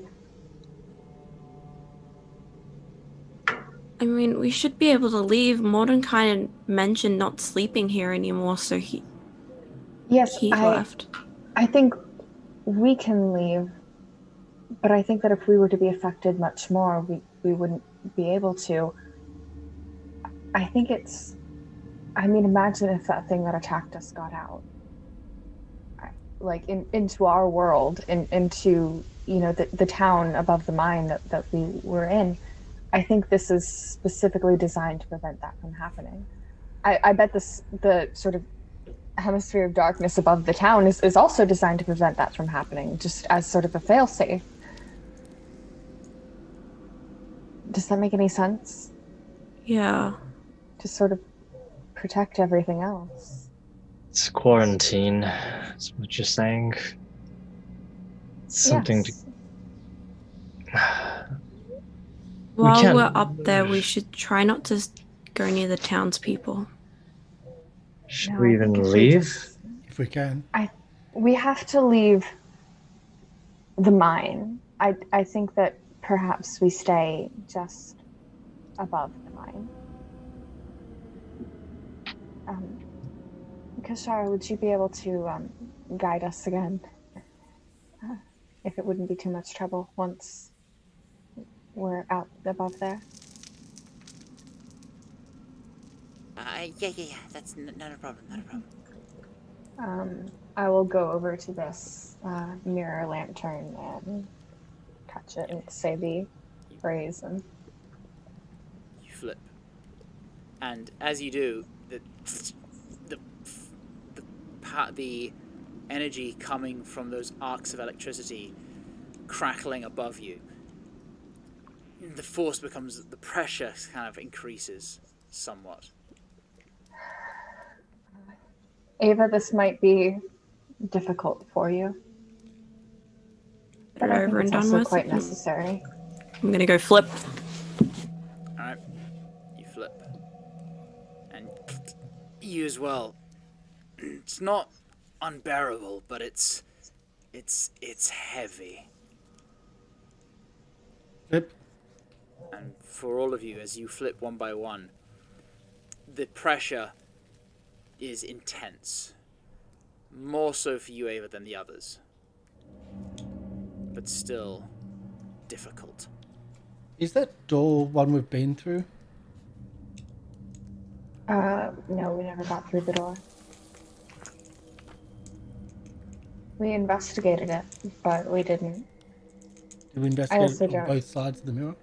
I mean, we should be able to leave. Morden kind of mentioned not sleeping here anymore, so he left. I think we can leave, but I think that if we were to be affected much more, we wouldn't be able to. I think it's... I mean, imagine if that thing that attacked us got out. Like, into our world, into, you know, the town above the mine that we were in. I think this is specifically designed to prevent that from happening. I bet the sort of hemisphere of darkness above the town is also designed to prevent that from happening, just as sort of a failsafe. Does that make any sense? Yeah. To sort of protect everything else. It's quarantine. That's what you're saying. Something yes. While we're up there, we should try not to go near the townspeople. Should we even leave? If we can. We have to leave the mine. I think that perhaps we stay just above the mine. Kashara, would you be able to guide us again? If it wouldn't be too much trouble once we're out above there? Yeah. That's not a problem, I will go over to this mirror lantern and touch it and say the phrase and... You flip. And as you do, the energy coming from those arcs of electricity crackling above you, the force becomes, the pressure kind of increases somewhat. Ava, this might be difficult for you, but I think it's also quite necessary. I'm gonna go flip. Alright, you flip. And you as well. It's not unbearable, but it's heavy. Flip. And for all of you, as you flip one by one, the pressure is intense. More so for you, Ava, than the others. But still difficult. Is that door one we've been through? No, we never got through the door. We investigated it, but we didn't. Did we investigate it on both sides of the mirror?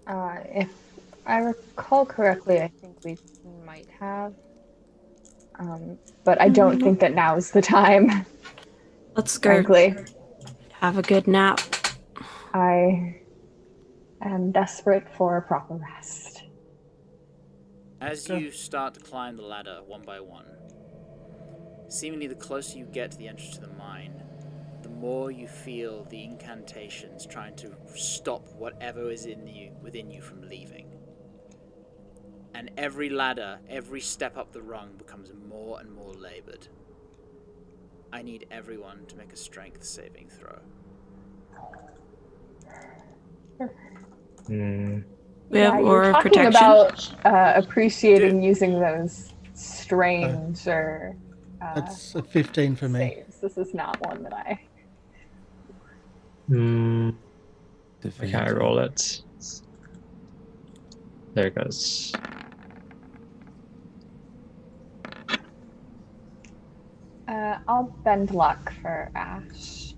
If I recall correctly, I think we might have. But I don't think that now is the time. Let's go. Frankly. Have a good nap. I am desperate for a proper rest. As you start to climb the ladder one by one, seemingly the closer you get to the entrance to the mine, the more you feel the incantations trying to stop whatever is within you from leaving. And every ladder, every step up the rung becomes more and more labored. I need everyone to make a strength saving throw. We have aura you're protection. Talking about appreciating using those strange or that's a 15 for me. saves. This is not one that I... Can I roll it? There it goes. I'll bend luck for Ashe,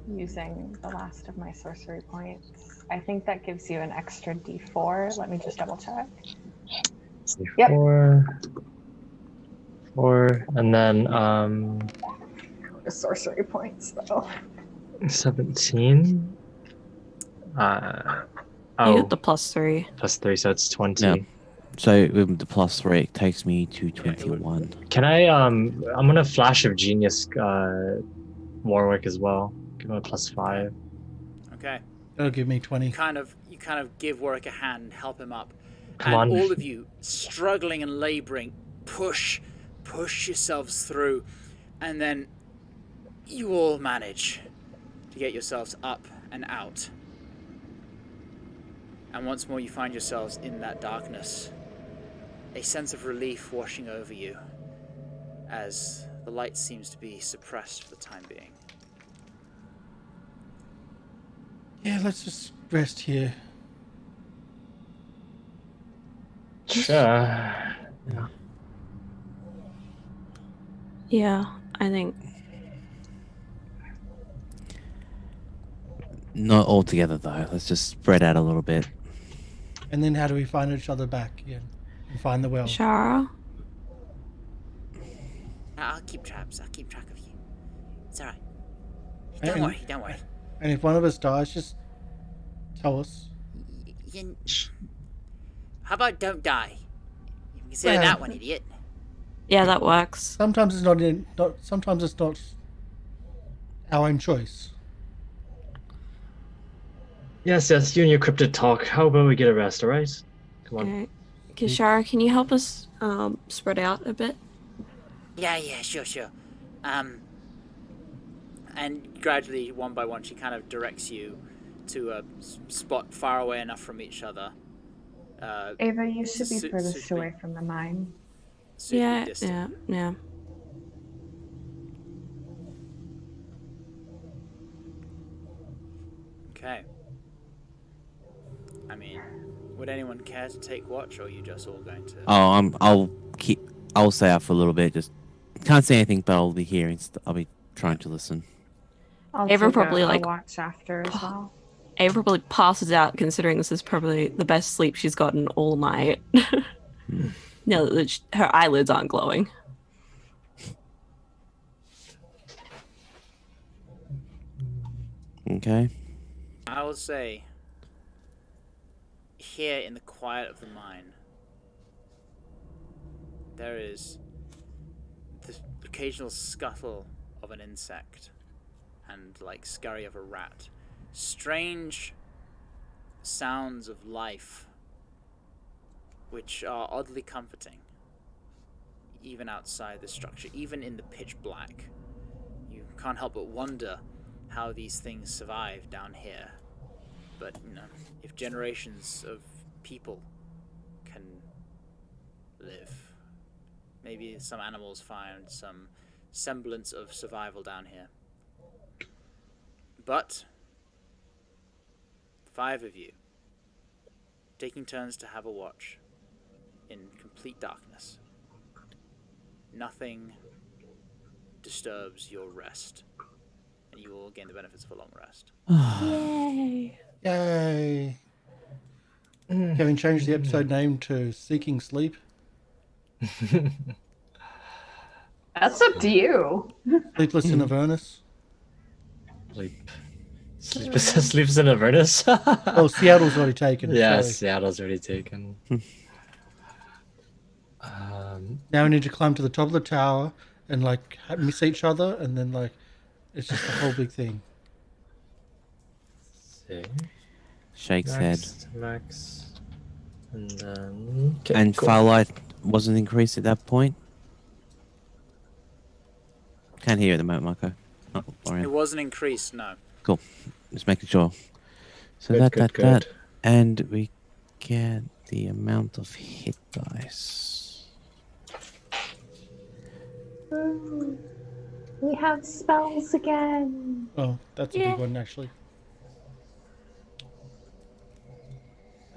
using the last of my sorcery points. I think that gives you an extra d4. Let me just double check. D4. 4, and then The sorcery points though. 17. Uh, You oh, get the +3. +3, so it's 20. No. So with the +3, it takes me to 21. Can I, I'm gonna Flash of Genius Warwick as well. Give him a +5. Okay. That'll give me 20. You kind of give Warwick a hand, help him up. Come and on. all of you, struggling and laboring, push yourselves through, and then you all manage to get yourselves up and out. And once more you find yourselves in that darkness, a sense of relief washing over you as the light seems to be suppressed for the time being. Yeah, let's just rest here. Sure. Yeah. Yeah, I think. Not all together though. Let's just spread out a little bit. And then how do we find each other back again? And find the well? Shara? I'll keep traps. I'll keep track of you. It's alright. And- Don't worry. And if one of us dies, just tell us. How about don't die? You can consider Well- that one, idiot. Yeah, that works. Sometimes it's sometimes it's not our own choice. Yes, you and your cryptid talk. How about we get a rest, alright? Come on. Alright. Okay, Shara, can you help us spread out a bit? Yeah, sure. And gradually, one by one, she kind of directs you to a spot far away enough from each other. Ava, you should be Su- furthest suitably- away from the mine. suitably Yeah, distant. yeah. Okay. I mean, would anyone care to take watch, or are you just all going to? Oh, I'll stay out for a little bit. Just can't say anything, but I'll be hearing. I'll be trying to listen. I'll Ava take probably, a like, watch after as well. Ava probably passes out, considering this is probably the best sleep she's gotten all night. Now that her eyelids aren't glowing. Okay. I will say, here in the quiet of the mine, there is the occasional scuttle of an insect and like scurry of a rat. Strange sounds of life, which are oddly comforting, even outside the structure, even in the pitch black. You can't help but wonder how these things survive down here. But, you know, if generations of people can live, maybe some animals find some semblance of survival down here. But 5 of you, taking turns to have a watch in complete darkness. Nothing disturbs your rest, and you will gain the benefits of a long rest. Yay! Yay! Kevin changed the episode name to Seeking Sleep. That's up to you. Sleepless in Avernus. Sleeps in Avernus. Oh, Seattle's already taken. Yeah, sorry. Seattle's already taken. Now we need to climb to the top of the tower and like miss each other, and then like it's just a whole big thing. See. Shakes head. Max. And then. Okay, And cool. firelight wasn't increased at that point. Can't hear at the moment, Marco. Oh, Lorian. It wasn't increased, no. Cool. Just making sure. So Good, that. good. And we get the amount of hit dice. We have spells again. Oh, that's a Yeah. big one actually.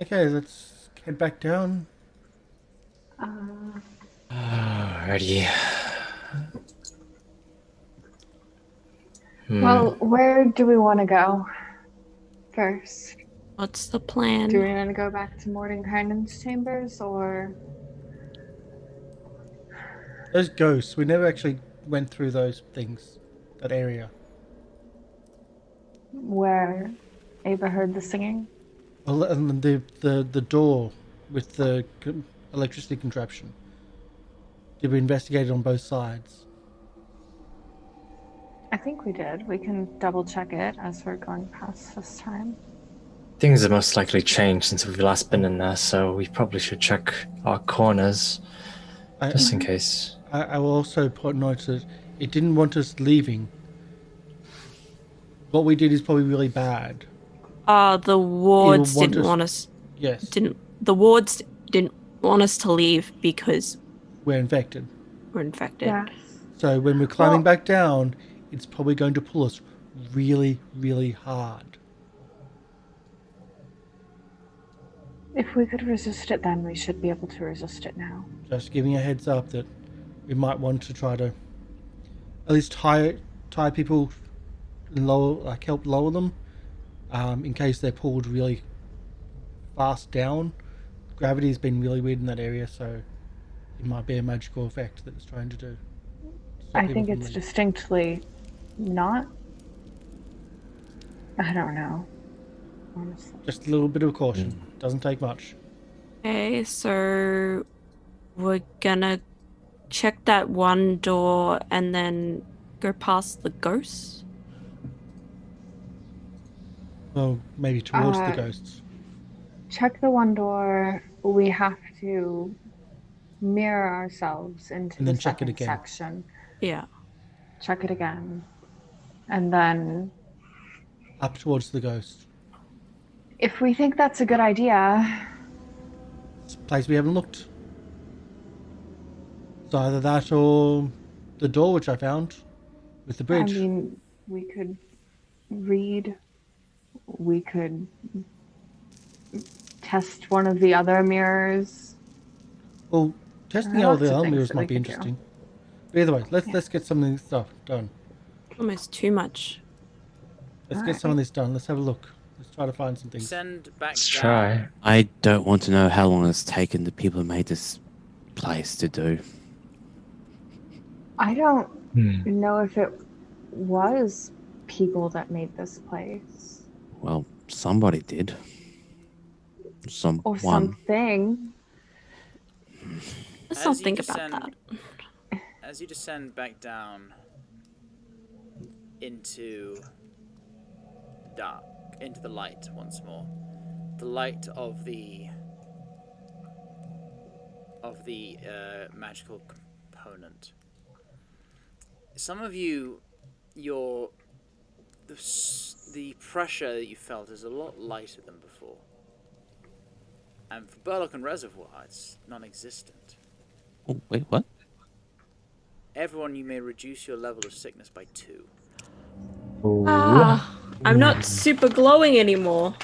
Okay, let's head back down. Alrighty. Well, where do we want to go first? What's the plan? Do we want to go back to Mordenkainen's chambers, or Those ghosts, we never actually went through those things, that area. where? Ava heard the singing. Well, and the door with the electricity contraption. Did we investigate it on both sides? I think we did. We can double check it as we're going past this time. Things have most likely changed since we've last been in there, so we probably should check our corners just in case. I will also note that it didn't want us leaving. What we did is probably really bad. The wards didn't want us. Yes. The wards didn't want us to leave because we're infected. We're infected. Yeah. So when we're climbing back down, it's probably going to pull us really, really hard. If we could resist it then, we should be able to resist it now. Just giving a heads up that we might want to try to at least tie people and help lower them in case they're pulled really fast down. Gravity has been really weird in that area, so it might be a magical effect that it's trying to do. I think it's distinctly not. I don't know. Honestly. Just a little bit of caution. Doesn't take much. Okay, so we're gonna check that one door and then go past the ghosts? Well, maybe towards the ghosts. Check the one door. We have to mirror ourselves into and the then check it second again. section. Yeah. Check it again. And then... up towards the ghosts. If we think that's a good idea... It's a place we haven't looked. It's either that or the door which I found with the bridge. I mean, we could read. We could test one of the other mirrors. Well, testing out the other mirrors might be interesting. But either way, let's get some of this stuff done. Almost too much. Let's get some of this done. Let's have a look. Let's try to find some things. Let's try. I don't want to know how long it's taken the people who made this place to do. I don't know if it was people that made this place. Well, somebody did. Someone. Or something. Let's not think about that. As you descend back down into dark, into the light once more, the light of the magical component. Some of you, the pressure that you felt is a lot lighter than before. And for Burlock and Reservoir, it's non-existent. Oh, wait, what? Everyone, you may reduce your level of sickness by 2. I'm not super glowing anymore.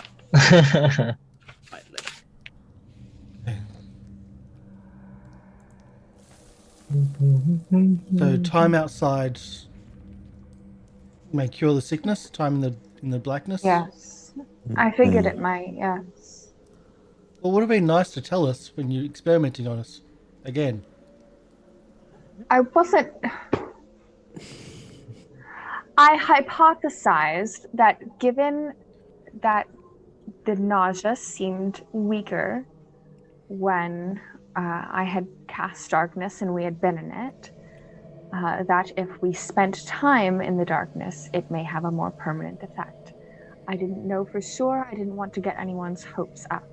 So time outside may cure the sickness. Time in the blackness. Yes, I figured it might. Yes. Well, would have been nice to tell us when you're experimenting on us again. I wasn't. I hypothesized that given that the nausea seemed weaker when I had cast darkness and we had been in it, that if we spent time in the darkness, it may have a more permanent effect. I didn't know for sure. I didn't want to get anyone's hopes up.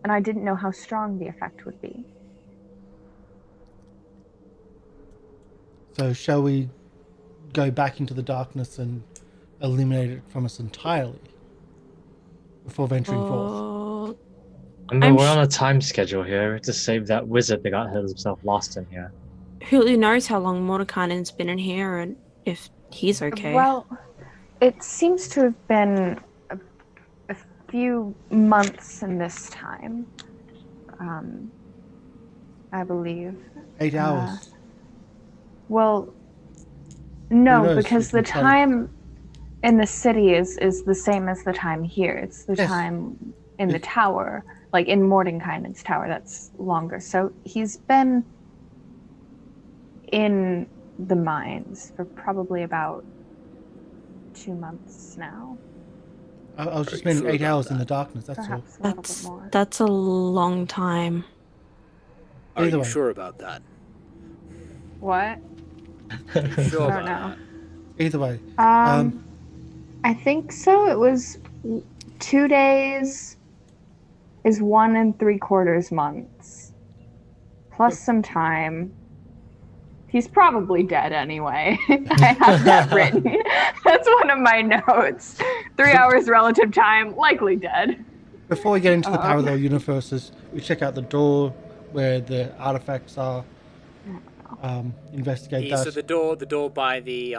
And I didn't know how strong the effect would be. So shall we go back into the darkness and eliminate it from us entirely before venturing forth? I mean, we're on a time schedule here to save that wizard that got himself lost in here. Who knows how long Mordekainen's been in here and if he's okay. Well, it seems to have been a few months in this time, I believe. 8 hours. Well, no, because the time in the city is the same as the time here. It's the time in the tower, like in Mordekainen's tower, that's longer. So he's been in the mines for probably about 2 months now. I was just Are you meaning sure 8 about hours in that? the darkness, that's all. Perhaps a little bit more. That's a long time. Are Either you way. sure about that? What? Are you sure I don't about know. that? Either way. I think so. It was 2 days is 1 3/4 months. Plus some time. He's probably dead anyway. I have that written. That's one of my notes. 3 hours relative time, likely dead. Before we get into the parallel universes, we check out the door where the artifacts are. Investigate that. So the door by the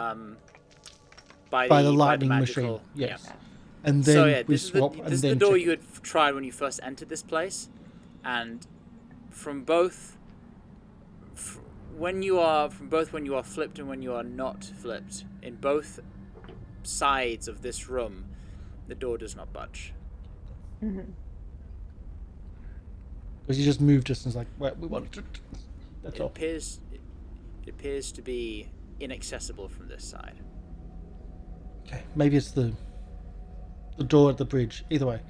By the lightning magical, machine, yes. Yeah. And So then yeah, we this swap is and the then door check you had tried when you first entered this place, and from both when you are flipped and when you are not flipped, in both sides of this room, the door does not budge. Because you just moved us and it's like, well, we want to... That's It all. appears to be inaccessible from this side. Okay, maybe it's the door at the bridge. Either way.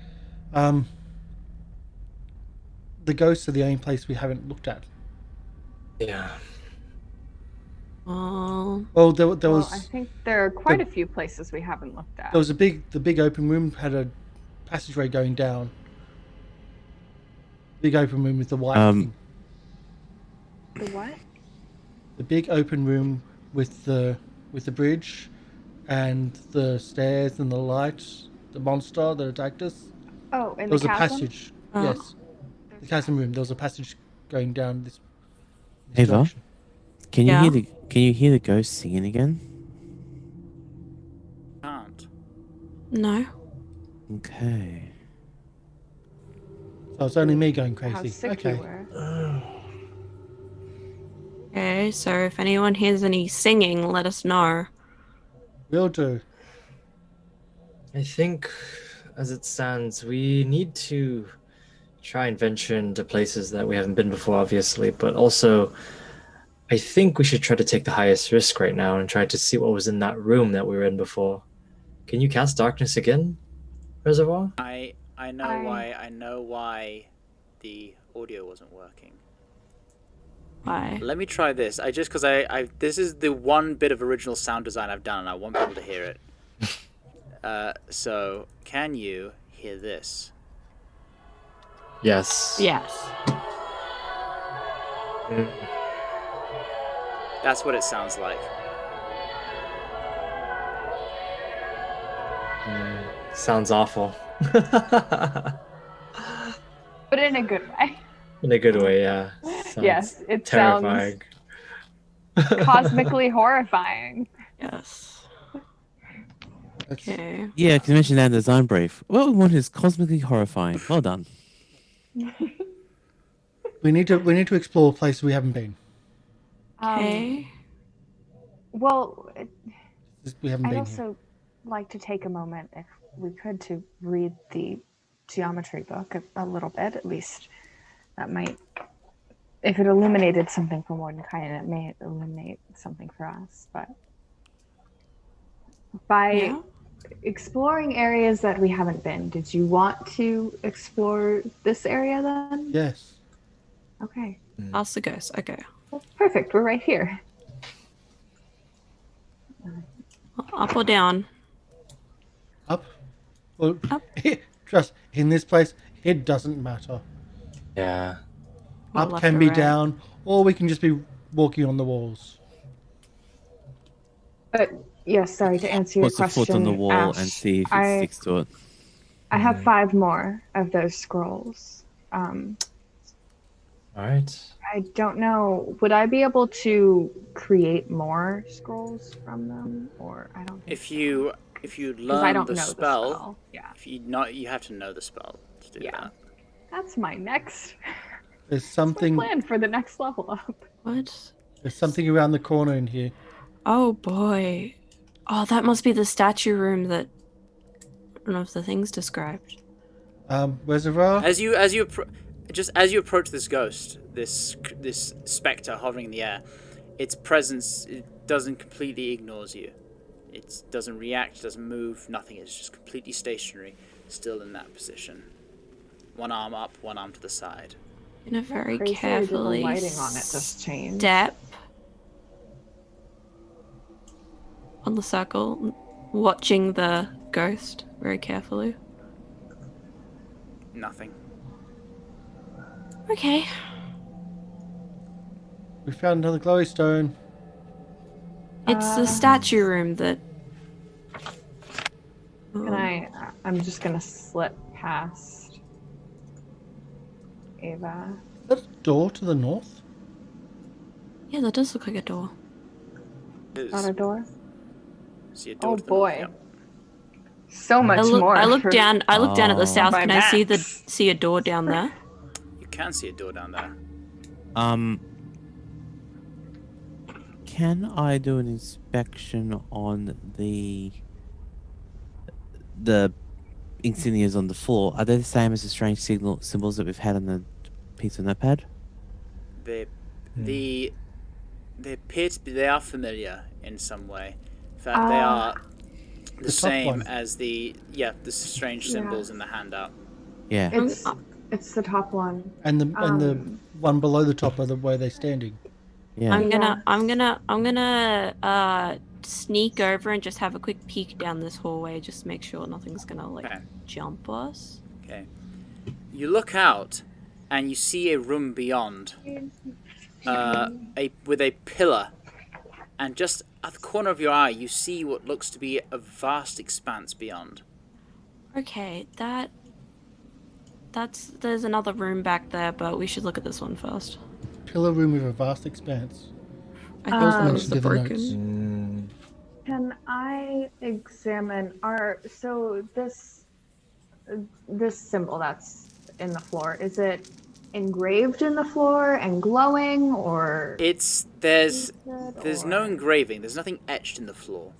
The ghosts are the only place we haven't looked at. Yeah. Oh. Well, there Well, was... I think there are quite a few places we haven't looked at. There was the big open room had a passageway going down. Big open room with the white thing. The what? The big open room with the bridge and the stairs and the lights, the monster that attacked us. Oh, in There the was a chasm? passage. Oh. Yes. The chasm room. There was a passage going down this Ava, direction. can you Yeah? hear the ghost singing again? Can't. No. Okay. So it's only me going How crazy. sick Okay. you were. Okay, so if anyone hears any singing, let us know. Will do. I think, as it stands, we need to try and venture into places that we haven't been before, obviously, but also I think we should try to take the highest risk right now and try to see what was in that room that we were in before. Can you cast darkness again, Reservoir? I know why the audio wasn't working. Why? Let me try this. Because this is the one bit of original sound design I've done, and I want people to hear it. So, can you hear this? Yes. Yes. That's what it sounds like. Sounds awful. But in a good way. In a good way, yeah. Sounds Yes, it terrifying. sounds cosmically horrifying. Yes. That's- Okay. Yeah, can you mention that in the design brief? What we want is cosmically horrifying. Well done. We need to explore places we haven't been. Okay. Well, We haven't I'd been here. also like to take a moment, if we could, to read the geometry book a little bit, at least. That might, if it illuminated something for Mordecai, it may illuminate something for us. But by Yeah. exploring areas that we haven't been, did you want to explore this area then? Yes. Okay. Ask the ghost. Okay. Well, perfect. We're right here. Up or down? Up. Well, Up. trust, in this place, it doesn't matter. Yeah. Or Up left can or be right? down, or we can just be walking on the walls. But yes, sorry to answer your Puts the question. foot on the wall Ash, and see if it I sticks to it. have 5 more of those scrolls. All right. I don't know. Would I be able to create more scrolls from them, or I don't? Think If you because I learn don't the know spell, the spell. Yeah, you have to know the spell to do Yeah. that. that's my next There's my something. plan for the next level up. What? There's something around the corner in here. Oh boy. Oh, that must be the statue room that one of the things described. Reservoir. As you approach this ghost, this specter hovering in the air, its presence, it doesn't completely ignores you. It doesn't react, doesn't move, nothing. It's just completely stationary, still in that position. One arm up, one arm to the side. In a very Crazy carefully the lighting on it just changed. step on the circle, watching the ghost very carefully. Nothing. Okay. We found another glowy stone. It's the statue room that... I'm just gonna slip past Ava. Is that a door to the north? Yeah, that does look like a door. Not a door? See a door Oh to the north, boy. yep. So much more. I look for- down at the south. My Can I see maps. see a door down there? You can see a door down there. Can I do an inspection on the insignias on the floor? Are they the same as the strange symbols that we've had on the piece of notepad? They appear to be, they are familiar in some way. In fact, they are the top same one. as the strange symbols in the handout. Yeah. It's the top one. And the one below the top are the way they're standing. Yeah. I'm gonna sneak over and just have a quick peek down this hallway, just make sure nothing's gonna Okay. jump us. Okay. You look out, and you see a room beyond, with a pillar, and just at the corner of your eye, you see what looks to be a vast expanse beyond. Okay, there's another room back there, but we should look at this one first. Pillar room with a vast expanse. I think that was mentioned the in the broken. notes. Can I examine this symbol that's in the floor? Is it engraved in the floor and glowing, or There's no engraving. There's nothing etched in the floor,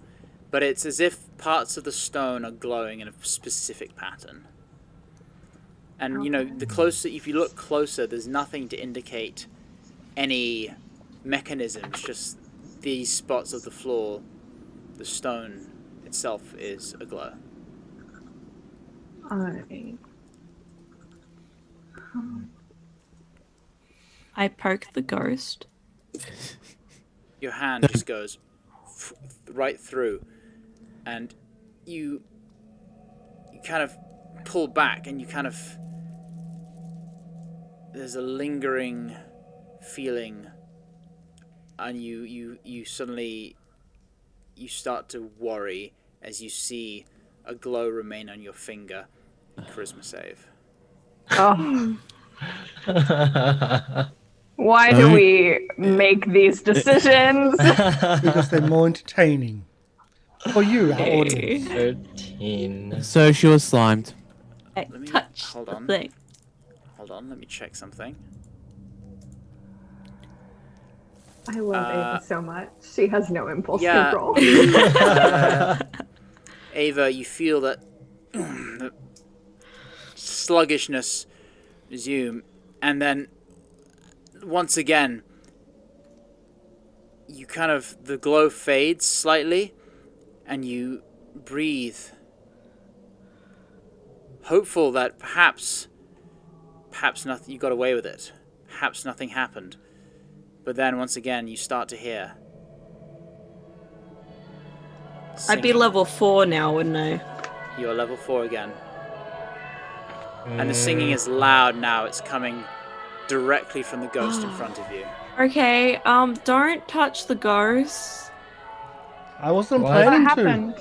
but it's as if parts of the stone are glowing in a specific pattern. And if you look closer, there's nothing to indicate any mechanisms. Just these spots of the floor, the stone itself is aglow. Alright. I poke the ghost. Your hand just goes right through, and you kind of pull back, and there's a lingering feeling, and you suddenly start to worry as you see a glow remain on your finger. Charisma save. Oh. Why do we make these decisions? Because they're more entertaining. For you, our audience. 13. So she was slimed. I Let me- touch hold the on. thing. Hold on, let me check something. I love Ava so much. She has no impulse Yeah. control. Ava, you feel that the sluggishness resume, and then once again, the glow fades slightly, and you breathe, hopeful that perhaps nothing, you got away with it. Perhaps nothing happened. But then once again, you start to hear. I'd be singing. level 4 now, wouldn't I? You're level 4 again. And the singing is loud now. It's coming directly from the ghost in front of you. Okay, don't touch the ghost. I wasn't What? planning What to. happened?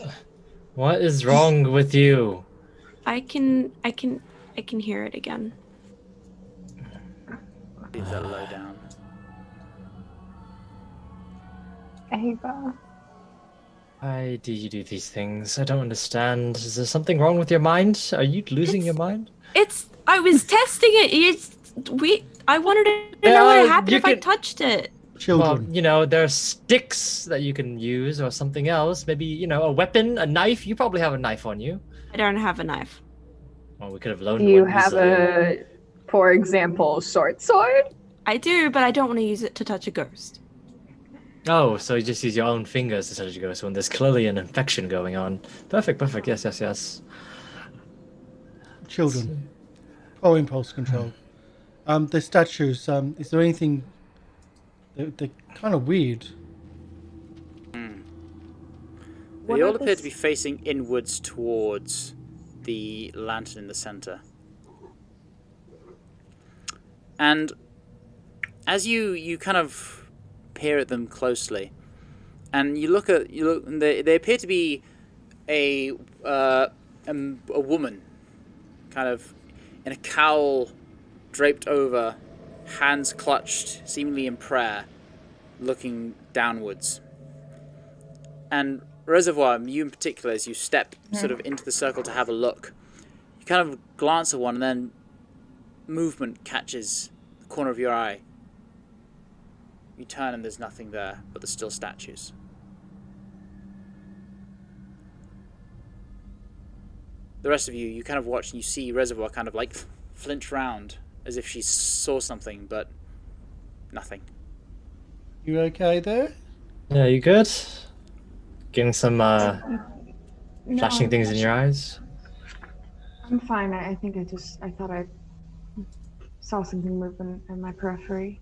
What is wrong with you? I can hear it again. Leave that low down. Ava. Why do you do these things? I don't understand. Is there something wrong with your mind? Are you losing your mind? I was testing it. I wanted to know what happened if I touched it. Well, Children. there are sticks that you can use or something else. Maybe, a weapon, a knife. You probably have a knife on you. I don't have a knife. Well, we could have loaned You one have easily. for example, short sword? I do, but I don't want to use it to touch a ghost. Oh, so you just use your own fingers as you go. So when there's clearly an infection going on. Perfect, perfect. Yes, yes, yes. Children. Oh, impulse control. The statues. Is there anything? They're kind of weird. They all appear to be facing inwards towards the lantern in the center. And as you kind of peer at them closely, and they appear to be a woman, kind of in a cowl draped over, hands clutched, seemingly in prayer, looking downwards. And Reservoir, you in particular, as you step sort of into the circle to have a look, you kind of glance at one, and then movement catches the corner of your eye. You turn and there's nothing there, but there's still statues. The rest of you kind of watch and you see Reservoir kind of like flinch round as if she saw something, but nothing. You okay there? Yeah, you good? Getting some No, flashing things in your eyes? I'm fine. I think I thought I saw something move in my periphery.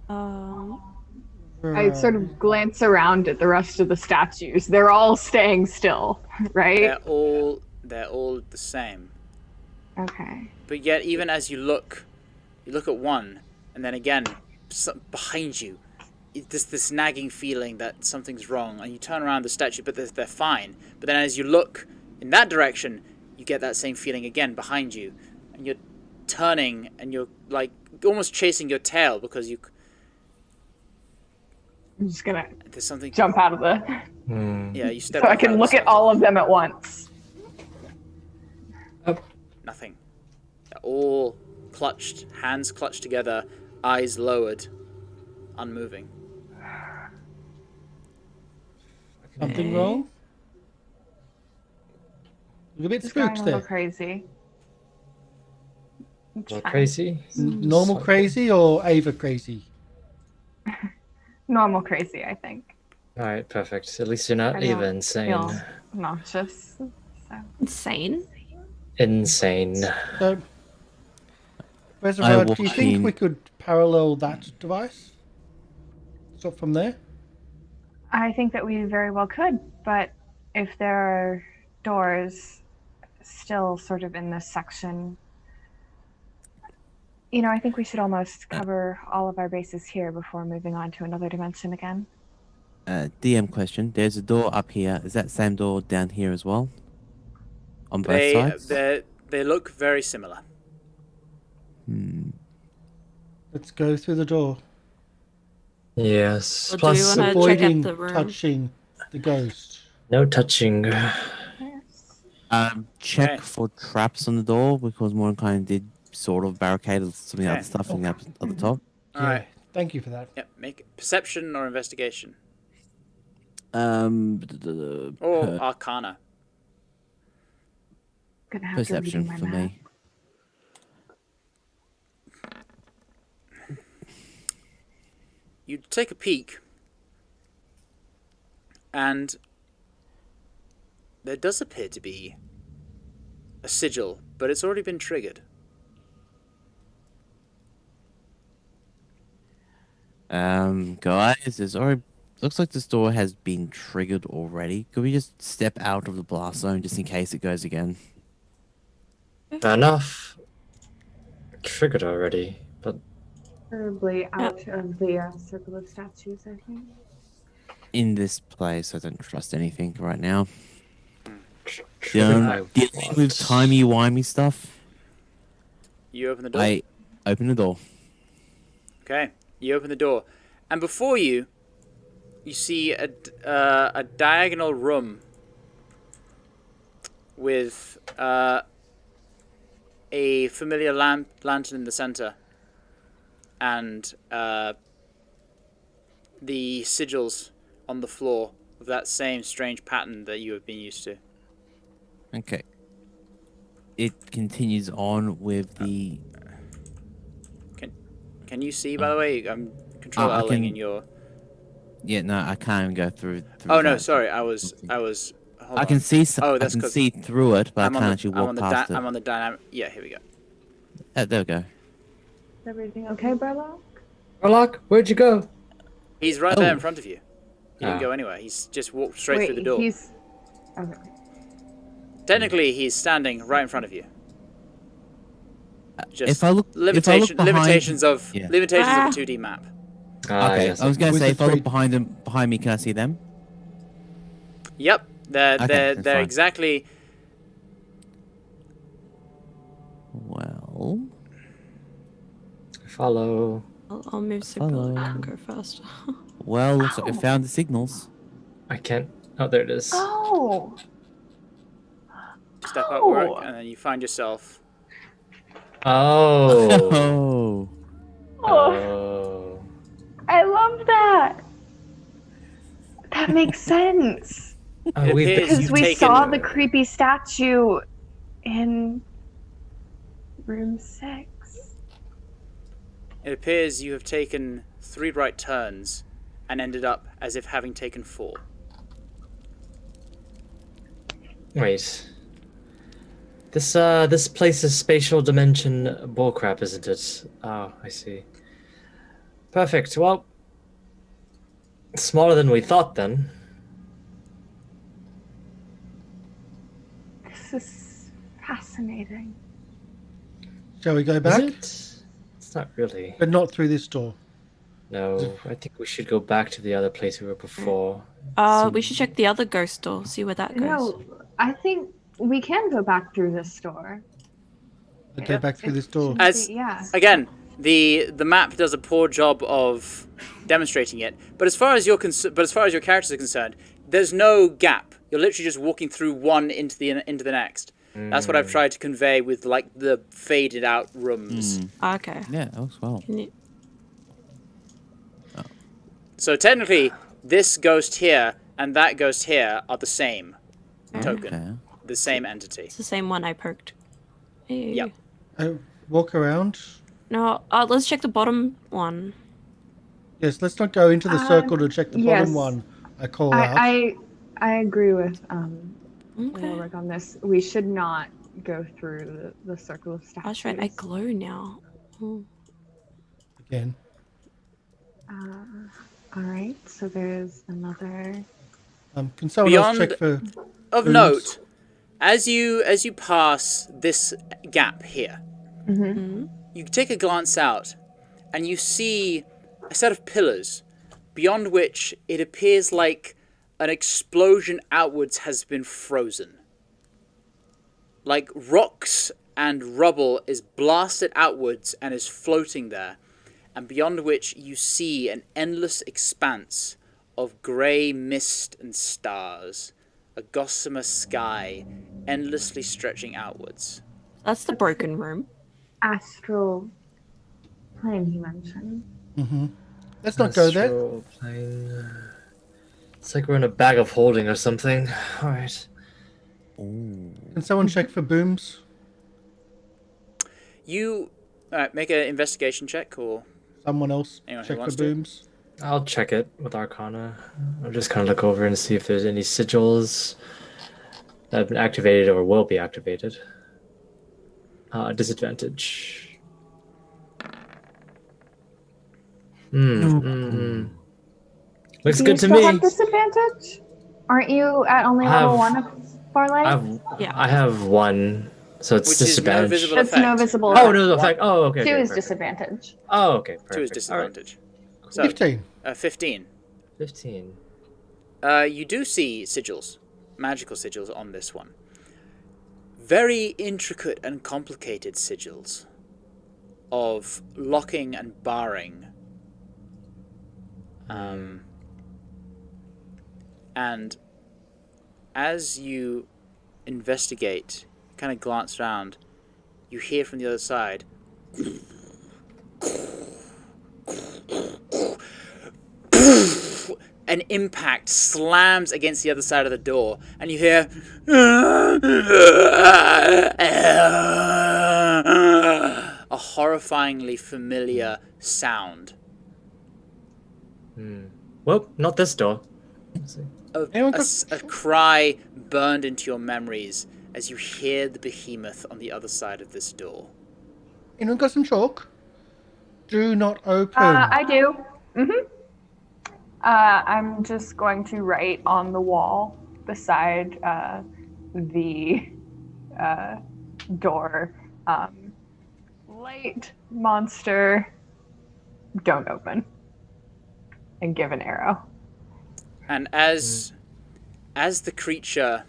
I sort of glance around at the rest of the statues. They're all staying still, right? They're all the same. Okay. But yet, even as you look at one, and then again, behind you, there's this nagging feeling that something's wrong, and you turn around the statue, but they're fine. But then as you look in that direction, you get that same feeling again behind you, and you're turning, and you're like almost chasing your tail because I'm just gonna there's something. jump out of the... Yeah, you step so I out can of look the at all of them at once. Nothing. They're all clutched, hands clutched together, eyes lowered, unmoving. Something wrong? You're a bit Just going spooked a little there. crazy. A little crazy? Normal crazy or Ava crazy? Normal crazy, I think. Alright, perfect. At least you're not I even don't insane. feel nauseous. So. Insane. Insane. So, Reservoir, do you walk think in. we could parallel that device? Stop from there? I think that we very well could, but if there are doors still sort of in this section, I think we should almost cover all of our bases here before moving on to another dimension again. DM question. There's a door up here. Is that same door down here as well? On both They sides? they look very similar. Let's go through the door. Yes. Or do we Plus, wanna check out Avoiding the room? touching the ghost. no touching. Check Okay. for traps on the door because Mordenkainen did sort of barricade some of the Okay. other stuff on the up at the top. All right. Thank you for that. Yep. Make it perception or investigation Or or arcana. Gonna have perception to redo my for math. me. You take a peek, and there does appear to be a sigil, but it's already been triggered. Guys, there's already looks like this door has been triggered already. Could we just step out of the blast zone just in case it goes again? Fair enough. Triggered already, but Preferably out of the circle of statues, I think. In this place, I don't trust anything right now. triggered by Dealing with what? timey-wimey stuff, You open the door. I open the door. Okay. You open the door, and before you see a diagonal room with a familiar lantern in the center, and the sigils on the floor of that same strange pattern that you have been used to. Okay. It continues on with the... Can you see, by the way? I'm control I L-ing can- in your... Yeah, no, I can't even go through. Oh no, that. sorry. I was. Hold I on. can see. Oh, I that's can 'cause see through it, but I I'm can't on actually the. I'm walk on the. past it. I'm on the dynamic. Yeah, here we go. There we go. Is everything okay, Burlock? Burlock, where'd you go? He's right there in Oh. front of you. He didn't Ah. go anywhere. He's just walked straight through the door. He's okay. Technically, he's standing right in front of you. Just if I look behind, limitations of yeah. a 2D map. Okay, Yes. I was going to With say the if I look three- behind me, can I see them? Yep, they're Okay, they're that's they're fine. exactly. Well, Follow. I'll move so Burlock can go faster. looks like we found the signals. I can't. Oh, there it is. Oh, Step up, Warwick, and then you find yourself. Oh. Oh, Oh. I love that. That makes sense. Oh, It we've appears been, Because you've we taken- saw the creepy statue in room 6. It appears you have taken 3 right turns, and ended up as if having taken 4. wait. This place is spatial dimension bullcrap, isn't it? Oh, I see. Perfect. Well, smaller than we thought then. This is fascinating. Shall we go Is back? it? It's not really. But not through this door. No, I think we should go back to the other place we were before. We should check the other ghost door, see where that goes. No, I think we can go back through this door. I'll go back through this door. Yeah. Again, the map does a poor job of demonstrating it. But as far as your characters are concerned, there's no gap. You're literally just walking through one into the next. That's what I've tried to convey with like the faded out rooms. Okay. yeah, that looks well. Can you- So technically, this ghost here and that ghost here are the same token, Okay. the same entity. It's the same one I poked. Hey. Yep. Walk around. No, let's check the bottom one. Yes, let's not go into the circle to check the yes. bottom one. I call out. I agree with Okay. Warwick on this. We should not go through the circle of statues. That's right, I glow now. Oh. Again. All right, so there's another. Can someone else check for... Of Oops. note, as you pass this gap here, you take a glance out, and you see a set of pillars, beyond which it appears like an explosion outwards has been frozen. Like rocks and rubble is blasted outwards and is floating there, and beyond which you see an endless expanse of grey mist and stars, a gossamer sky endlessly stretching outwards. That's the broken room. Astral plane he mentioned. Let's not go there. Astral plane. It's like we're in a bag of holding or something. All right. Can someone check for booms? You make an investigation check, or Someone else Anyone who check for wants to? booms? I'll check it with Arcana. I'll just kind of look over and see if there's any sigils that have been activated or will be activated. Disadvantage. Looks Do good you to still me. have disadvantage? Aren't you at only level 1 of Farlight? I have one, so it's which is no disadvantage. visible That's effect. no visible Oh, effect. no, the effect. Oh, okay. 2 okay, is perfect. disadvantage. Oh, okay. 2 is Perfect. All right. disadvantage. So, 15. 15. 15. You do see sigils, magical sigils on this one. Very intricate and complicated sigils of locking and barring. And as you investigate, kind of glance around, you hear from the other side an impact slams against the other side of the door, and you hear a horrifyingly familiar sound. Well, not this door. A cry burned into your memories as you hear the behemoth on the other side of this door. Anyone got some chalk? Do not open. I do. I'm just going to write on the wall beside the door. Light monster, don't open. And give an arrow. And as the creature,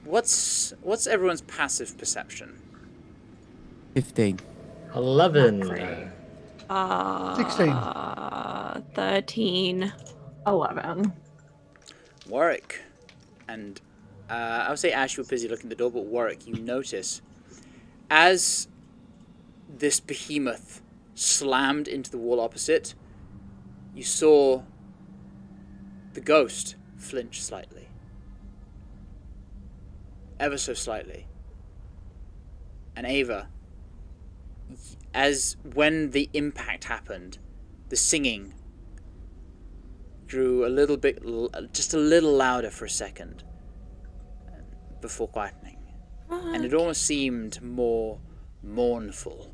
what's everyone's passive perception? 15. 11. 16. 13. 11. Warwick, and I would say Ashe, you were busy looking at the door, but Warwick, you notice as this behemoth slammed into the wall opposite, you saw the ghost flinch slightly. Ever so slightly. And Ava, as when the impact happened, the singing grew a little bit, just a little louder for a second before quietening. And it almost seemed more mournful.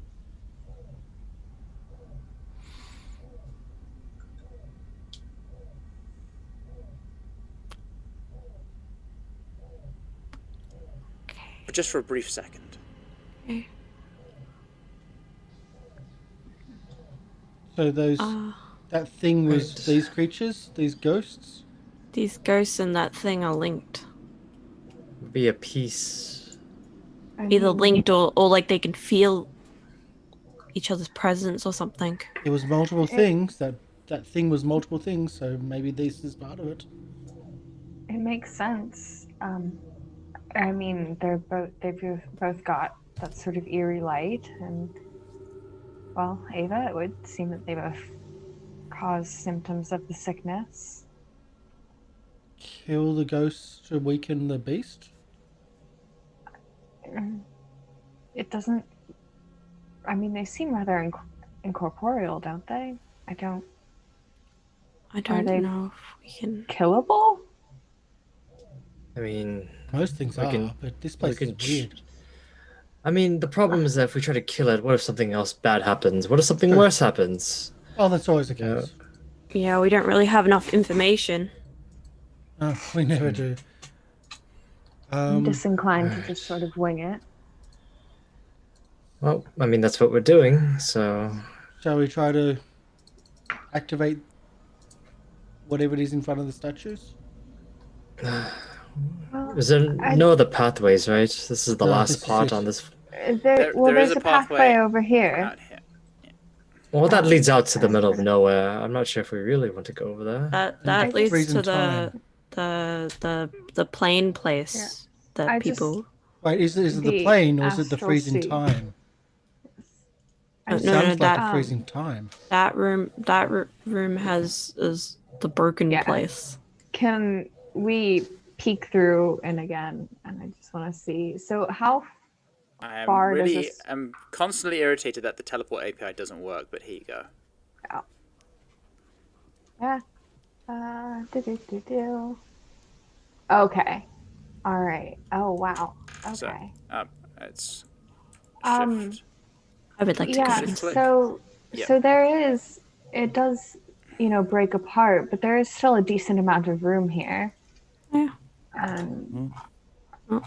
But just for a brief second. Okay. So that thing was these creatures, these ghosts? These ghosts and that thing are linked. Be a piece. Either linked or like they can feel each other's presence or something. It was multiple things. That thing was multiple things, so maybe this is part of it. It makes sense. I mean, they've both got that sort of eerie light, and well, Ava, it would seem that they both cause symptoms of the sickness. Kill the ghost to weaken the beast? It doesn't. I mean, they seem rather incorporeal, don't they? I don't they know if we can. Killable? I mean, Most things we are, can- but this place is weird. I mean, the problem is that if we try to kill it, what if something else bad happens? What if something worse happens? Oh, that's always the case. Yeah, we don't really have enough information. No, we never do. I'm disinclined to just sort of wing it. Well, I mean, that's what we're doing, so... Shall we try to activate whatever it is in front of the statues? Well, Is there no other pathways, right? This is the No, last this is part it. on this... There there's is a a pathway pathway over here. Out here. Well, that leads out to the middle of nowhere. I'm not sure if we really want to go over there. That leads freezing to time. the plain place that I people. Wait, is it the The plane or is it the astral freezing sea. time? No, It no, sounds like that the freezing time. that room has is the broken Yeah. place. Can we peek through and again? And I just want to see. So how I am far does really, this- I'm constantly irritated that the teleport API doesn't work, but here you go. Yeah. Okay. All right. Oh wow. So, Okay. it's Um, shift. I would like to yeah. go in. Click. So Yeah. so there is. It does, break apart, but there is still a decent amount of room here. Yeah. Um.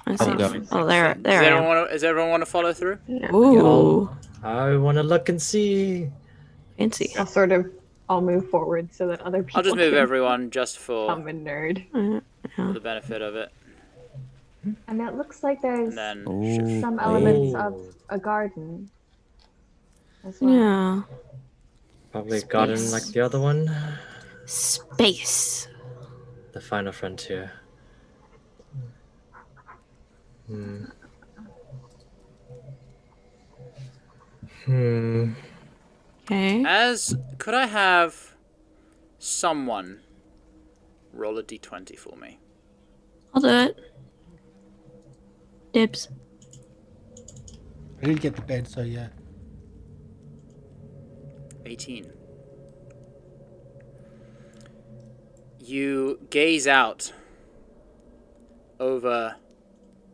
I see. go. Oh, there Does I am. everyone want to follow through? Ooh, I want to look and see. fancy. I'll move forward so that other people. I'll just move can everyone just for I'm a nerd. the benefit of it, And it looks like there's and then Ooh. some elements Ooh. of a garden as well. Yeah. Probably a garden Space. like the other one. Space. The final frontier. Okay. could I have someone roll a d20 for me? I'll do it. Dibs. I didn't get the bed, so yeah. 18. You gaze out over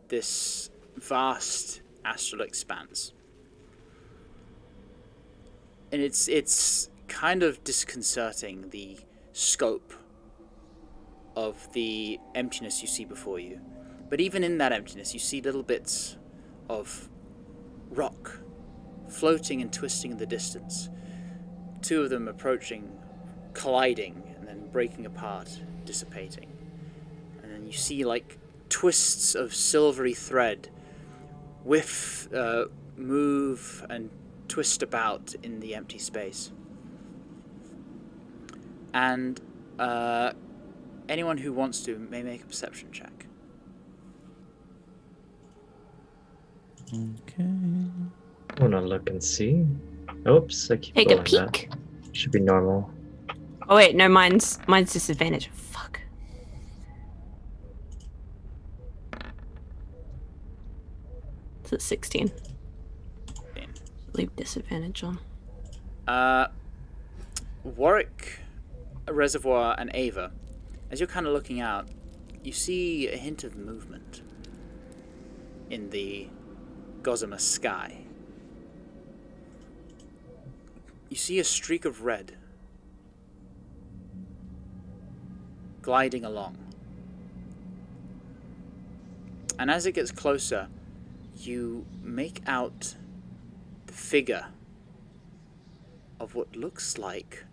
this vast astral expanse. And it's kind of disconcerting, the scope of the emptiness you see before you. But even in that emptiness, you see little bits of rock floating and twisting in the distance. Two of them approaching, colliding, and then breaking apart, dissipating. And then you see like twists of silvery thread move and twist about in the empty space. And anyone who wants to may make a perception check. Okay. I wanna look and see. Oops, I keep Take a rolling that. peek. Should be normal. Oh wait, no, mine's disadvantage. Fuck. It's at 16. Leave disadvantage on. Warwick, Reservoir, and Ava, as you're kind of looking out, you see a hint of movement in the gossamer sky. You see a streak of red gliding along. And as it gets closer, you make out the figure of what looks like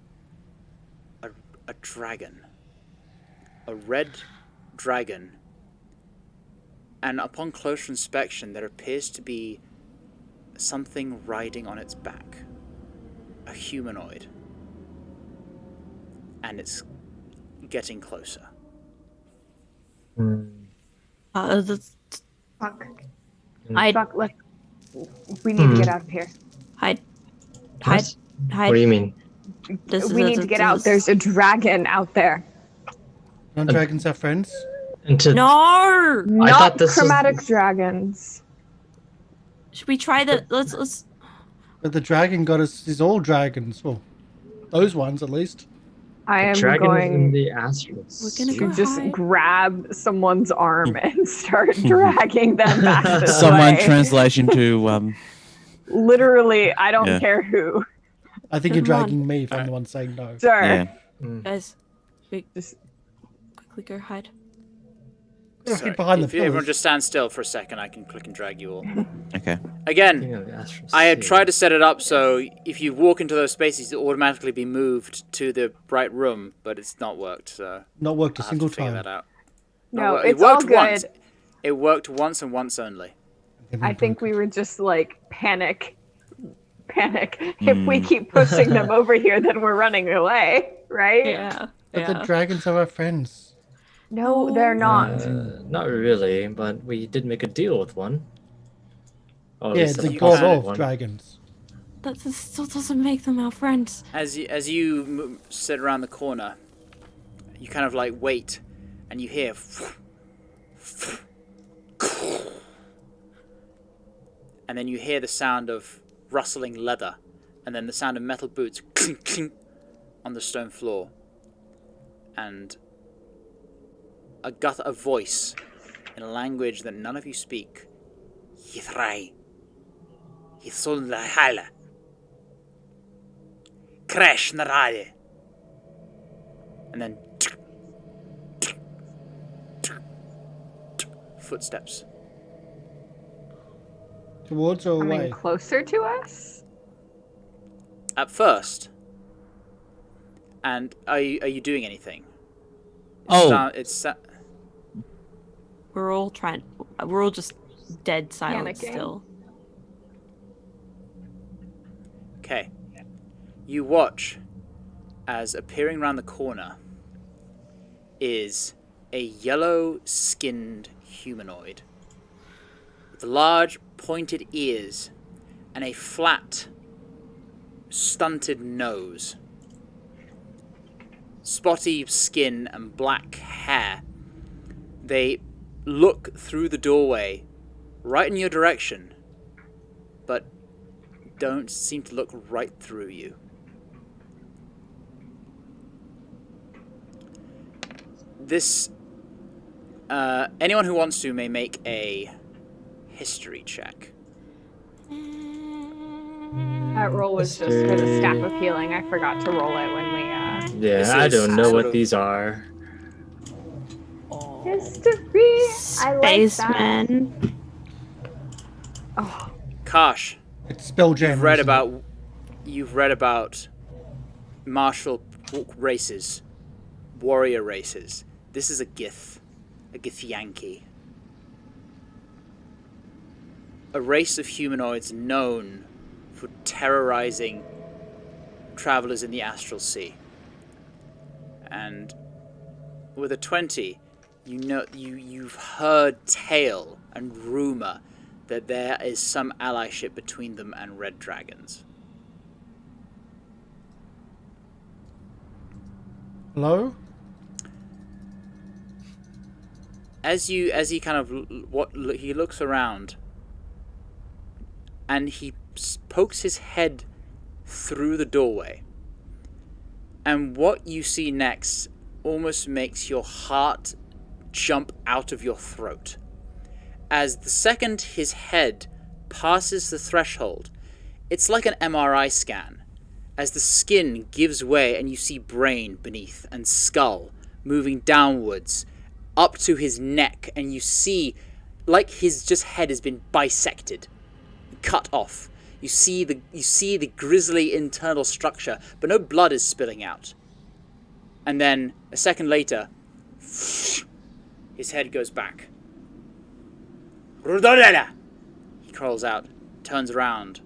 a dragon. A red dragon. And upon closer inspection, there appears to be something riding on its back. A humanoid. And it's getting closer. That's... Fuck. Hide. Fuck, we need to get out of here. Hide. What? Hide. What do you mean? We need to get out. There's a dragon out there. Non-dragons are friends. No! I Not thought this chromatic dragons. Should we try the... Let's... But the dragon got us his all dragons. Well, those ones at least. I am Dragon is in going the astral. We're gonna to go just hide. grab someone's arm and start dragging them back this Someone way. translation to Literally, I don't Yeah. care who. I think you're Come on. dragging me if I'm the one saying no. Sure. yeah. Guys, we Just quickly go hide. Sorry, behind the if everyone pillars. just stand still for a second, I can click and drag you all. Okay. Again, King of the astral I had sea. tried to set it up so if you walk into those spaces, you'll automatically be moved to the bright room, but it's not worked, so Not worked a I'll have single to figure time. that out. no, It it's all worked good. once. It worked once and once only. I think we were just like panic. If we keep pushing them over here, then we're running away, right? Yeah. But the dragons are our friends. No, they're not. Not really, but we did make a deal with one. Oh, at Yeah, least the that's a god possible of one. dragons. That still doesn't make them our friends. As you sit around the corner, you kind of like wait, and you hear, and then you hear the sound of rustling leather, and then the sound of metal boots clink, clink, on the stone floor, and a voice in a language that none of you speak. Yithrai. Yithsul Lahala. Crash Narade. And then footsteps. Towards or Coming away? closer to us? At first. And are you doing anything? Oh. We're all just dead silent Panicking. still. Okay. You watch as appearing around the corner is a yellow-skinned humanoid with large pointed ears and a flat, stunted nose. Spotty skin and black hair. They look through the doorway right in your direction, but don't seem to look right through you. This... anyone who wants to may make a history check. That roll was just for the staff of healing. I forgot to roll it when we. Yeah, I don't know what these are. History. I like that. Spaceman. Oh, It's Karsh, Spelljammer. you've read about martial races, warrior races. This is a Githyanki. A race of humanoids known for terrorizing travelers in the astral sea. And with a 20, you've heard tale and rumor that there is some allyship between them and red dragons. Hello? As he kind of he looks around, and he pokes his head through the doorway, and what you see next almost makes your heart jump out of your throat. As the second his head passes the threshold, it's like an MRI scan, as the skin gives way and you see brain beneath and skull moving downwards up to his neck, and you see like his just head has been bisected, cut off. You see the grisly internal structure, but no blood is spilling out. And then a second later, his head goes back. He crawls out, turns around,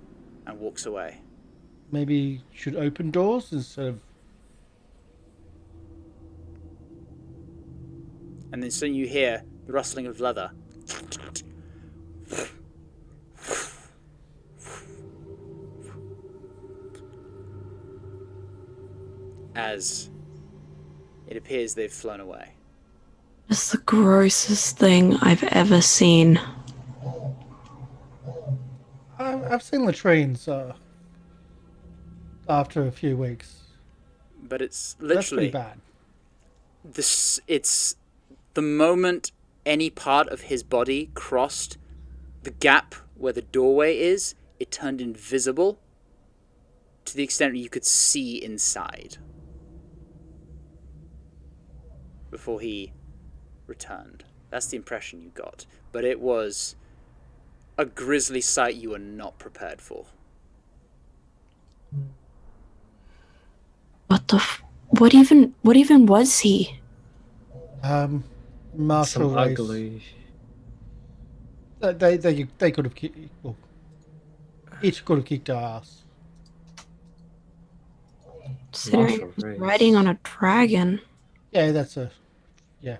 and walks away. Maybe you should open doors instead of... And then soon you hear the rustling of leather. As it appears they've flown away. It's the grossest thing I've ever seen. I've seen latrines after a few weeks. But it's That's pretty literally bad. It's the moment any part of his body crossed the gap where the doorway is, it turned invisible to the extent that you could see inside before he returned. That's the impression you got. But it was a grisly sight you were not prepared for. What even was he? Martial Some race. ugly. They could have kicked... Well, it could have kicked our ass. Considering Martial he was race. riding on a dragon. Yeah, that's a... Yeah.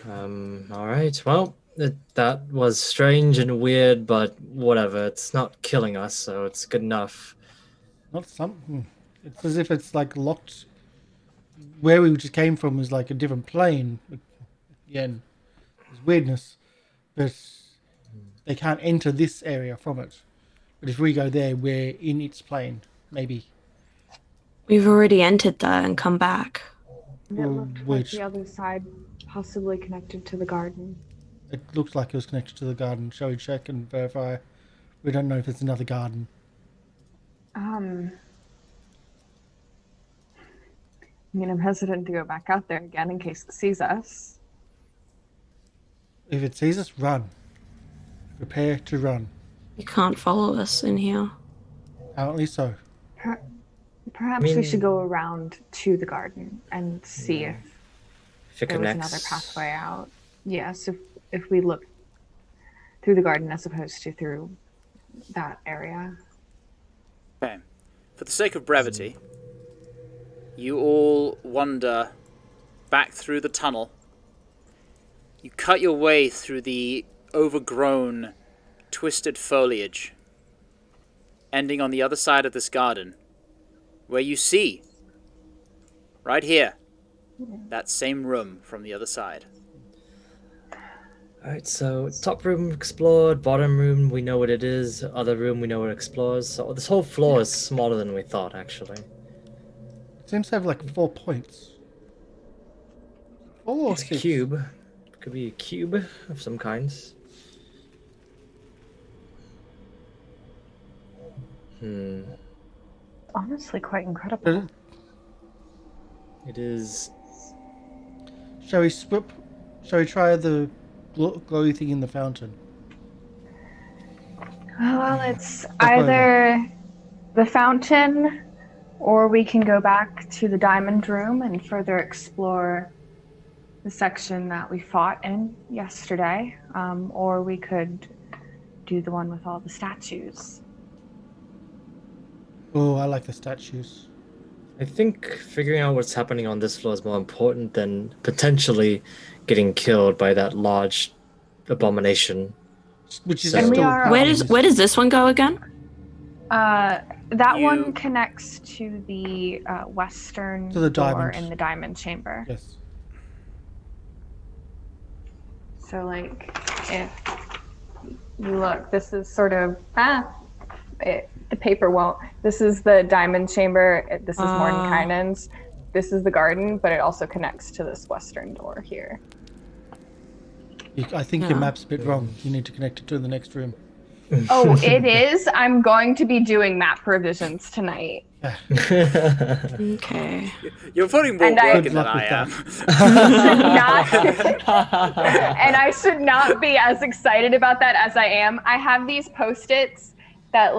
All right. Well, that was strange and weird, but whatever. It's not killing us, so it's good enough. Not something. It's as if it's like locked. Where we just came from is like a different plane. Again, there's weirdness, but they can't enter this area from it. But if we go there, we're in its plane. Maybe. We've already entered that and come back. and it looked like Which the other side, possibly connected to the garden. it looks like it was connected to the garden. Shall we check and verify? We don't know if it's another garden. I mean, I'm hesitant to go back out there again in case it sees us. If it sees us, run. Prepare to run. You can't follow us in here. Apparently so. Perhaps we should go around to the garden and see if it there was connects. another pathway out. Yes, if we look through the garden as opposed to through that area. Okay. For the sake of brevity, you all wander back through the tunnel. You cut your way through the overgrown, twisted foliage, ending on the other side of this garden, where you see, right here, that same room from the other side. Alright, so top room explored, bottom room we know what it is, other room we know what it explores. So this whole floor is smaller than we thought, actually. seems to have like 4 points. 4 or It's a 6? cube. Could be a cube of some kinds. Honestly, quite incredible. It is. Shall we try the glowy thing in the fountain? Well, it's either the fountain, or we can go back to the diamond room and further explore the section that we fought in yesterday, or we could do the one with all the statues. Oh, I like the statues. I think figuring out what's happening on this floor is more important than potentially getting killed by that large abomination. Which is So- still Where does this one go again? That one connects to the western To the door diamond. in the diamond chamber. Yes. So, like, if you look, this is sort of the paper won't. This is the diamond chamber. This is Mordenkainen's. This is the garden, but it also connects to this western door here. I think your map's a bit wrong. You need to connect it to the next room. Oh, it is? I'm going to be doing map revisions tonight. Okay. You're putting more And work Good in than luck I with am. And I should not be as excited about that as I am. I have these Post-its that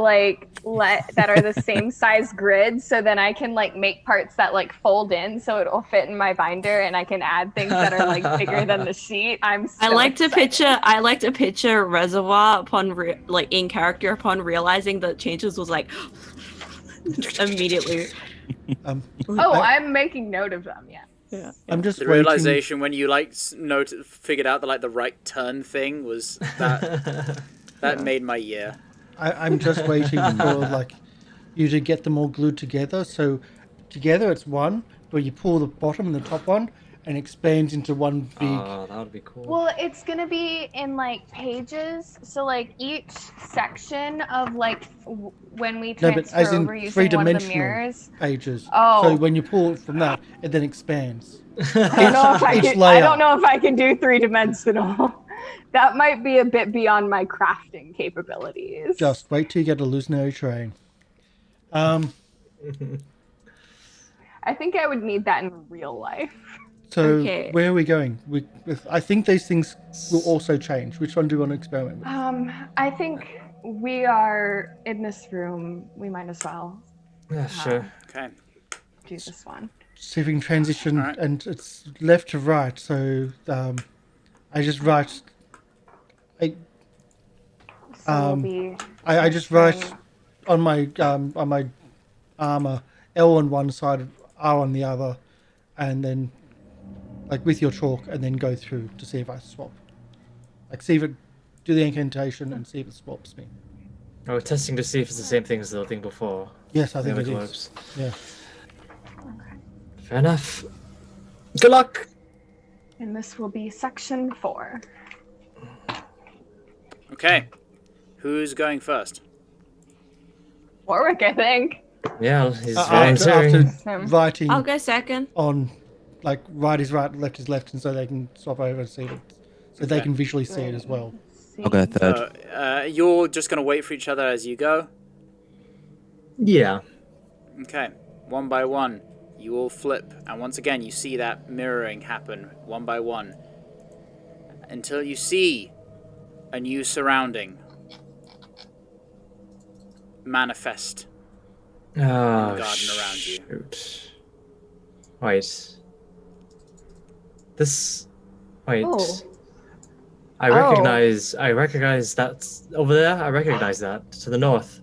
that are the same size grid, so then I can make parts that fold in so it'll fit in my binder, and I can add things that are bigger than the sheet. I'm so I like to excited. picture Reservoir upon in character upon realizing the changes was immediately. I'm making note of them. Yeah. I'm just The waiting. realization when you figured out that the right turn thing was that made my year. I'm just waiting for you to get them all glued together. So together it's one, but you pull the bottom and the top one, and expands into one big. Oh, that would be cool. Well, it's gonna be in pages. So each section of when we No, but transfer as in over using one of the three-dimensional mirrors. pages. Oh. So when you pull it from that, it then expands. I don't know if Each I layer. don't know if I can do 3-dimensional. That might be a bit beyond my crafting capabilities. Just wait till you get illusionary terrain. I think I would need that in real life. So Okay. where are we going? I think these things will also change. Which one do you want to experiment with? I think we are in this room. We might as well Yeah, sure. Okay. do this one. See if we can transition, Alright. and it's left to right. So I just write. So we'll be I just write on my armor L on one side, R on the other, and then with your chalk, and then go through to see if I swap. See if it do the incantation and see if it swaps me. Oh, we're testing to see if it's the same thing as the thing before. Yes, I think The it other is. globes. Yeah. Fair enough. Good luck. and this will be section 4. Okay. Who's going first? Warwick, I think. Yeah, he's After volunteering. writing I'll go second. on right is right, left is left, and so they can swap over and see it, so they Okay. can visually see it as well. I'll go third. You're just going to wait for each other as you go? Yeah. Okay. One by one, you all flip, and once again you see that mirroring happen one by one until you see a new surrounding manifest Oh, garden around you. shoot. Wait. This. Wait. Oh. I recognize that over there. I recognize that to the north.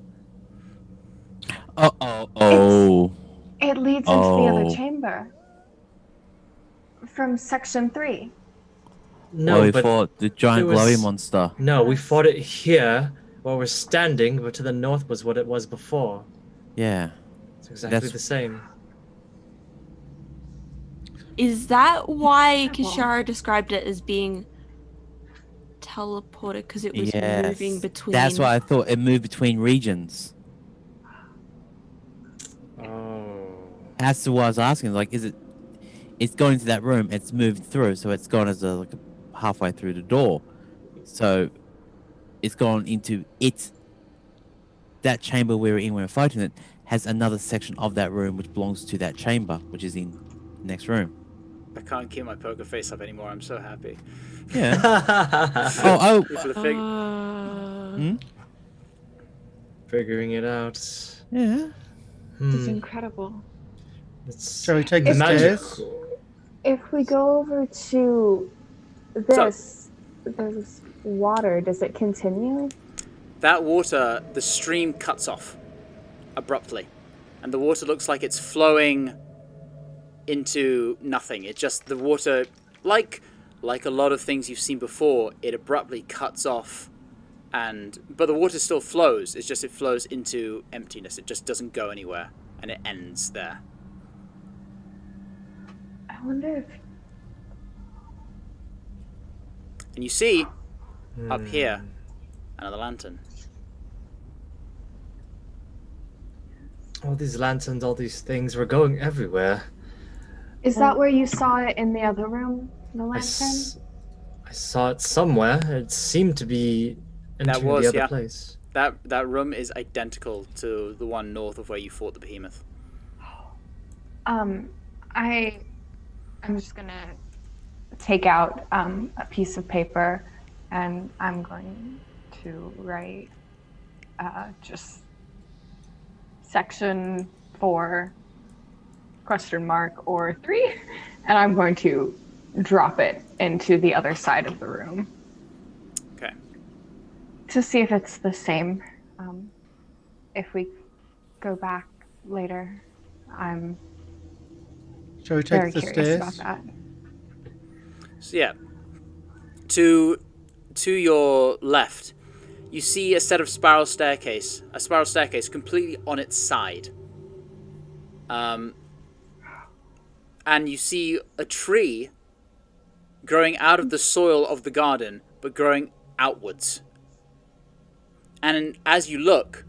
Oh. It leads into the Oh. other chamber. From section 3. No, Well, we but fought the giant there was- glowy monster. no, we fought it here while we're standing, but to the north was what it was before. Yeah. It's exactly That's- the same. Is that why Kishara described it as being teleported? Because it was Yes. moving between. That's why I thought it moved between regions. Oh. As to what I was asking, like, is it? It's going into that room. It's moved through, so it's gone as like halfway through the door. So it's gone into that chamber we were in when we were fighting it has another section of that room which belongs to that chamber, which is in the next room. I can't keep my poker face up anymore. I'm so happy. Yeah. Figuring it out. Yeah. It's incredible. Shall we take the stairs? If we go over to this, there's water. Does it continue? That water, the stream cuts off abruptly, and the water looks like it's flowing into nothing. It just, the water, like a lot of things you've seen before, it abruptly cuts off, but the water still flows. It's just it flows into emptiness. It just doesn't go anywhere, and it ends there. I wonder if... And you see, up here, another lantern. All these lanterns, all these things, we're going everywhere. Is that where you saw it in the other room, the lantern? I saw it somewhere. It seemed to be entering the other place. That room is identical to the one north of where you fought the behemoth. I'm just gonna take out a piece of paper, and I'm going to write just section 4 ? or 3, and I'm going to drop it into the other side of the room. Okay. To see if it's the same. If we go back later, I'm Shall we take very the curious stairs? about that. So yeah, to your left, you see a set of spiral staircase completely on its side. And you see a tree growing out of the soil of the garden, but growing outwards. And as you look,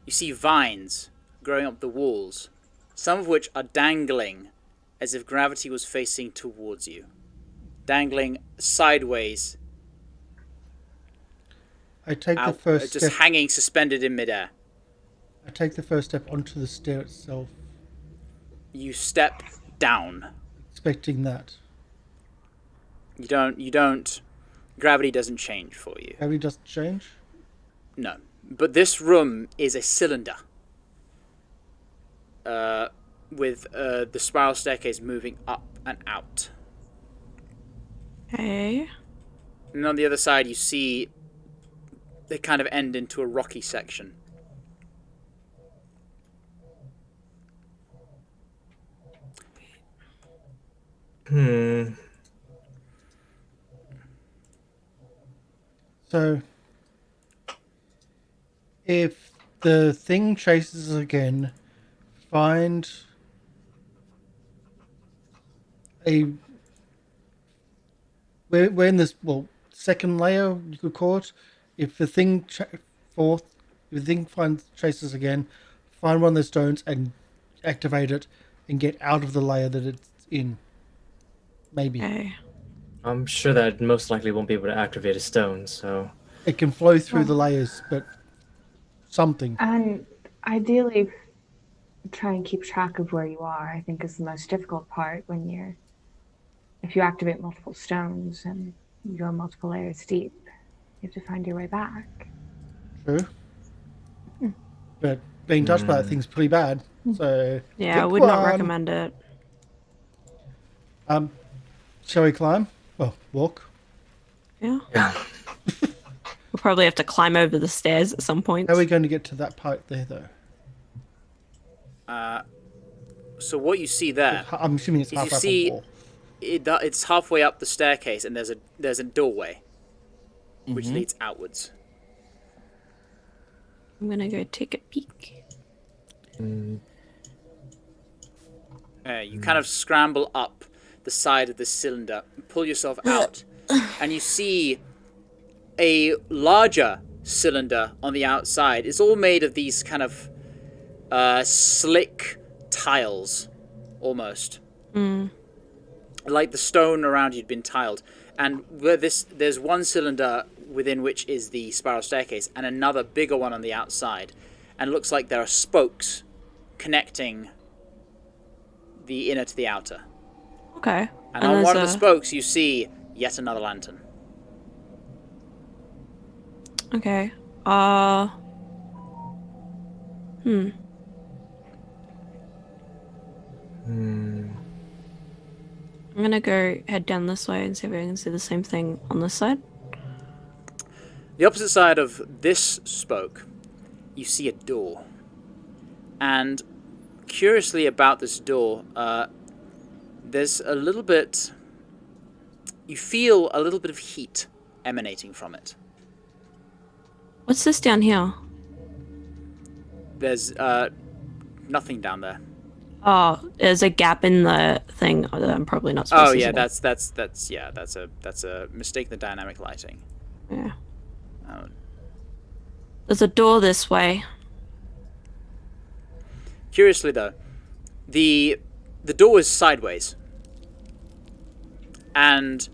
you see vines growing up the walls, some of which are dangling as if gravity was facing towards you. Dangling sideways. I take the first step. Just hanging suspended in midair. I take the first step onto the stair itself. You step down. Expecting that. You don't. Gravity doesn't change for you. Gravity doesn't change? No. But this room is a cylinder. With the spiral staircase moving up and out. Okay. And on the other side, you see they kind of end into a rocky section. So, if the thing chases us again, find a... We're in this, second layer, you could call it. If the thing chases again, find one of the stones and activate it and get out of the layer that it's in. Maybe. Okay. I'm sure that most likely won't be able to activate a stone, so... It can flow through the layers, but something. And ideally, try and keep track of where you are, I think, is the most difficult part when if you activate multiple stones and you go multiple layers deep, you have to find your way back. True. But being touched by that thing's pretty bad, so... Yeah, I would not recommend it. Shall we climb? Well, walk. Yeah. Yeah. We'll probably have to climb over the stairs at some point. How are we going to get to that part there, though? So what you see there... I'm assuming it's halfway up the wall. It's halfway up the staircase, and there's a doorway, which leads outwards. I'm gonna go take a peek. You kind of scramble up the side of the cylinder, pull yourself out, and you see a larger cylinder on the outside. It's all made of these kind of slick tiles, almost. Mm. Like the stone around you'd been tiled. And where there's one cylinder within which is the spiral staircase, and another bigger one on the outside. And it looks like there are spokes connecting the inner to the outer. Okay. And on one of the spokes, you see yet another lantern. Okay. I'm gonna go head down this way and see if I can see the same thing on this side. The opposite side of this spoke, you see a door. And curiously about this door, there's a little bit... You feel a little bit of heat emanating from it. What's this down here? There's nothing down there. Oh, there's a gap in the thing that I'm probably not supposed to see. Oh yeah, that's a mistake in the dynamic lighting. Yeah. There's a door this way. Curiously though, the door is sideways. And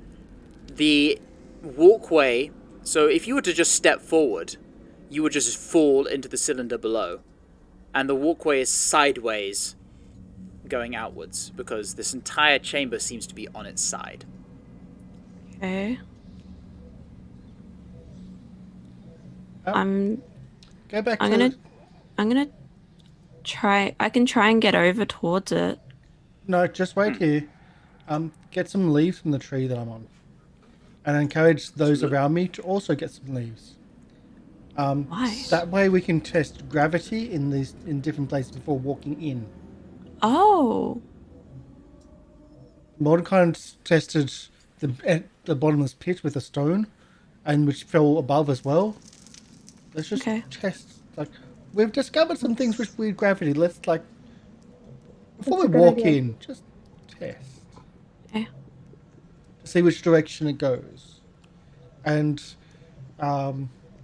the walkway, so if you were to just step forward, you would just fall into the cylinder below. And the walkway is sideways going outwards because this entire chamber seems to be on its side. Okay. Go back I'm gonna try. I can try and get over towards it. No, just wait here. Get some leaves from the tree that I'm on. And encourage those around me to also get some leaves. Why? That way we can test gravity in different places before walking in. Oh. Mordecai tested the bottomless pit with a stone, and which fell above as well. Let's just test. Like, we've discovered some things with weird gravity. Let's before we walk in, just test. Okay. See which direction it goes, and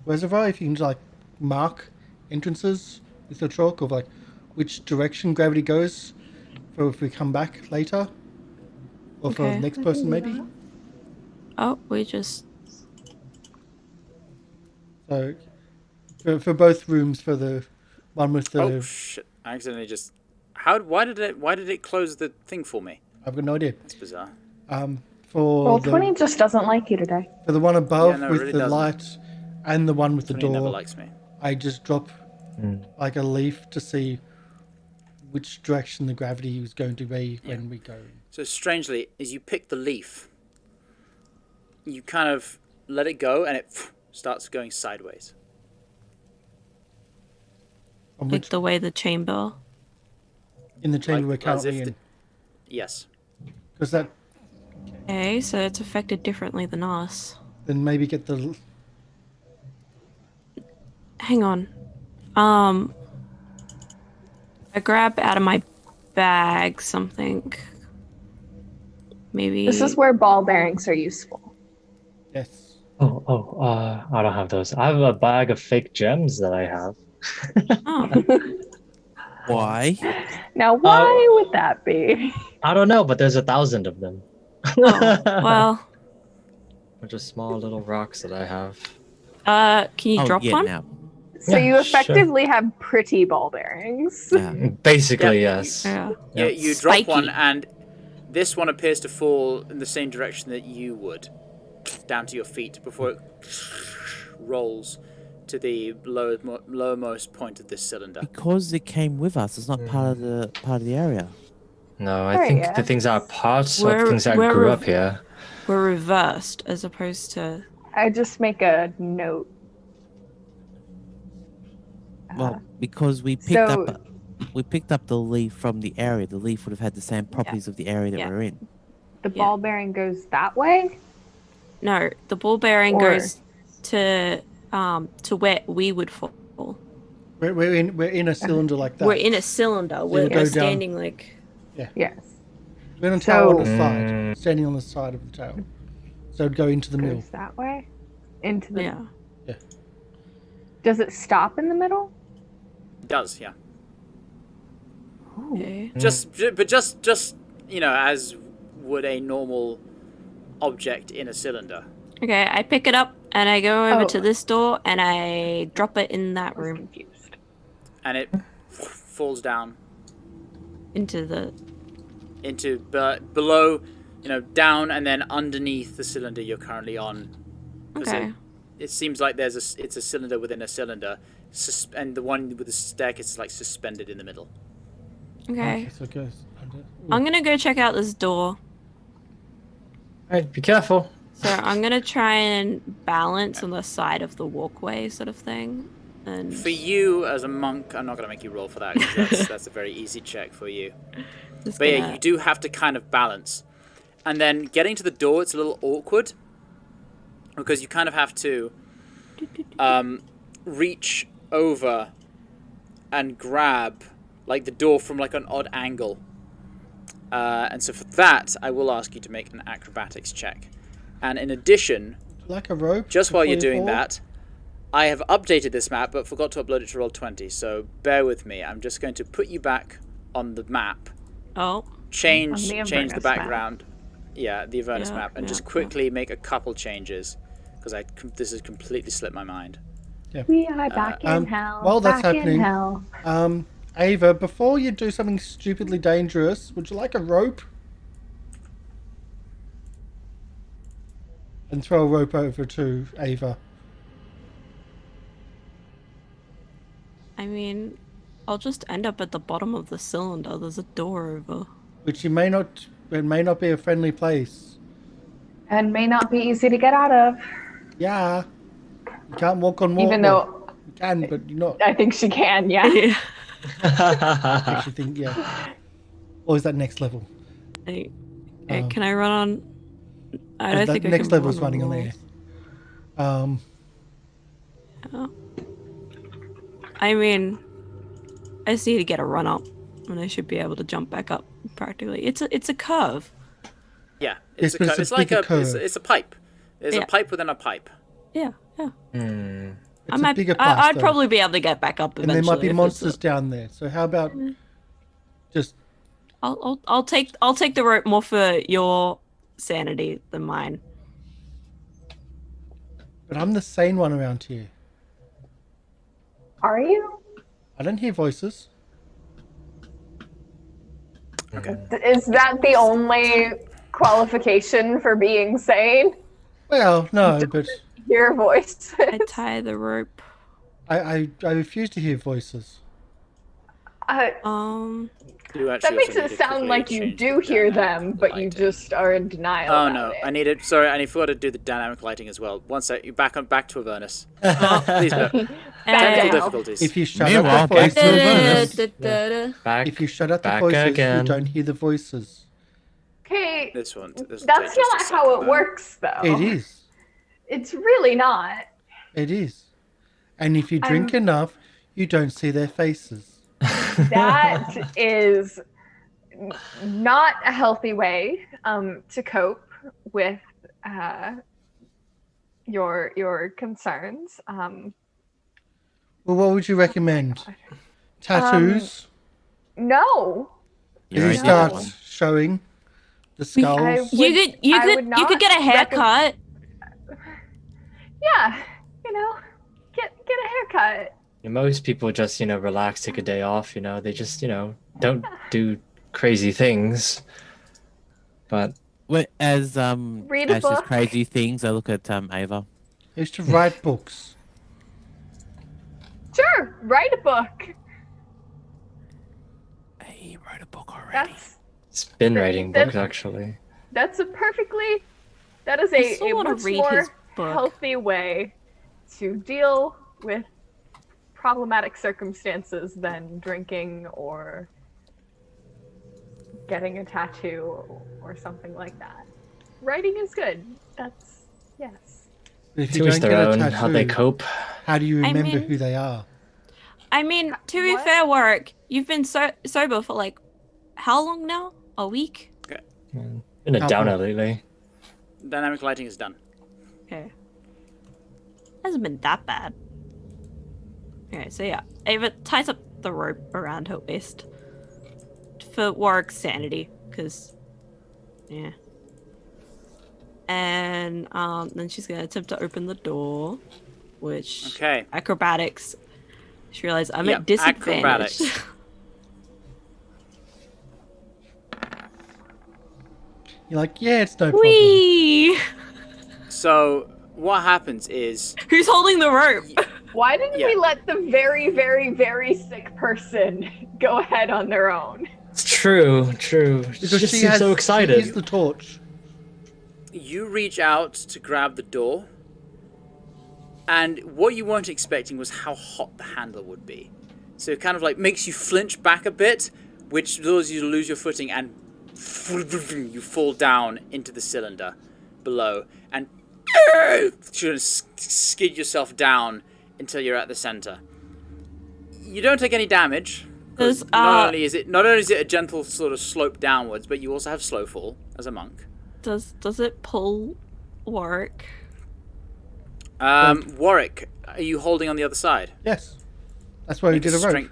Reservoir, if you can mark entrances with your chalk of which direction gravity goes for if we come back later, or for the next person maybe. Oh, we just. So for both rooms, for the one with the. Oh shit! I accidentally just. Why did it close the thing for me? I've got no idea. That's bizarre. Well, 20 just doesn't like you today. For the one above with really the doesn't. light and the one with the 20 door, never likes me. I just drop a leaf to see which direction the gravity is going to be when we go. So strangely, as you pick the leaf, you kind of let it go and it starts going sideways. Like the way the chamber. In the chamber we're currently in. Yes. Because that. Okay, so it's affected differently than us. Then maybe get the. Hang on. I grab out of my bag something. Maybe. This is where ball bearings are useful. Yes. I don't have those. I have a bag of fake gems that I have. Oh. Why? Now, why would that be? I don't know, but there's 1,000 of them. Oh, well. They're just small little rocks that I have. Can you drop one? Now. So Yeah, you effectively have pretty ball bearings. Yeah. Basically, yes. Yeah. Yeah, you drop Spiky. one, and this one appears to fall in the same direction that you would, down to your feet, before it rolls to the lowermost point of this cylinder. Because it came with us, it's not part of the area. No, I think the things are parts of things that we're grew up here. We're reversed as opposed to. I just make a note. Well, because we picked up the leaf from the area. The leaf would have had the same properties of the area that we're in. The ball bearing goes that way? No, the ball bearing goes to where we would fall. We're in a cylinder like that. We're in a cylinder. We're standing like. Yeah. Yes. We're in a tower on the side, standing on the side of the tower. So it'd go into the middle. Goes that way? Into the. Yeah. Yeah. Does it stop in the middle? It does, yeah. Okay. Just as would a normal object in a cylinder. Okay, I pick it up and I go over Oh. to this door and I drop it in that I was room confused. And it falls down into the. below, down and then underneath the cylinder you're currently on. Okay. It seems like it's a cylinder within a cylinder, and the one with the staircase is like suspended in the middle. Okay. So it goes under. I'm gonna go check out this door. Alright, be careful. So I'm gonna try and balance on the side of the walkway, sort of thing. And For you as a monk, I'm not going to make you roll for that, 'cause that's a very easy check for you. just But yeah, gonna- you do have to kind of balance. And then getting to the door, it's a little awkward, because you kind of have to reach over and grab like the door from like an odd angle. And so for that, I will ask you to make an acrobatics check. And in addition, Like a rope. just while before you're you doing fall? that, I have updated this map, but forgot to upload it to Roll20, so bear with me. I'm just going to put you back on the map, Oh. change On the the Avernus background. Yeah, the Avernus Yeah, map, and yeah, just quickly make a couple changes, because this has completely slipped my mind. We are back in hell. while that's back happening- in hell. Ava, before you do something stupidly dangerous, would you like a rope? And throw a rope over to Ava. I mean, I'll just end up at the bottom of the cylinder. There's a door over. Which it may not be a friendly place. And may not be easy to get out of. Yeah. You can't walk on water. Even though You can, but you're not. I think she can, yeah. Yeah. I actually think, yeah. Or is that next level? Hey, can I run on? I don't that think I next can level's run running on walls. air. Oh. I mean, I just need to get a run up, and I should be able to jump back up. Practically, it's a curve. Yeah, Yes, but it's like bigger a curve. it's a pipe. There's Yeah. a pipe within a pipe. Yeah, yeah. It's a bigger path, I'd though. probably be able to get back up And eventually. there might be if it's monsters down there. So how about just I'll take the rope more for your sanity than mine. But I'm the sane one around here. Are you? I don't hear voices. Okay. Is that the only qualification for being sane? Well, no, but Your voice. I tie the rope. I refuse to hear voices. You actually That makes also it need to sound quickly like you change do the hear dynamic them, but you lighting. just are in denial. Oh about no! it. I needed. Sorry, I forgot to do the dynamic lighting as well. One sec. You back to Avernus. Please no. Technical down. difficulties. If you shut Meanwhile, out the back to voices, Avernus. Back. if you shut out the back voices, again. you don't hear the voices. Okay, This one. This will that's take just a not how second, it though. works, though. It is. It's really not. It is. And if you drink enough, you don't see their faces. That is not a healthy way to cope with your concerns. Well, what would you recommend? Tattoos? No. Did You're you right, start one. showing the skulls? I You would could get a haircut. Yeah, get a haircut. Most people just, relax, take a day off, they just, don't do crazy things. But Well, as Read a Ash's book. crazy things, I look at Ava. I used to write books. Sure, write a book. He wrote a book already. That's it's been writing That's- books, actually. that is I a still wanna much read more his book. healthy way to deal with problematic circumstances than drinking or getting a tattoo or something like that. Writing is good. That's yes. But if you To each don't their get a own, tattoo, how they cope. how do you I remember mean- who they are? I mean, to be What? fair, Warwick, you've been sober for like how long now? A week? Been a Couple. downer lately. Dynamic lighting is done. Okay. Hasn't been that bad. Okay, so yeah, Ava ties up the rope around her waist. for Warwick's sanity, because yeah. And then she's gonna attempt to open the door, which acrobatics. She realized I'm at disadvantage. Acrobatics. You're like, yeah, it's no problem. Whee! So what happens is Who's holding the rope? Why didn't we let the very, very, very sick person go ahead on their own? It's true. Because She seems so excited. She has the torch. you reach out to grab the door, and what you weren't expecting was how hot the handle would be. So it kind of like makes you flinch back a bit, which causes you to lose your footing, and you fall down into the cylinder below, and you skid yourself down until you're at the center. You don't take any damage. Not only is it a gentle sort of slope downwards, but you also have slow fall as a monk. Does it pull Warwick? Warwick, are you holding on the other side? Yes. That's why we did a rope.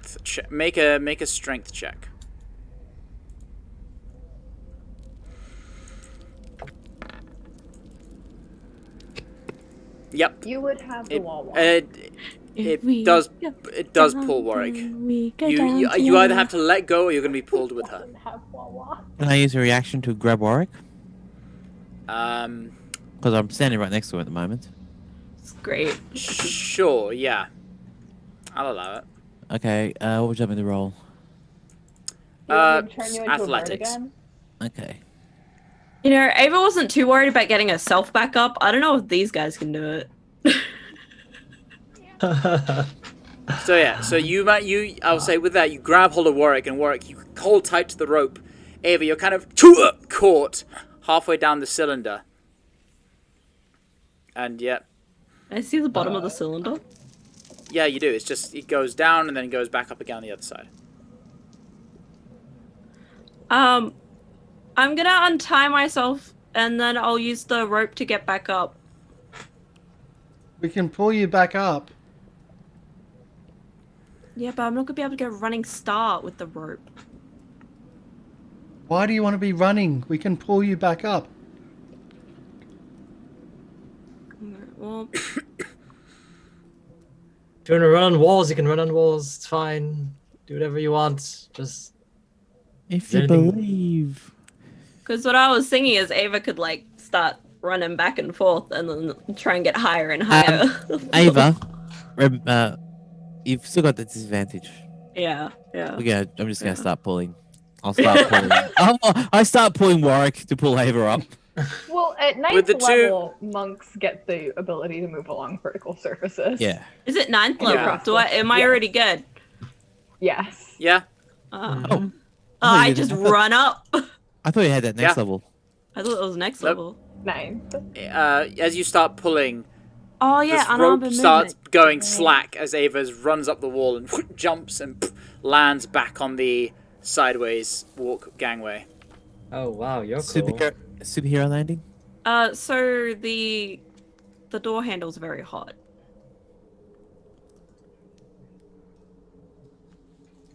Make a strength check. Yep. You would have the wall walk. It does pull Warwick. You either have to let go or you're going to be pulled with her. Can I use a reaction to grab Warwick? Um, Because I'm standing right next to her at the moment. It's great. Sure, yeah. I'll allow it. Okay, what would you like me to roll? Athletics. Okay. You know, Ava wasn't too worried about getting herself back up. I don't know if these guys can do it. So yeah, so I'll say with that, you grab hold of Warwick, and Warwick, you hold tight to the rope. Ava, you're kind of caught halfway down the cylinder. And yeah. I see the bottom of the cylinder. Yeah, you do. It's just, it goes down and then it goes back up again on the other side. I'm gonna untie myself and then I'll use the rope to get back up. We can pull you back up. Yeah, but I'm not gonna be able to get a running start with the rope. Why do you want to be running? We can pull you back up. Well, If you want to run on walls, you can run on walls. It's fine. Do whatever you want. Just if you believe. because what I was thinking is Ava could like start running back and forth and then try and get higher and higher. Ava, you've still got the disadvantage. Yeah. I'm just gonna start pulling. I'll start pulling. I start pulling Warwick to pull Ava up. Well, at ninth level, monks get the ability to move along vertical surfaces. Yeah. Is it 9th level? Am I already good? Yes. Yeah. I just run up. I thought you had that next level. I thought it was next level. 9th. As you start pulling, oh yeah, this rope starts going slack as Ava runs up the wall and jumps and lands back on the sideways walk gangway. Oh wow, you're cool. Superhero landing? So the door handle's very hot.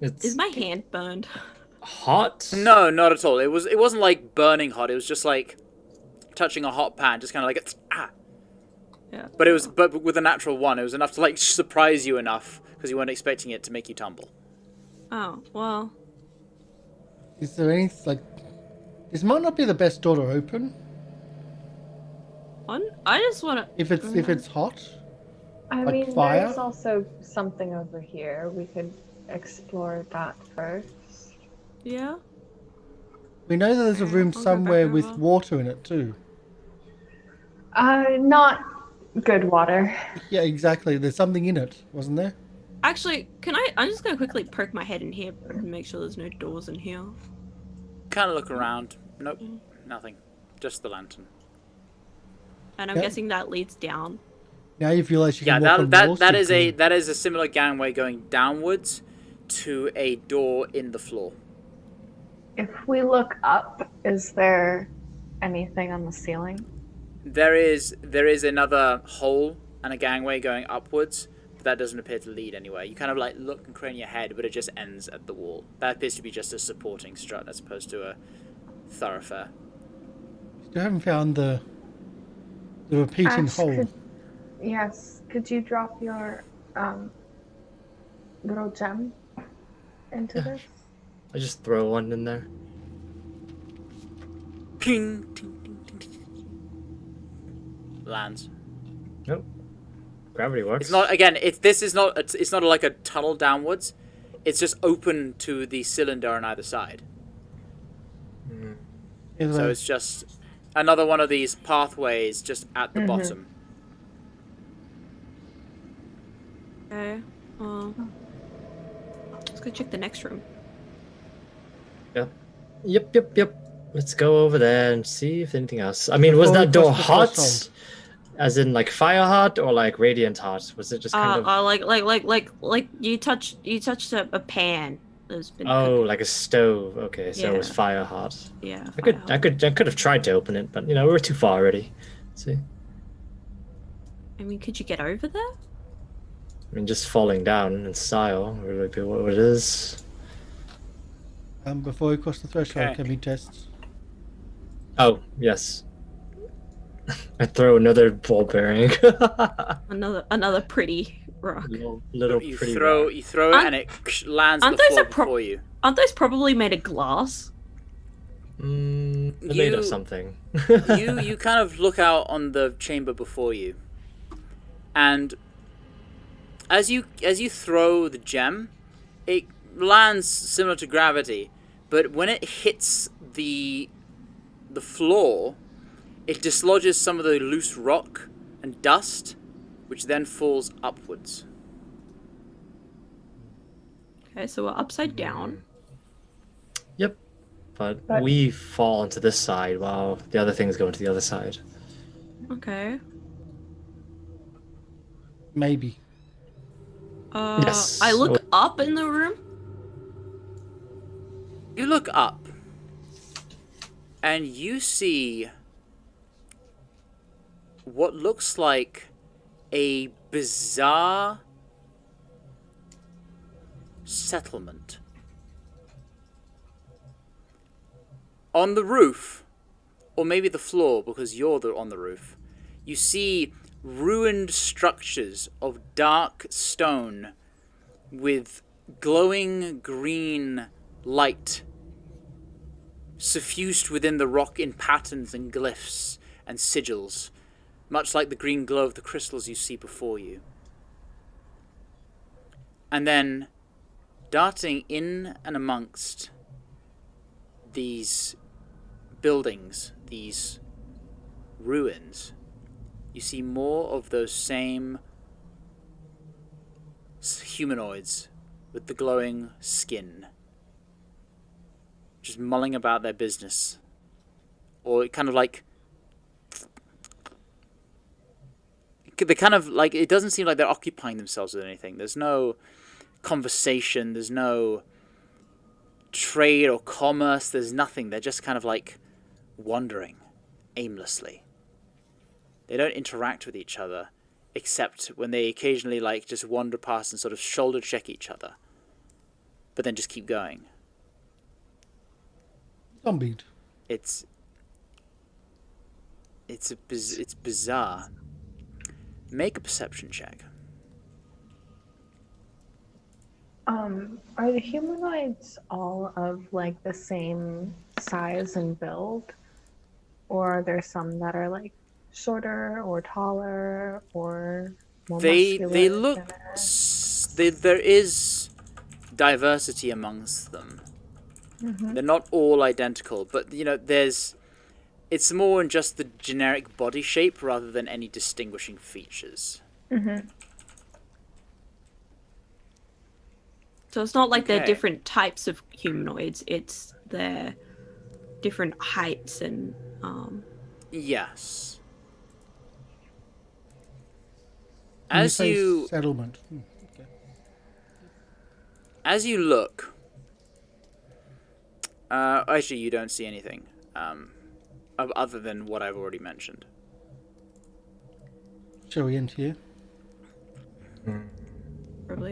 Is my hand burned? Hot? No, not at all. It wasn't like burning hot. It was just like touching a hot pan, just kind of like Yeah. But with a natural one, it was enough to like surprise you enough because you weren't expecting it to make you tumble. Oh well. Is there any this might not be the best door to open. I just want to. If it's hot. I like mean, fire? there's also something over here. We could explore that first. Yeah. We know that there's a room somewhere with water in it too. Not good water. Yeah, exactly. There's something in it, wasn't there? Actually, I'm just gonna quickly poke my head in here and make sure there's no doors in here. Kind of look around. Nope, nothing. Just the lantern. And I'm guessing that leads down. Now you feel like you can walk on walls. that is a similar gangway going downwards to a door in the floor. If we look up, is there anything on the ceiling? There is another hole and a gangway going upwards, but that doesn't appear to lead anywhere. You kind of like look and crane your head, but it just ends at the wall. That appears to be just a supporting strut as opposed to a thoroughfare. Still haven't found the repeating Ashe, hole. Could you drop your little gem into this? I just throw one in there. Ping, ting, ting, ting, ting. Lands. Nope. Gravity works. It's not again. It's not like a tunnel downwards. It's just open to the cylinder on either side. So it's just another one of these pathways just at the bottom. Okay. Let's go check the next room. Yep. Let's go over there and see if anything else. I mean, was that door hot? As in, like, fire hot or like radiant hot? Was it just kind of like you touched a pan that's been like a stove? Okay, so it was fire hot. Yeah. I could have tried to open it, but we were too far already. Let's see. I mean, could you get over there? I mean, just falling down in style would be what it is. Before we cross the threshold, Okay. can we test? Oh yes. I throw another ball bearing. Another pretty rock. little You pretty throw rock. it and it lands on the floor before you. Aren't those probably made of glass? They're made of something. you kind of look out on the chamber before you, and as you throw the gem, it lands similar to gravity, but when it hits the floor, it dislodges some of the loose rock and dust, which then falls upwards. Okay, so we're upside down. Yep. But we fall into this side while the other things go into the other side. Okay. Maybe. Yes. I look up in the room. You look up, and you see what looks like a bizarre settlement. On the roof, or maybe the floor, because you're on the roof, you see ruined structures of dark stone with glowing green light suffused within the rock in patterns and glyphs and sigils, much like the green glow of the crystals you see before you. And then, darting in and amongst these buildings, these ruins, you see more of those same humanoids with the glowing skin, just mulling about their business, or kind of like they kind of like, it doesn't seem like they're occupying themselves with anything. There's no conversation, there's no trade or commerce, there's nothing. They're just kind of like wandering aimlessly. They don't interact with each other, except when they occasionally like just wander past and sort of shoulder check each other, but then just keep going. Zombied. It's bizarre. Make a perception check. Are the humanoids all of like the same size and build, or are there some that are like shorter or taller or more They muscular, look. thinner? There is diversity amongst them. Mm-hmm. They're not all identical, but it's more in just the generic body shape rather than any distinguishing features. Mm-hmm. So it's not like they're Okay. different types of humanoids. It's their different heights and Yes. When As say you settlement. Okay. As you look, actually, you don't see anything other than what I've already mentioned. Shall we enter here?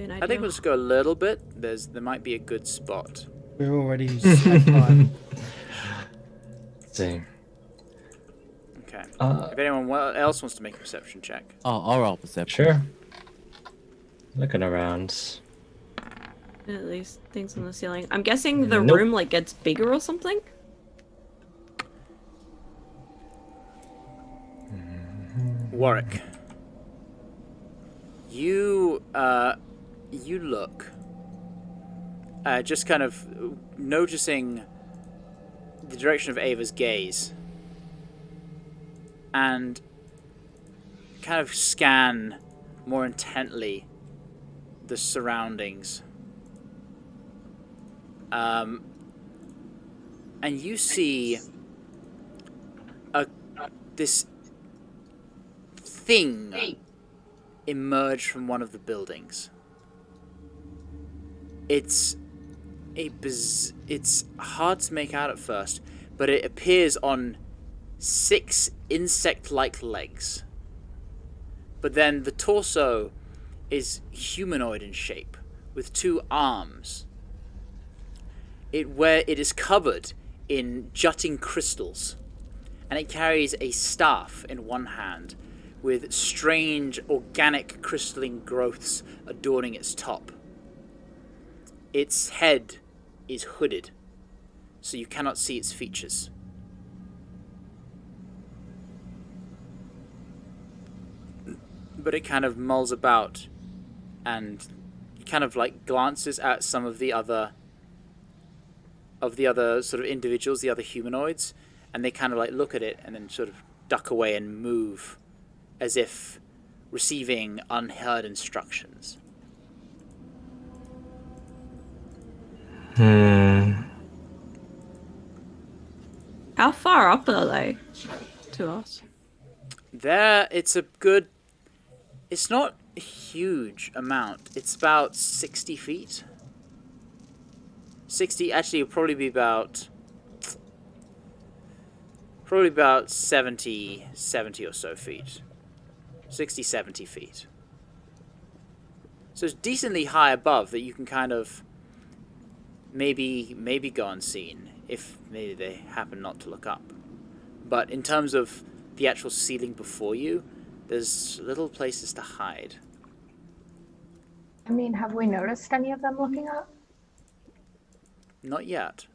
an idea? I think we'll just go a little bit. There might be a good spot. We're already at time. Let's see. Okay. If anyone else wants to make a perception check. Oh, I'll roll perception. Sure. Looking around. At least things on the ceiling. I'm guessing the Nope. room like gets bigger or something. Warwick. You look. Just kind of noticing the direction of Ava's gaze. And kind of scan more intently the surroundings. And you see this thing emerge from one of the buildings. It's hard to make out at first, but it appears on 6 insect-like legs. But then the torso is humanoid in shape, with 2 arms. It is covered in jutting crystals, and it carries a staff in one hand, with strange organic crystalline growths adorning its top. Its head is hooded, so you cannot see its features. But it kind of mulls about and kind of like glances at some of the other sort of individuals, the other humanoids, and they kind of like look at it and then sort of duck away and move as if receiving unheard instructions. How far up are they to us? It's not a huge amount. It's about 60 feet. 60, actually, it'll probably be about 70 or so feet. 60, 70 feet. So it's decently high above that you can kind of maybe go unseen if maybe they happen not to look up. But in terms of the actual ceiling before you, there's little places to hide. I mean, have we noticed any of them looking up? Not yet.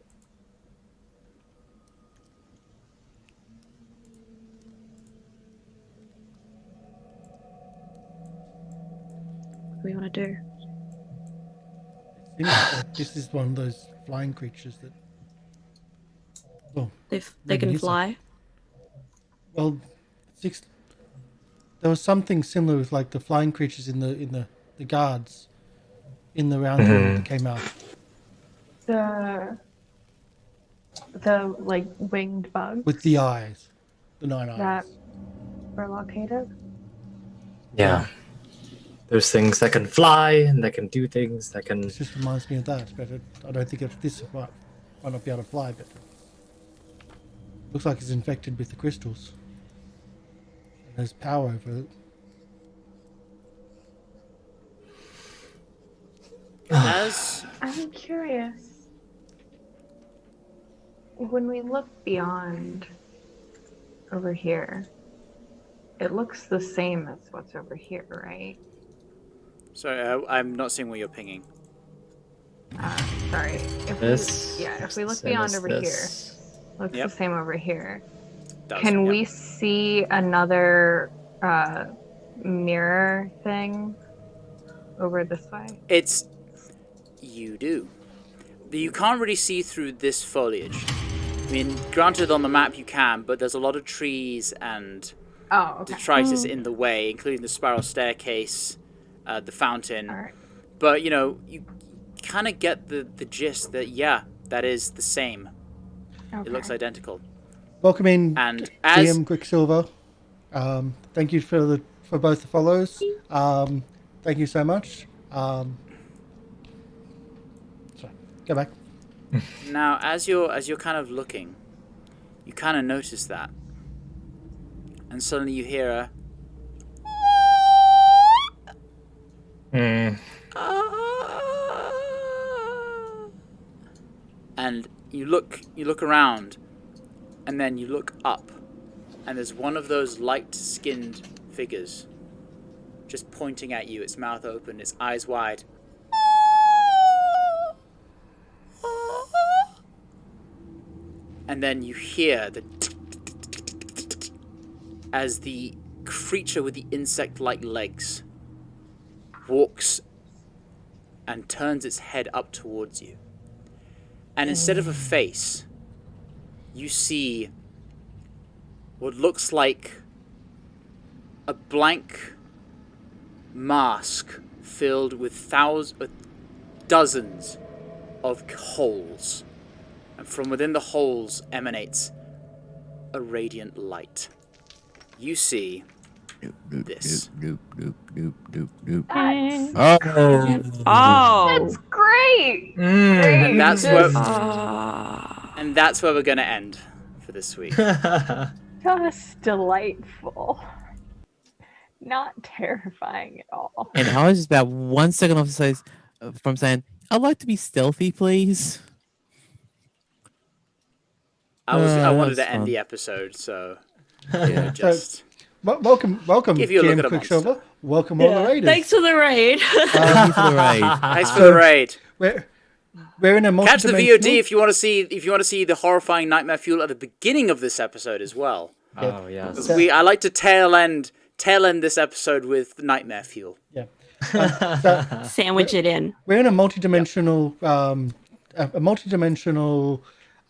What do we want to do? Seems like this is one of those flying creatures that. Well, They maybe can it is fly. well, there was something similar with like the flying creatures in the guards in the round table that came out. The like winged bugs With the eyes, the 9 eyes. that Burlock hated. Yeah. There's things that can fly and that can do things that can. It just reminds me of that, but I don't think this might not be able to fly, but looks like it's infected with the crystals. And there's power over it. As I'm curious. When we look beyond over here, it looks the same as what's over here, right? sorry, I'm not seeing where you're pinging. Sorry. If we look beyond over here, looks the same over here. Can we see another mirror thing over this way? You do. You can't really see through this foliage. I mean, granted on the map you can, but there's a lot of trees and detritus in the way, including the spiral staircase, the fountain. All right. But, you kind of get the gist that, that is the same. Okay. It looks identical. Welcome in, And DM Quicksilver. Thank you for both the follows. Thank you so much. Sorry, go back. Now, as you're kind of looking, you kind of notice that, and suddenly you hear a and you look around, and then you look up, and there's one of those light-skinned figures just pointing at you, its mouth open, its eyes wide. And then you hear the as the creature with the insect-like legs walks and turns its head up towards you. And instead of a face, you see what looks like a blank mask filled with dozens of holes. And from within the holes emanates a radiant light. You see this. That's great. And that's where we're gonna end for this week. Just delightful. Not terrifying at all. And I was just about 1 second off from saying, "I'd like to be stealthy, please." I wanted to that's end fun. the episode, so just Welcome, give you a look GM at a Quicksilver. monster. Welcome all the raiders. Thanks for the raid. Thank you for the raid. Thanks for the raid. We're in a Catch the multi-dimensional- VOD if you want to see the horrifying nightmare fuel at the beginning of this episode as well. Oh yes. I like to tail end this episode with nightmare fuel. Yeah. Sandwich it in. We're in a multi-dimensional,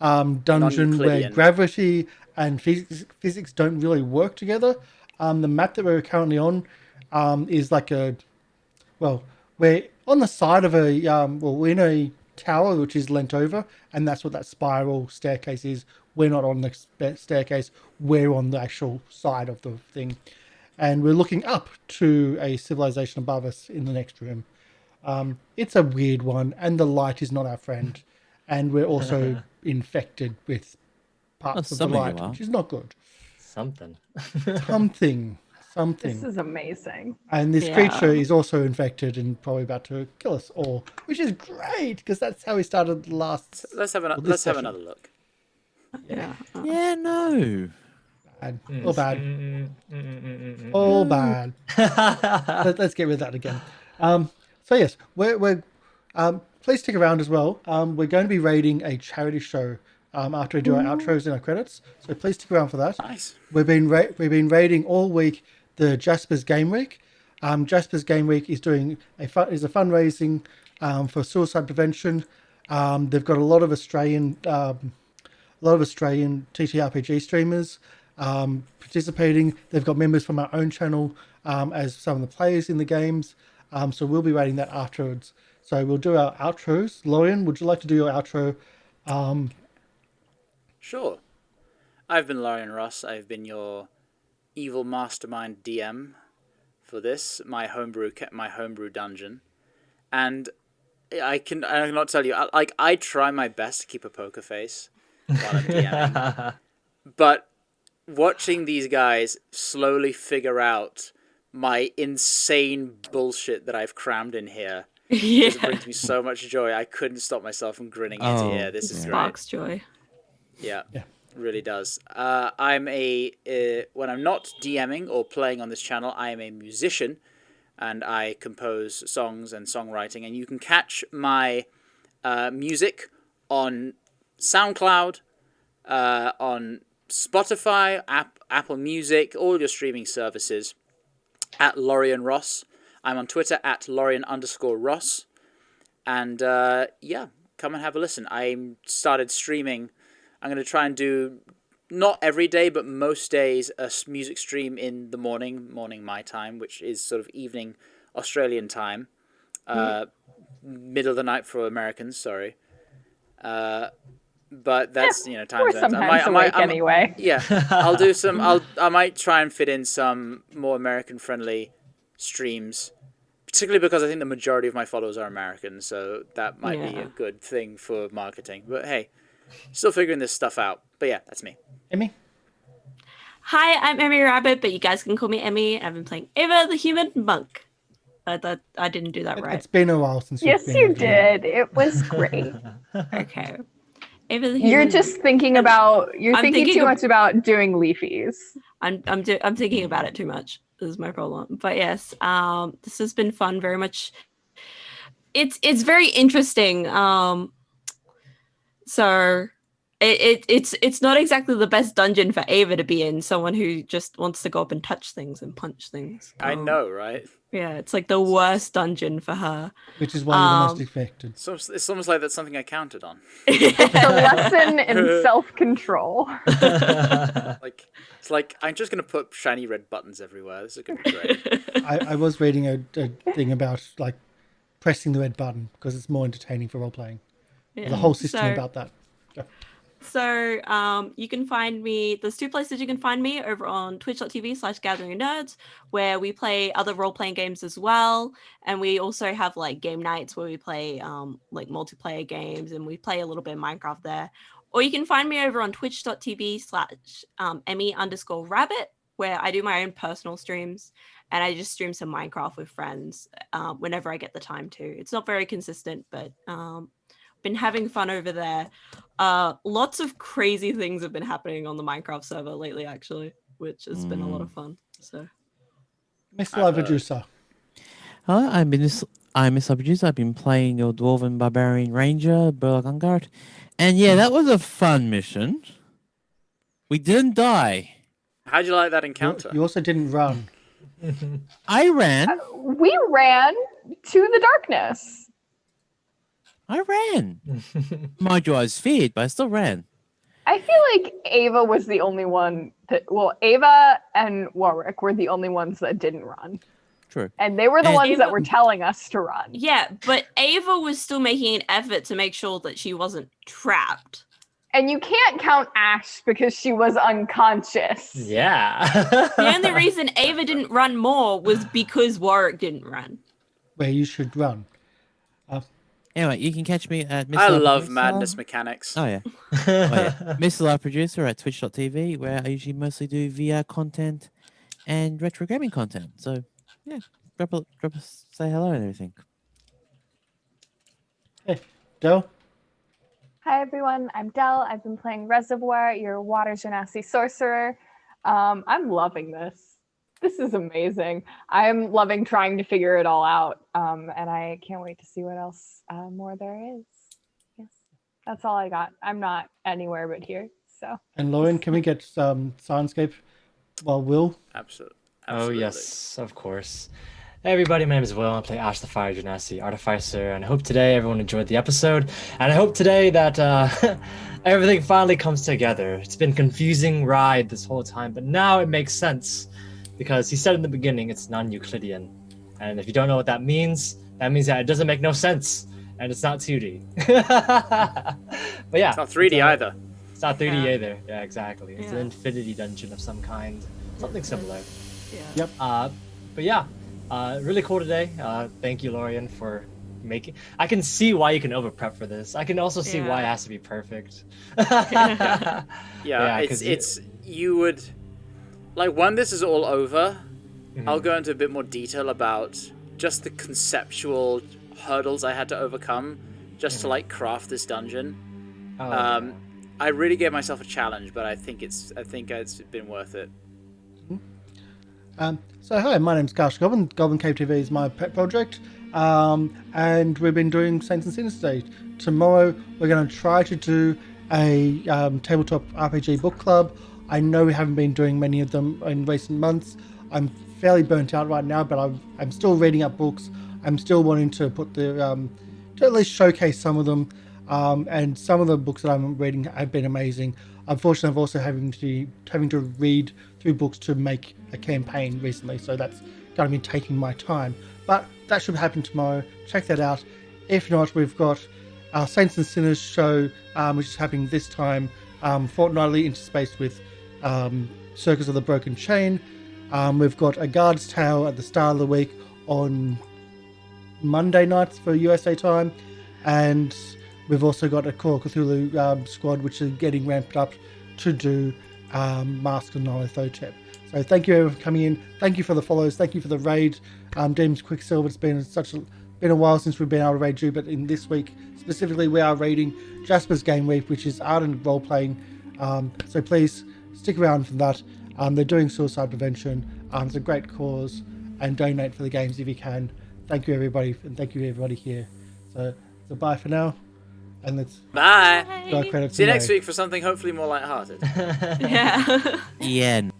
dungeon where Non-Euclidean. gravity and physics don't really work together. The map that we're currently on is like we're on the side of we're in a tower which is leant over, and that's what that spiral staircase is. We're not on the staircase, we're on the actual side of the thing. And we're looking up to a civilization above us in the next room. It's a weird one, and the light is not our friend. And we're also infected with parts of the something light, you are. which is not good. Something. Something. This is amazing. And this Yeah. creature is also infected and probably about to kill us all, which is great because that's how we started the last. Let's have this session. another look. Yeah. Yeah, no. Bad. All bad. All bad. Let's get rid of that again. So yes, we're please stick around as well. We're going to be raiding a charity show after we do our outros and our credits. So please stick around for that. Nice. We've been raiding all week the Jasper's Game Week. Jasper's Game Week is doing a fundraising for suicide prevention. They've got a lot of Australian TTRPG streamers participating. They've got members from our own channel as some of the players in the games. So we'll be rating that afterwards. So we'll do our outros. Lorian, would you like to do your outro? Sure. I've been Lorian Ross. I've been your evil mastermind DM for this, my homebrew dungeon. And I cannot tell you, I try my best to keep a poker face while I'm DMing. But watching these guys slowly figure out my insane bullshit that I've crammed in here just brings me so much joy. I couldn't stop myself from grinning ear to ear. This is great. Sparks joy. Yeah, really does. I'm when I'm not DMing or playing on this channel, I am a musician, and I compose songs and songwriting. And you can catch my music on SoundCloud, on Spotify, Apple Music, all your streaming services, at Lorian Ross. I'm on Twitter at Lorian_Ross. And come and have a listen. I started streaming. I'm going to try and do, not every day, but most days, a music stream in the morning my time, which is sort of evening Australian time. Middle of the night for Americans, sorry. But that's, time We're zones. sometimes awake anyway. Yeah, I'll do some, I might try and fit in some more American-friendly streams, particularly because I think the majority of my followers are American, so that might be a good thing for marketing. But hey, still figuring this stuff out. But yeah, that's me. Emi? Hi, I'm Emi Rabbit, but you guys can call me Emi. I've been playing Ava the Human Monk. I didn't do that right. It's been a while since Yes, you've been you here. did. It was great. Okay. Ava the You're Human. just thinking about. You're I'm thinking thinking too of- much about doing leafies. I'm thinking about it too much. This is my problem. But yes, this has been fun. Very much. It's very interesting. So it's not exactly the best dungeon for Ava to be in. Someone who just wants to go up and touch things and punch things. I know, right? Yeah, it's like the worst dungeon for her. Which is why you're the most affected. So it's almost like that's something I counted on. It's a lesson in self-control. It's like I'm just gonna put shiny red buttons everywhere. This is gonna be great. I was reading a thing about like pressing the red button because it's more entertaining for role playing. Yeah. The whole system So- about that. Go. So you can find me, there's two places you can find me, over on twitch.tv/gathering nerds, where we play other role-playing games as well, and we also have like game nights where we play like multiplayer games, and we play a little bit of Minecraft there. Or you can find me over on twitch.tv/Emi_Rabbit, where I do my own personal streams, and I just stream some Minecraft with friends whenever I get the time to. It's not very consistent, but been having fun over there. Lots of crazy things have been happening on the Minecraft server lately, actually, which has been a lot of fun. So, MrLiveProducer. Hello, I'm MrLiveProducer. I've been playing your Dwarven Barbarian Ranger, Burlock Ungard. And yeah, that was a fun mission. We didn't die. How'd you like that encounter? You also didn't run. I ran. We ran to the darkness. I ran. Mind you, I was feared, but I still ran. I feel like Ava was the only one that. Well, Ava and Warwick were the only ones that didn't run. True. And they were the And- ones that were telling us to run. yeah, but Ava was still making an effort to make sure that she wasn't trapped. And you can't count Ashe because she was unconscious. Yeah. The only reason Ava didn't run more was because Warwick didn't run. Where you should run. Anyway, you can catch me at Mr. I love Producer. madness mechanics. Oh yeah. MrLiveProducer at twitch.tv, where I usually mostly do VR content and retro gaming content. So yeah, drop a say hello and everything. Hey, Del. Hi everyone, I'm Del. I've been playing Reservoir, your water genasi sorcerer. I'm loving this. This is amazing. I'm loving trying to figure it all out, and I can't wait to see what else more there is. Yes, that's all I got. I'm not anywhere but here. So. And Lorian, can we get Syrinscape? Well, Will. Absolutely. Oh, yes, of course. Hey everybody, my name is Will. I play Ashe the Fire Genasi Artificer, and I hope today everyone enjoyed the episode. And I hope today that everything finally comes together. It's been a confusing ride this whole time, but now it makes sense. Because he said in the beginning it's non-Euclidean. And if you don't know what that means that it doesn't make no sense. And it's not 2D. But yeah. It's not 3D either. It's not 3D either. Yeah, exactly. It's Yeah. an infinity dungeon of some kind. Something similar. Yeah. Yep. But yeah, really cool today. Thank you, Lorian, for making. I can see why you can over prep for this. I can also see Yeah. why it has to be perfect. Yeah, 'cause you would like when this is all over, I'll go into a bit more detail about just the conceptual hurdles I had to overcome just to like craft this dungeon. Oh, I really gave myself a challenge, but I think it's been worth it. So hi, my name's Karsh Goblin. GoblinCaveTV is my pet project, and we've been doing Saints and Sinners today. Tomorrow we're going to try to do a tabletop RPG book club. I know we haven't been doing many of them in recent months. I'm fairly burnt out right now, but I'm still reading up books. I'm still wanting to put the to at least showcase some of them, and some of the books that I'm reading have been amazing. Unfortunately, I've also having to read through books to make a campaign recently, so that's going to be taking my time. But that should happen tomorrow. Check that out. If not, we've got our Saints and Sinners show, which is happening this time fortnightly, interspaced with Circus of the Broken Chain. We've got A Guard's Tale at the start of the week on Monday nights for USA time, and we've also got a Call of Cthulhu squad, which is getting ramped up to do Mask of Nyarlathotep. So thank you everyone for coming in. Thank you for the follows. Thank you for the raid. Deems Quicksilver. It's been such a been a while since we've been able to raid you, but in this week specifically, we are raiding Jasper's Game Week, which is art and role playing. So please stick around for that. They're doing suicide prevention. It's a great cause, and donate for the games if you can. Thank you, everybody, and thank you everybody here. So bye for now, and let's Bye. go credits. See you next week for something hopefully more lighthearted. Yeah. Yeah.